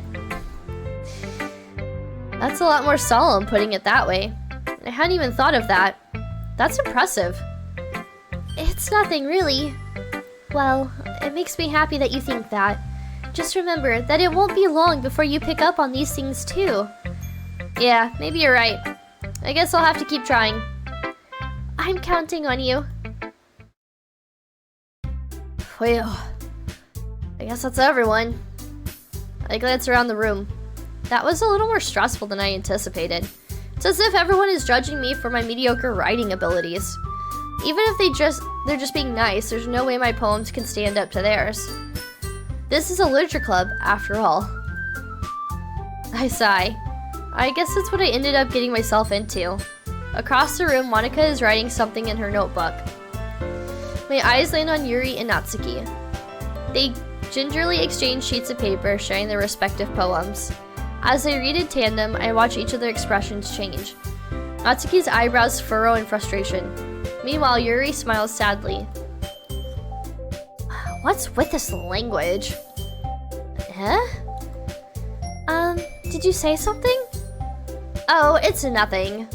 That's a lot more solemn, putting it that way. I hadn't even thought of that. That's impressive. It's nothing, really. Well, it makes me happy that you think that. Just remember that it won't be long before you pick up on these things too. Yeah, maybe you're right. I guess I'll have to keep trying. I'm counting on you. Well, I guess that's everyone. I glance around the room. That was a little more stressful than I anticipated. It's as if everyone is judging me for my mediocre writing abilities. Even if they're just being nice, there's no way my poems can stand up to theirs. This is a literature club, after all. I sigh. I guess that's what I ended up getting myself into. Across the room, Monika is writing something in her notebook. My eyes land on Yuri and Natsuki. They gingerly exchange sheets of paper, sharing their respective poems. As they read in tandem, I watch each of their expressions change. Natsuki's eyebrows furrow in frustration. Meanwhile, Yuri smiles sadly. What's with this language? Did you say something? Oh, it's nothing.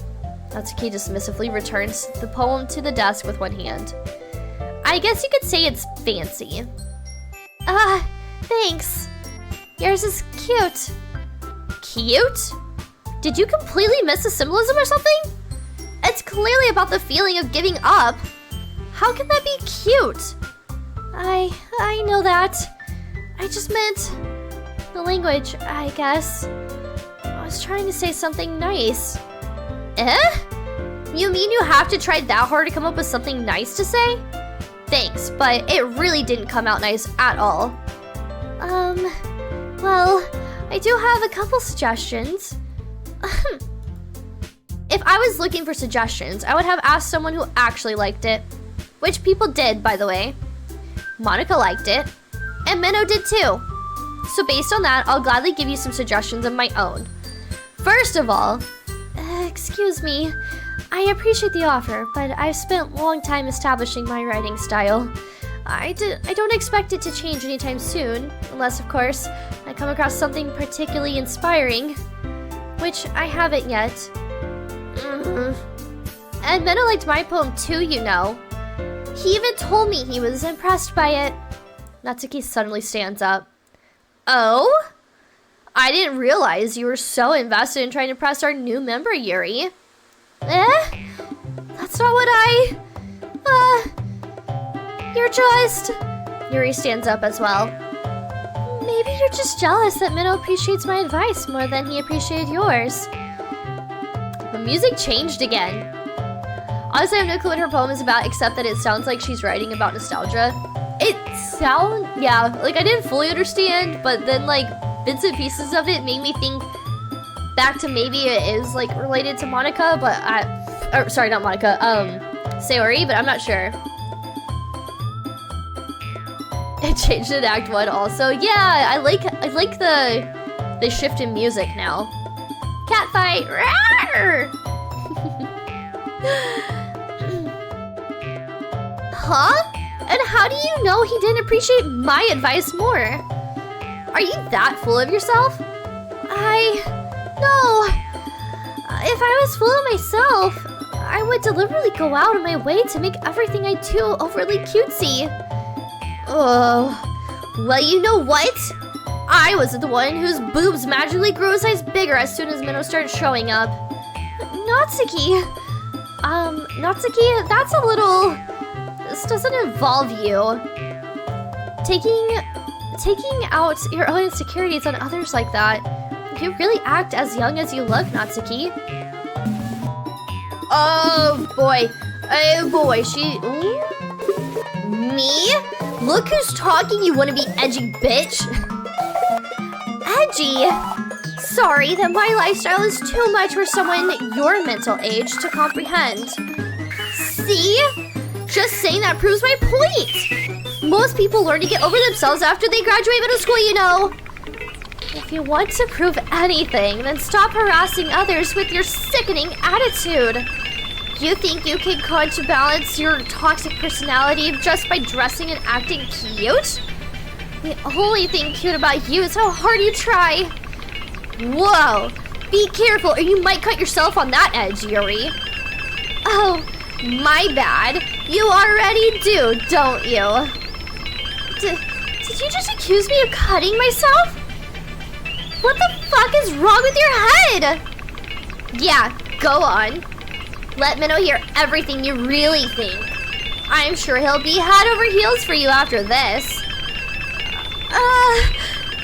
Natsuki dismissively returns the poem to the desk with one hand. I guess you could say it's fancy. Thanks. Yours is cute. Cute? Did you completely miss the symbolism or something? It's clearly about the feeling of giving up. How can that be cute? I know that. I just meant the language, I guess. I was trying to say something nice. You mean you have to try that hard to come up with something nice to say? Thanks, but it really didn't come out nice at all. Well, I do have a couple suggestions. If I was looking for suggestions, I would have asked someone who actually liked it. Which people did, by the way. Monika liked it, and Minnow did too. So based on that, I'll gladly give you some suggestions of my own. First of all, excuse me, I appreciate the offer, but I've spent a long time establishing my writing style. I don't expect it to change anytime soon, unless, of course, I come across something particularly inspiring, which I haven't yet. And Minnow liked my poem too, you know. He even told me he was impressed by it. Natsuki suddenly stands up. Oh? I didn't realize you were so invested in trying to impress our new member, Yuri. That's not what you're just... Yuri stands up as well. Maybe you're just jealous that Minnow appreciates my advice more than he appreciated yours. The music changed again. Honestly, I have no clue what her poem is about, except that it sounds like she's writing about nostalgia. Yeah, like I didn't fully understand, but then like bits and pieces of it made me think back to maybe it is like related to Monica, but sorry, not Monica, Sayori, but I'm not sure. It changed in Act 1 also. Yeah, I like the shift in music now. Catfight! Rawr! Huh? And how do you know he didn't appreciate my advice more? Are you that full of yourself? No. If I was full of myself, I would deliberately go out of my way to make everything I do overly cutesy. Oh, well, you know what? I was the one whose boobs magically grew a size bigger as soon as Minnow started showing up. Natsuki, that's a little... This doesn't involve you. Taking out your own insecurities on others like that. You really act as young as you look, Natsuki. Oh boy, Ooh. Me? Look who's talking, you wanna be edgy bitch. Edgy? Sorry that my lifestyle is too much for someone your mental age to comprehend. See? Just saying that proves my point. Most people learn to get over themselves after they graduate middle school, you know. If you want to prove anything, then stop harassing others with your sickening attitude. You think you can counterbalance your toxic personality just by dressing and acting cute? The only thing cute about you is how hard you try. Whoa, be careful or you might cut yourself on that edge, Yuri. Oh, my bad. You already do, don't you? Did you just accuse me of cutting myself? What the fuck is wrong with your head? Yeah, go on. Let Minnow hear everything you really think. I'm sure he'll be head over heels for you after this.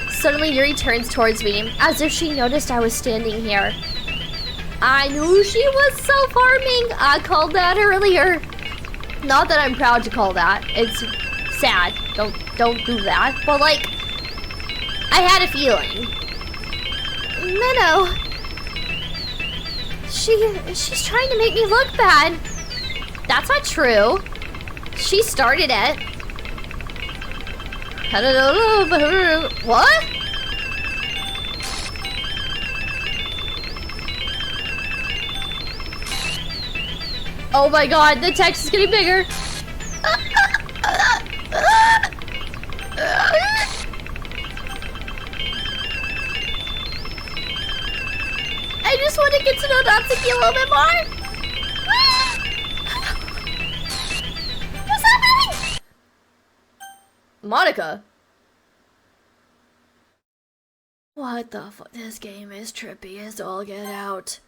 Suddenly Yuri turns towards me, as if she noticed I was standing here. I knew she was self-harming. I called that earlier. Not that I'm proud to call that. It's sad. Don't do that. But like, I had a feeling. Minnow. She's trying to make me look bad. That's not true. She started it. What? Oh my god, the text is getting bigger. I just want to get to know Natsuki a little bit more. What's happening? Monica. What the fuck? This game is trippy as all get out.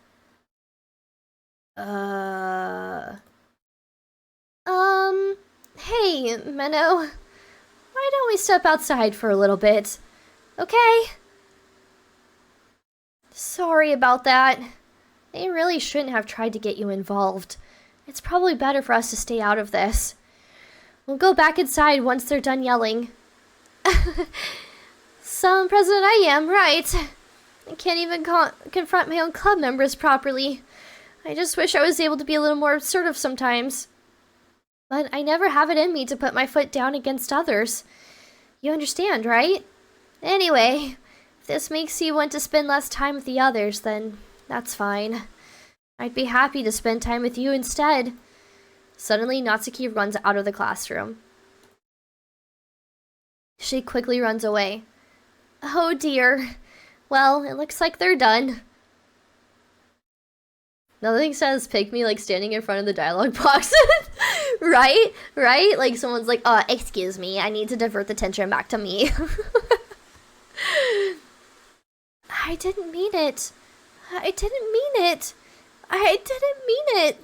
Hey, Minnow. Why don't we step outside for a little bit? Okay? Sorry about that. They really shouldn't have tried to get you involved. It's probably better for us to stay out of this. We'll go back inside once they're done yelling. Some president I am, right? I can't even confront my own club members properly. I just wish I was able to be a little more assertive sometimes. But I never have it in me to put my foot down against others. You understand, right? Anyway, if this makes you want to spend less time with the others, then that's fine. I'd be happy to spend time with you instead. Suddenly, Natsuki runs out of the classroom. She quickly runs away. Oh dear. Well, it looks like they're done. Nothing says pick me like standing in front of the dialogue box. Right? Right? Like someone's like, excuse me, I need to divert the attention back to me. I didn't mean it. I didn't mean it. I didn't mean it.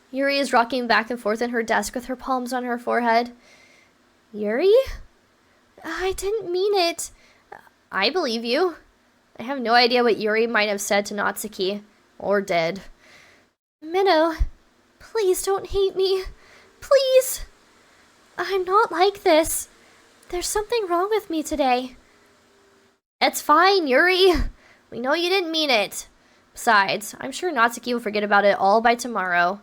Yuri is rocking back and forth in her desk with her palms on her forehead. Yuri? I didn't mean it. I believe you. I have no idea what Yuri might have said to Natsuki. Or did. Minnow, Please don't hate me. Please! I'm not like this. There's something wrong with me today. It's fine, Yuri. We know you didn't mean it. Besides, I'm sure Natsuki will forget about it all by tomorrow.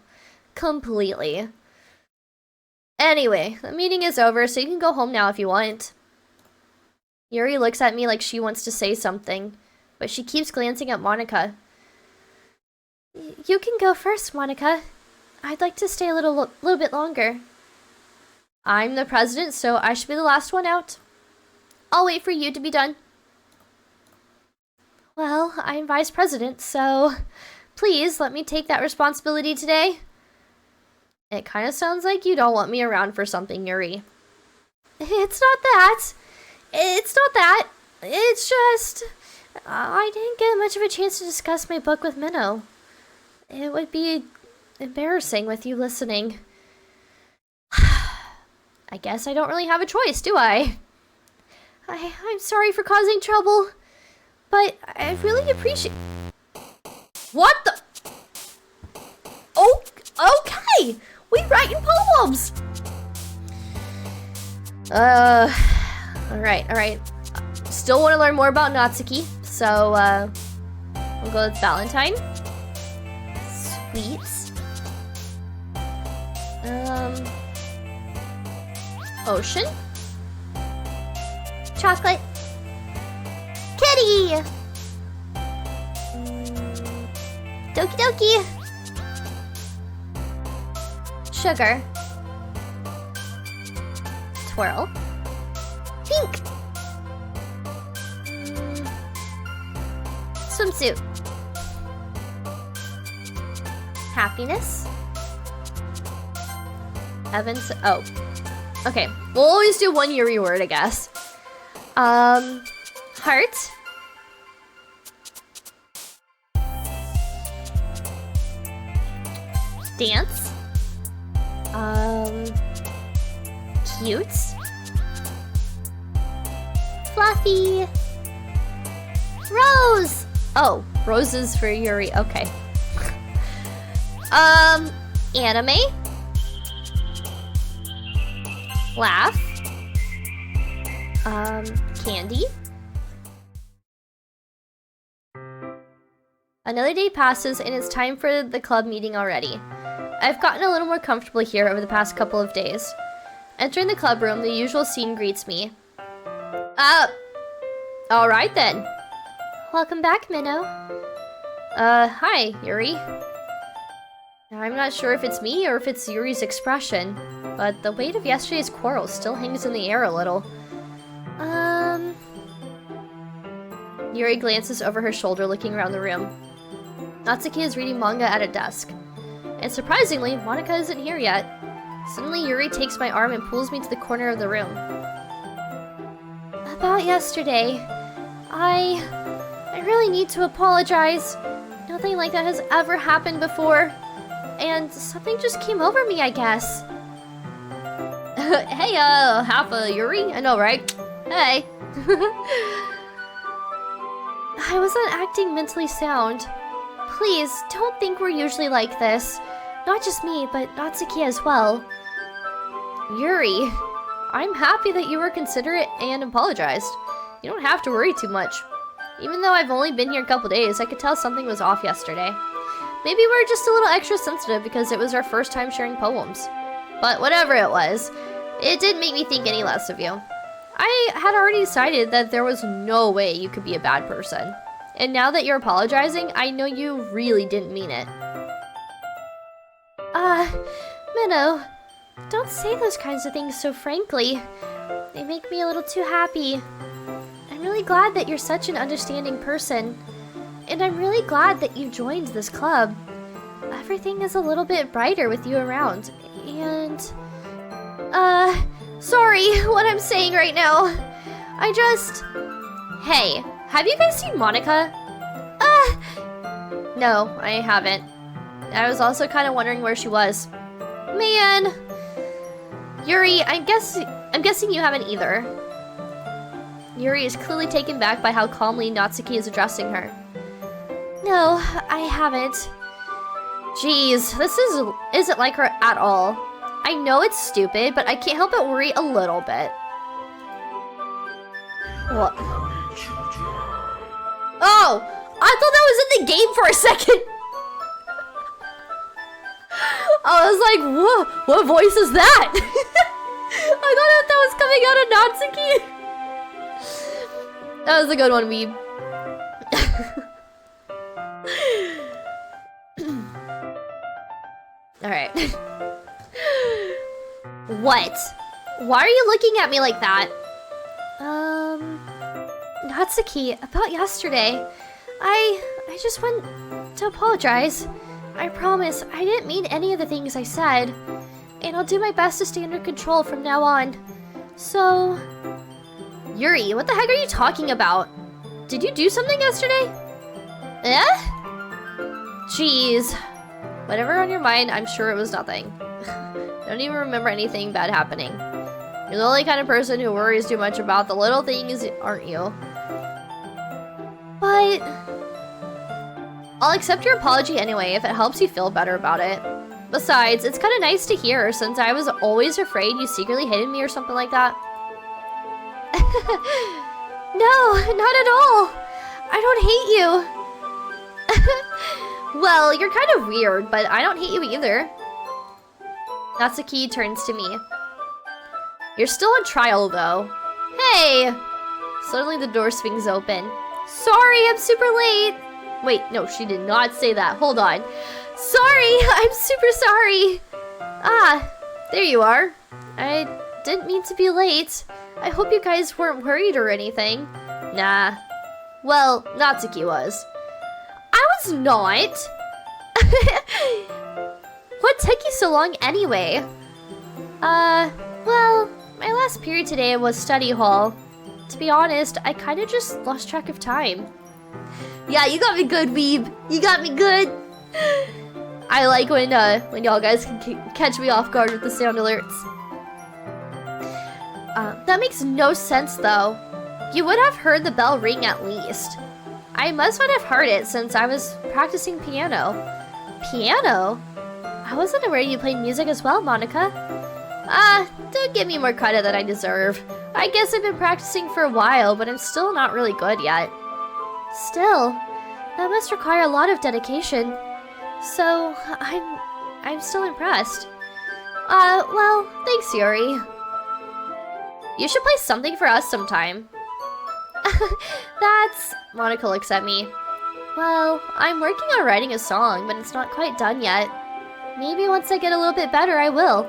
Completely. Anyway, the meeting is over, so you can go home now if you want. Yuri looks at me like she wants to say something, but she keeps glancing at Monika. You can go first, Monika. I'd like to stay a little bit longer. I'm the president, so I should be the last one out. I'll wait for you to be done. Well, I'm vice president, so please let me take that responsibility today. It kind of sounds like you don't want me around for something, Yuri. It's not that. It's not that. It's just... I didn't get much of a chance to discuss my book with Minnow. It would be embarrassing with you listening. I guess I don't really have a choice, do I? I'm sorry for causing trouble, but I really appreciate... What the... Oh, okay! We write in poems! Alright. Still want to learn more about Natsuki, so, we'll go with Valentine. Sweets. Ocean. Chocolate. Kitty! Doki Doki! Sugar. Twirl. Pink! Swimsuit. Happiness. Evans. Oh. Okay. We'll always do one Yuri word, I guess. Heart. Dance. Cute. Fluffy. Rose. Oh, roses for Yuri. Okay. Anime. Laugh. Candy. Another day passes and it's time for the club meeting already. I've gotten a little more comfortable here over the past couple of days. Entering the club room, the usual scene greets me. Alright then. Welcome back, Minnow. Hi, Yuri. I'm not sure if it's me or if it's Yuri's expression, but the weight of yesterday's quarrel still hangs in the air a little. Yuri glances over her shoulder, looking around the room. Natsuki is reading manga at a desk. And surprisingly, Monika isn't here yet. Suddenly, Yuri takes my arm and pulls me to the corner of the room. About yesterday, I really need to apologize. Nothing like that has ever happened before. And something just came over me, I guess. Hey, half a Yuri? I know, right? Hey. I wasn't acting mentally sound. Please, don't think we're usually like this. Not just me, but Natsuki as well. Yuri, I'm happy that you were considerate and apologized. You don't have to worry too much. Even though I've only been here a couple days, I could tell something was off yesterday. Maybe we're just a little extra sensitive because it was our first time sharing poems. But whatever it was, it didn't make me think any less of you. I had already decided that there was no way you could be a bad person. And now that you're apologizing, I know you really didn't mean it. Minnow, don't say those kinds of things so frankly. They make me a little too happy. I'm really glad that you're such an understanding person. And I'm really glad that you joined this club. Everything is a little bit brighter with you around. And... sorry what I'm saying right now. I just... Hey, have you guys seen Monika? No, I haven't. I was also kind of wondering where she was. Man! Yuri, I'm guessing you haven't either. Yuri is clearly taken back by how calmly Natsuki is addressing her. No, I haven't. Jeez, this isn't like her at all. I know it's stupid, but I can't help but worry a little bit. What? Oh! I thought that was in the game for a second! I was like, whoa, what voice is that? I thought that was coming out of Natsuki. That was a good one, Weeb. Alright. What? Why are you looking at me like that? Natsuki, about yesterday. I just want to apologize. I promise, I didn't mean any of the things I said. And I'll do my best to stay under control from now on. So... Yuri, what the heck are you talking about? Did you do something yesterday? Eh? Jeez. Whatever on your mind, I'm sure it was nothing. I don't even remember anything bad happening. You're the only kind of person who worries too much about the little things, aren't you? But... I'll accept your apology anyway if it helps you feel better about it. Besides, it's kind of nice to hear since I was always afraid you secretly hated me or something like that. No, not at all. I don't hate you. Well, you're kind of weird, but I don't hate you either. Natsuki turns to me. You're still on trial, though. Hey! Suddenly the door swings open. Sorry, I'm super late. Wait, no, she did not say that. Hold on. Sorry, I'm super sorry. Ah, there you are. I didn't mean to be late. I hope you guys weren't worried or anything. Nah. Well, Natsuki was. I was not. What took you so long anyway? Well, my last period today was study hall. To be honest, I kind of just lost track of time. Yeah, you got me good, Weeb. You got me good. I like when y'all guys can catch me off guard with the sound alerts. That makes no sense, though. You would have heard the bell ring at least. I must not have heard it since I was practicing piano. Piano? I wasn't aware you played music as well, Monica. Don't give me more credit than I deserve. I guess I've been practicing for a while, but I'm still not really good yet. Still, that must require a lot of dedication. So, I'm still impressed. Well, thanks, Yuri. You should play something for us sometime. Monica looks at me. Well, I'm working on writing a song, but it's not quite done yet. Maybe once I get a little bit better, I will.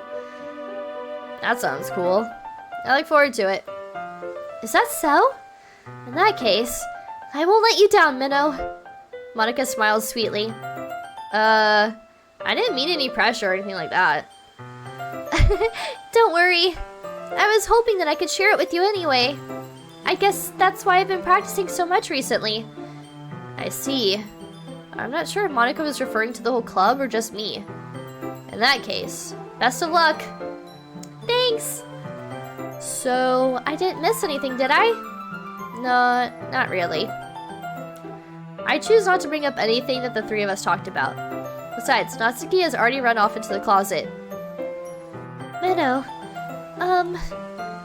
That sounds cool. I look forward to it. Is that so? In that case, I won't let you down, Minnow. Monica smiles sweetly. I didn't mean any pressure or anything like that. Don't worry. I was hoping that I could share it with you anyway. I guess that's why I've been practicing so much recently. I see. I'm not sure if Monica was referring to the whole club or just me. In that case, best of luck. Thanks. So, I didn't miss anything, did I? No, not really. I choose not to bring up anything that the three of us talked about. Besides, Natsuki has already run off into the closet. Minnow,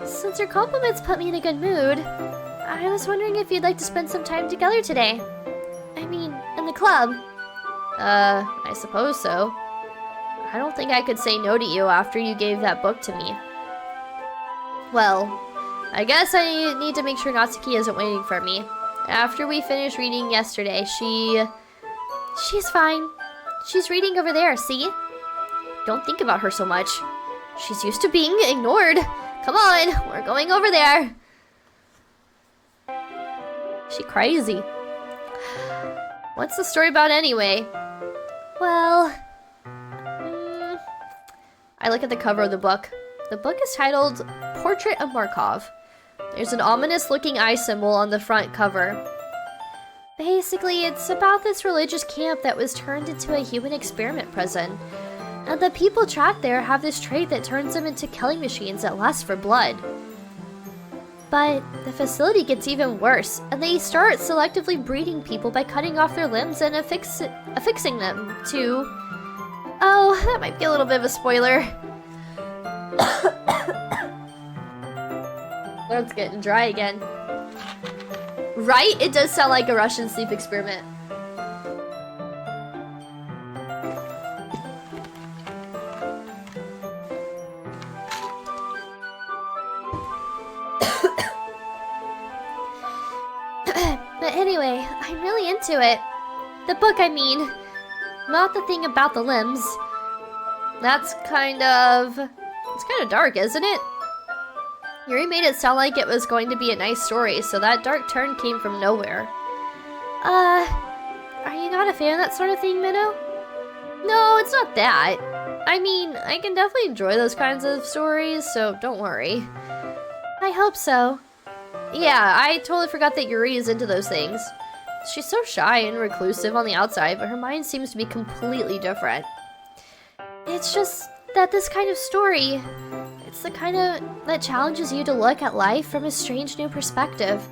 since your compliments put me in a good mood, I was wondering if you'd like to spend some time together today. I mean, in the club. I suppose so. I don't think I could say no to you after you gave that book to me. Well, I guess I need to make sure Natsuki isn't waiting for me. After we finished reading yesterday, she's fine. She's reading over there, see? Don't think about her so much. She's used to being ignored. Come on, we're going over there. She crazy. What's the story about anyway? Well, I look at the cover of the book. The book is titled Portrait of Markov. There's an ominous-looking eye symbol on the front cover. Basically, it's about this religious camp that was turned into a human experiment prison. And the people trapped there have this trait that turns them into killing machines that lust for blood. But the facility gets even worse, and they start selectively breeding people by cutting off their limbs and affixing them to Oh, that might be a little bit of a spoiler. Throat's getting dry again. Right? It does sound like a Russian sleep experiment. But anyway, I'm really into it. The book, I mean. Not the thing about the limbs. That's kind of... It's kind of dark, isn't it? Yuri made it sound like it was going to be a nice story, so that dark turn came from nowhere. Are you not a fan of that sort of thing, Minnow? No, it's not that. I mean, I can definitely enjoy those kinds of stories, so don't worry. I hope so. Yeah, I totally forgot that Yuri is into those things. She's so shy and reclusive on the outside, but her mind seems to be completely different. It's just that this kind of story, it's the kind of that challenges you to look at life from a strange new perspective.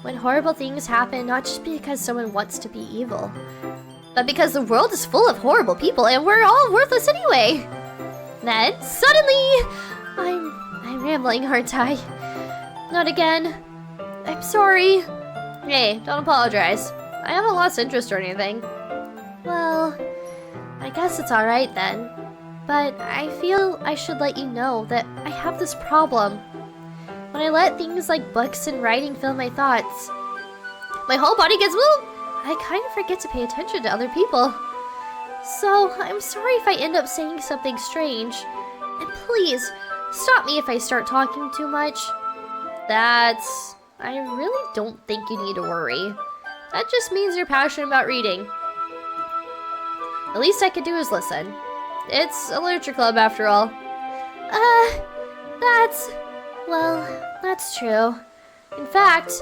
When horrible things happen, not just because someone wants to be evil, but because the world is full of horrible people and we're all worthless anyway. Then, suddenly, I'm rambling, aren't I? Not again. I'm sorry. Hey, don't apologize. I haven't lost interest or anything. Well, I guess it's alright then. But I feel I should let you know that I have this problem. When I let things like books and writing fill my thoughts, my whole body gets woo! I kind of forget to pay attention to other people. So, I'm sorry if I end up saying something strange. And please, stop me if I start talking too much. I really don't think you need to worry. That just means you're passionate about reading. The least I could do is listen. It's a literature club after all. That's true. In fact,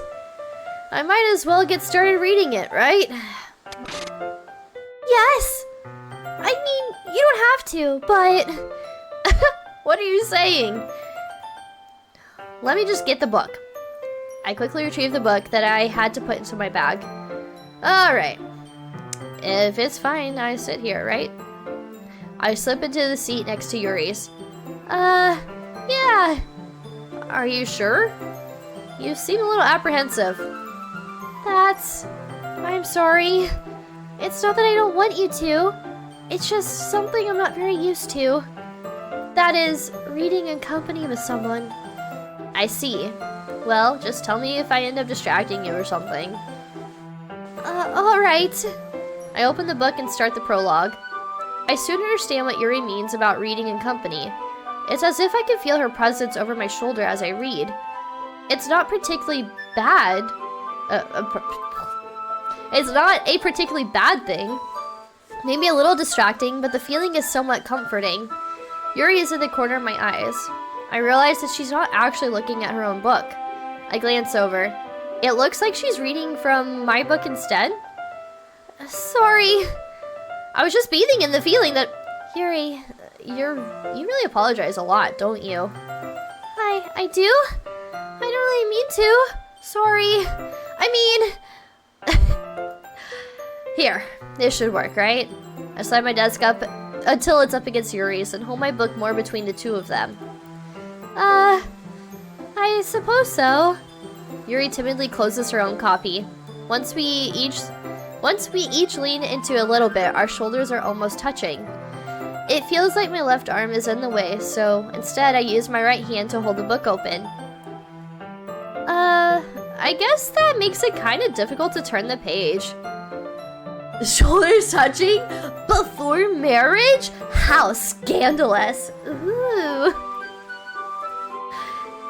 I might as well get started reading it, right? Yes! I mean, you don't have to, but... What are you saying? Let me just get the book. I quickly retrieved the book that I had to put into my bag. Alright. If it's fine, I sit here, right? I slip into the seat next to Yuri's. Yeah. Are you sure? You seem a little apprehensive. I'm sorry. It's not that I don't want you to. It's just something I'm not very used to. That is, reading in company with someone. I see. Well, just tell me if I end up distracting you or something. Alright. I open the book and start the prologue. I soon understand what Yuri means about reading in company. It's as if I can feel her presence over my shoulder as I read. It's not particularly bad. It's not a particularly bad thing. Maybe a little distracting, but the feeling is somewhat comforting. Yuri is in the corner of my eyes. I realize that she's not actually looking at her own book. I glance over. It looks like she's reading from my book instead. Sorry. I was just bathing in the feeling that... Yuri, you really apologize a lot, don't you? I do? I don't really mean to. Sorry. I mean... Here, this should work, right? I slide my desk up until it's up against Yuri's and hold my book more between the two of them. I suppose so. Yuri timidly closes her own copy. Once we each lean into a little bit, our shoulders are almost touching. It feels like my left arm is in the way, so instead I use my right hand to hold the book open. I guess that makes it kind of difficult to turn the page. Shoulders touching? Before marriage? How scandalous. Ooh.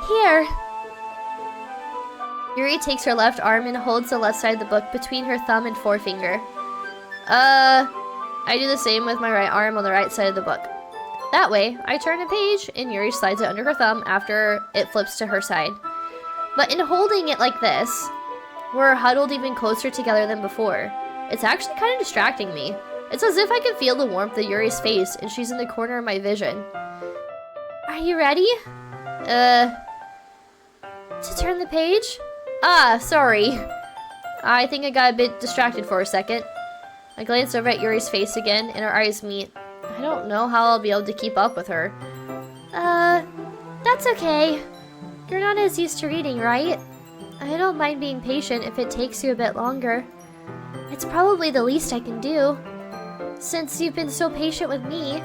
Here. Yuri takes her left arm and holds the left side of the book between her thumb and forefinger. I do the same with my right arm on the right side of the book. That way, I turn a page and Yuri slides it under her thumb after it flips to her side. But in holding it like this, we're huddled even closer together than before. It's actually kind of distracting me. It's as if I can feel the warmth of Yuri's face and she's in the corner of my vision. Are you ready? To turn the page? Sorry. I think I got a bit distracted for a second. I glance over at Yuri's face again and our eyes meet. I don't know how I'll be able to keep up with her. That's okay. You're not as used to reading, right? I don't mind being patient if it takes you a bit longer. It's probably the least I can do, since you've been so patient with me.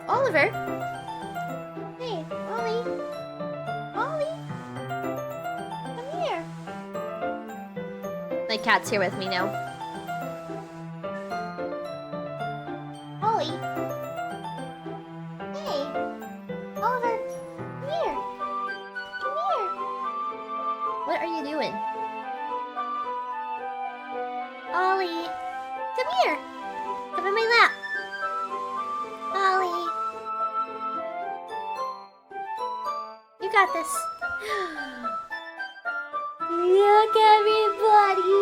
Oliver? Hey, Ollie. Ollie? Come here. My cat's here with me now. Ollie? Hey. Oliver, come here. Come here. What are you doing? Ollie, come here. Come in my lap. Ollie. You got this. Look, everybody.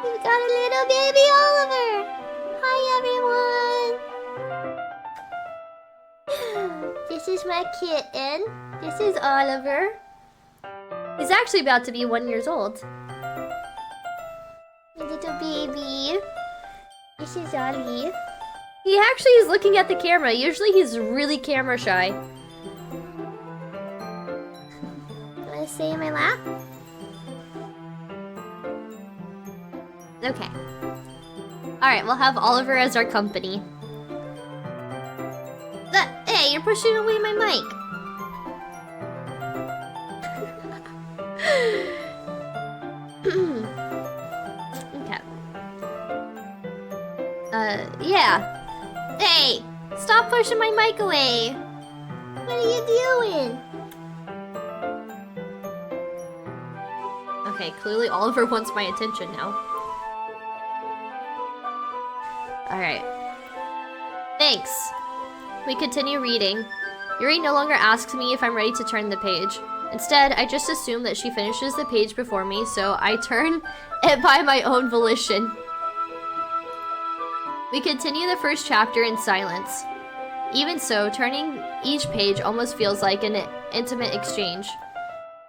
We've got a little baby Oliver. Hi, everyone. This is my kitten. This is Oliver. He's actually about to be 1 year old. My little baby. This is Ollie. He actually is looking at the camera. Usually he's really camera shy. Wanna stay in my lap? Okay. Alright, we'll have Oliver as our company. Hey, you're pushing away my mic. Okay. Yeah. Hey, stop pushing my mic away. What are you doing? Okay, clearly Oliver wants my attention now. Alright. Thanks. We continue reading. Yuri no longer asks me if I'm ready to turn the page. Instead, I just assume that she finishes the page before me, so I turn it by my own volition. We continue the first chapter in silence. Even so, turning each page almost feels like an intimate exchange.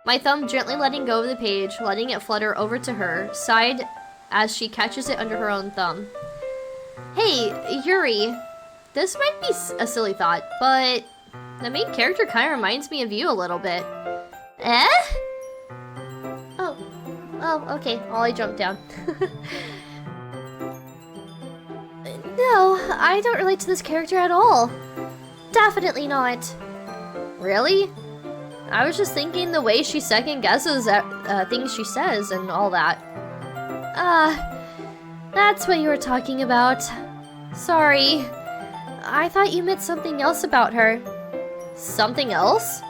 My thumb gently letting go of the page, letting it flutter over to her, sighed as she catches it under her own thumb. Hey, Yuri. This might be a silly thought, but the main character kind of reminds me of you a little bit. Eh? Oh, okay. Ollie jumped down. No, I don't relate to this character at all. Definitely not. Really? I was just thinking the way she second guesses at things she says and all that. That's what you were talking about. Sorry. I thought you meant something else about her. Something else?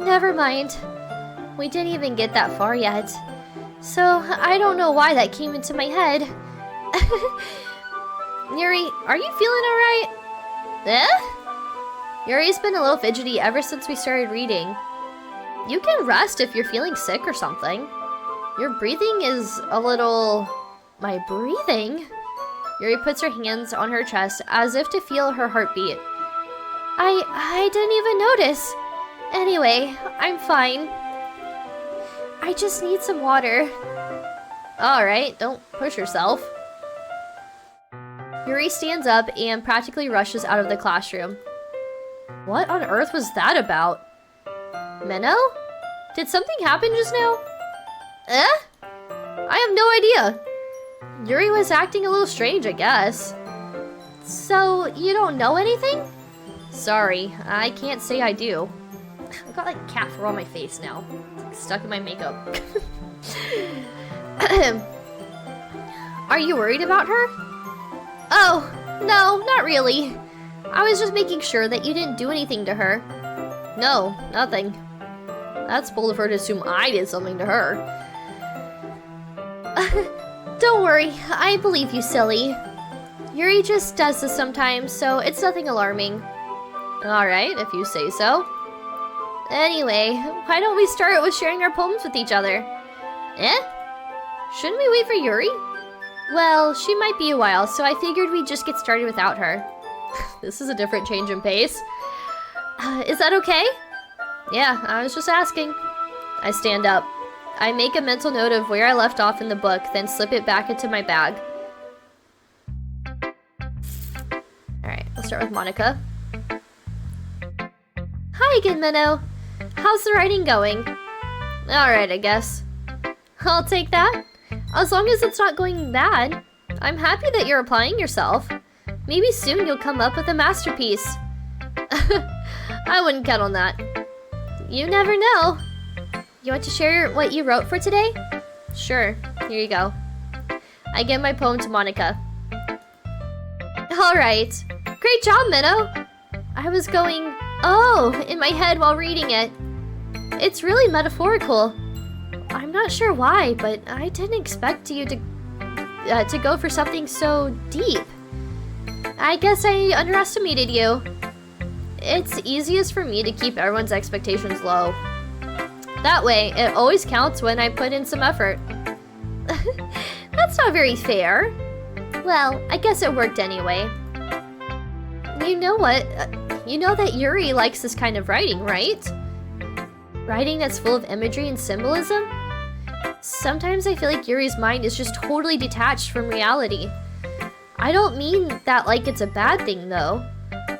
Never mind. We didn't even get that far yet. So, I don't know why that came into my head. Yuri, are you feeling alright? Yuri's been a little fidgety ever since we started reading. You can rest if you're feeling sick or something. Your breathing is a little... My breathing? Yuri puts her hands on her chest as if to feel her heartbeat. I didn't even notice. Anyway, I'm fine. I just need some water. Alright, don't push yourself. Yuri stands up and practically rushes out of the classroom. What on earth was that about? Menno? Did something happen just now? I have no idea. Yuri was acting a little strange, I guess. So, you don't know anything? Sorry, I can't say I do. I've got like cat fur on my face now. It's like stuck in my makeup. Are you worried about her? Oh, no, not really. I was just making sure that you didn't do anything to her. No, nothing. That's bold of her to assume I did something to her. Don't worry, I believe you, silly. Yuri just does this sometimes, so it's nothing alarming. Alright, if you say so. Anyway, why don't we start with sharing our poems with each other? Shouldn't we wait for Yuri? Well, she might be a while, so I figured we'd just get started without her. This is a different change in pace. Is that okay? Yeah, I was just asking. I stand up. I make a mental note of where I left off in the book, then slip it back into my bag. Alright, let's start with Monica. Hi again, Minnow. How's the writing going? Alright, I guess. I'll take that. As long as it's not going bad. I'm happy that you're applying yourself. Maybe soon you'll come up with a masterpiece. I wouldn't count on that. You never know. You want to share what you wrote for today? Sure, here you go. I give my poem to Monica. Alright. Great job, Minnow. I was going, oh, in my head while reading it. It's really metaphorical. I'm not sure why, but I didn't expect you to go for something so deep. I guess I underestimated you. It's easiest for me to keep everyone's expectations low. That way, it always counts when I put in some effort. That's not very fair. Well, I guess it worked anyway. You know what? You know that Yuri likes this kind of writing, right? Writing that's full of imagery and symbolism? Sometimes I feel like Yuri's mind is just totally detached from reality. I don't mean that like it's a bad thing though,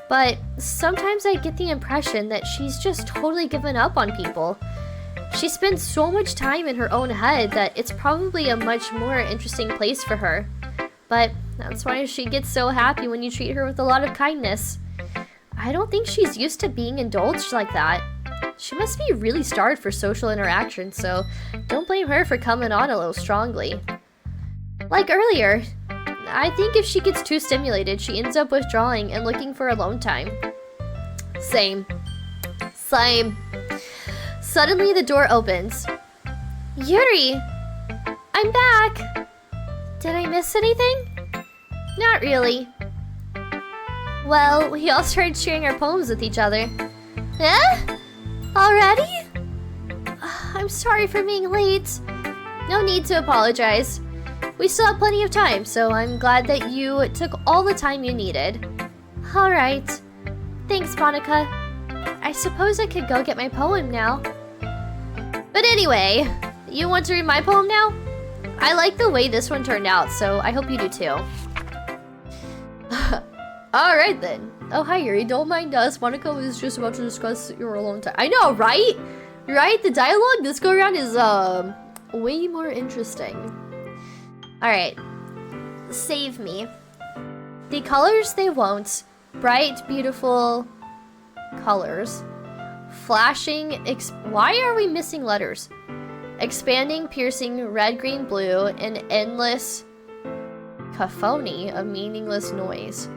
but sometimes I get the impression that she's just totally given up on people. She spends so much time in her own head that it's probably a much more interesting place for her. But that's why she gets so happy when you treat her with a lot of kindness. I don't think she's used to being indulged like that. She must be really starved for social interaction, so don't blame her for coming on a little strongly. Like earlier, I think if she gets too stimulated, she ends up withdrawing and looking for alone time. Same. Suddenly the door opens. Yuri! I'm back! Did I miss anything? Not really. Well, we all started sharing our poems with each other. Eh? Already? I'm sorry for being late. No need to apologize. We still have plenty of time, so I'm glad that you took all the time you needed. Alright. Thanks, Monica. I suppose I could go get my poem now. But anyway, you want to read my poem now? I like the way this one turned out, so I hope you do too. Alright then. Oh, hi Yuri, don't mind us. Monica was just about to discuss your alone time. I know, right? Right? The dialogue this go around is way more interesting. Alright. Save me. The colors they won't. Bright, beautiful colors. Flashing, why are we missing letters? Expanding, piercing, red, green, blue, an endless cacophony of meaningless noise.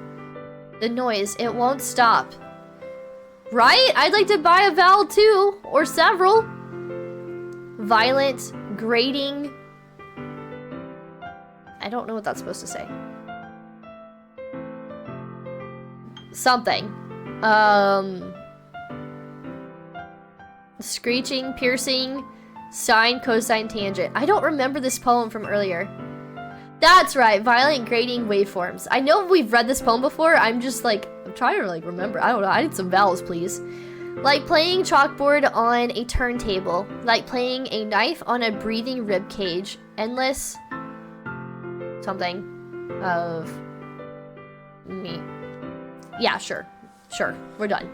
The noise, it won't stop. Right? I'd like to buy a vowel too, or several. Violent, grating. I don't know what that's supposed to say. Something. Screeching, piercing, sine, cosine, tangent. I don't remember this poem from earlier. That's right, violent, grating, waveforms. I know we've read this poem before. I'm just like, I'm trying to like remember. I don't know. I need some vowels, please. Like playing chalkboard on a turntable. Like playing a knife on a breathing rib cage. Endless something of me. Yeah, sure. We're done.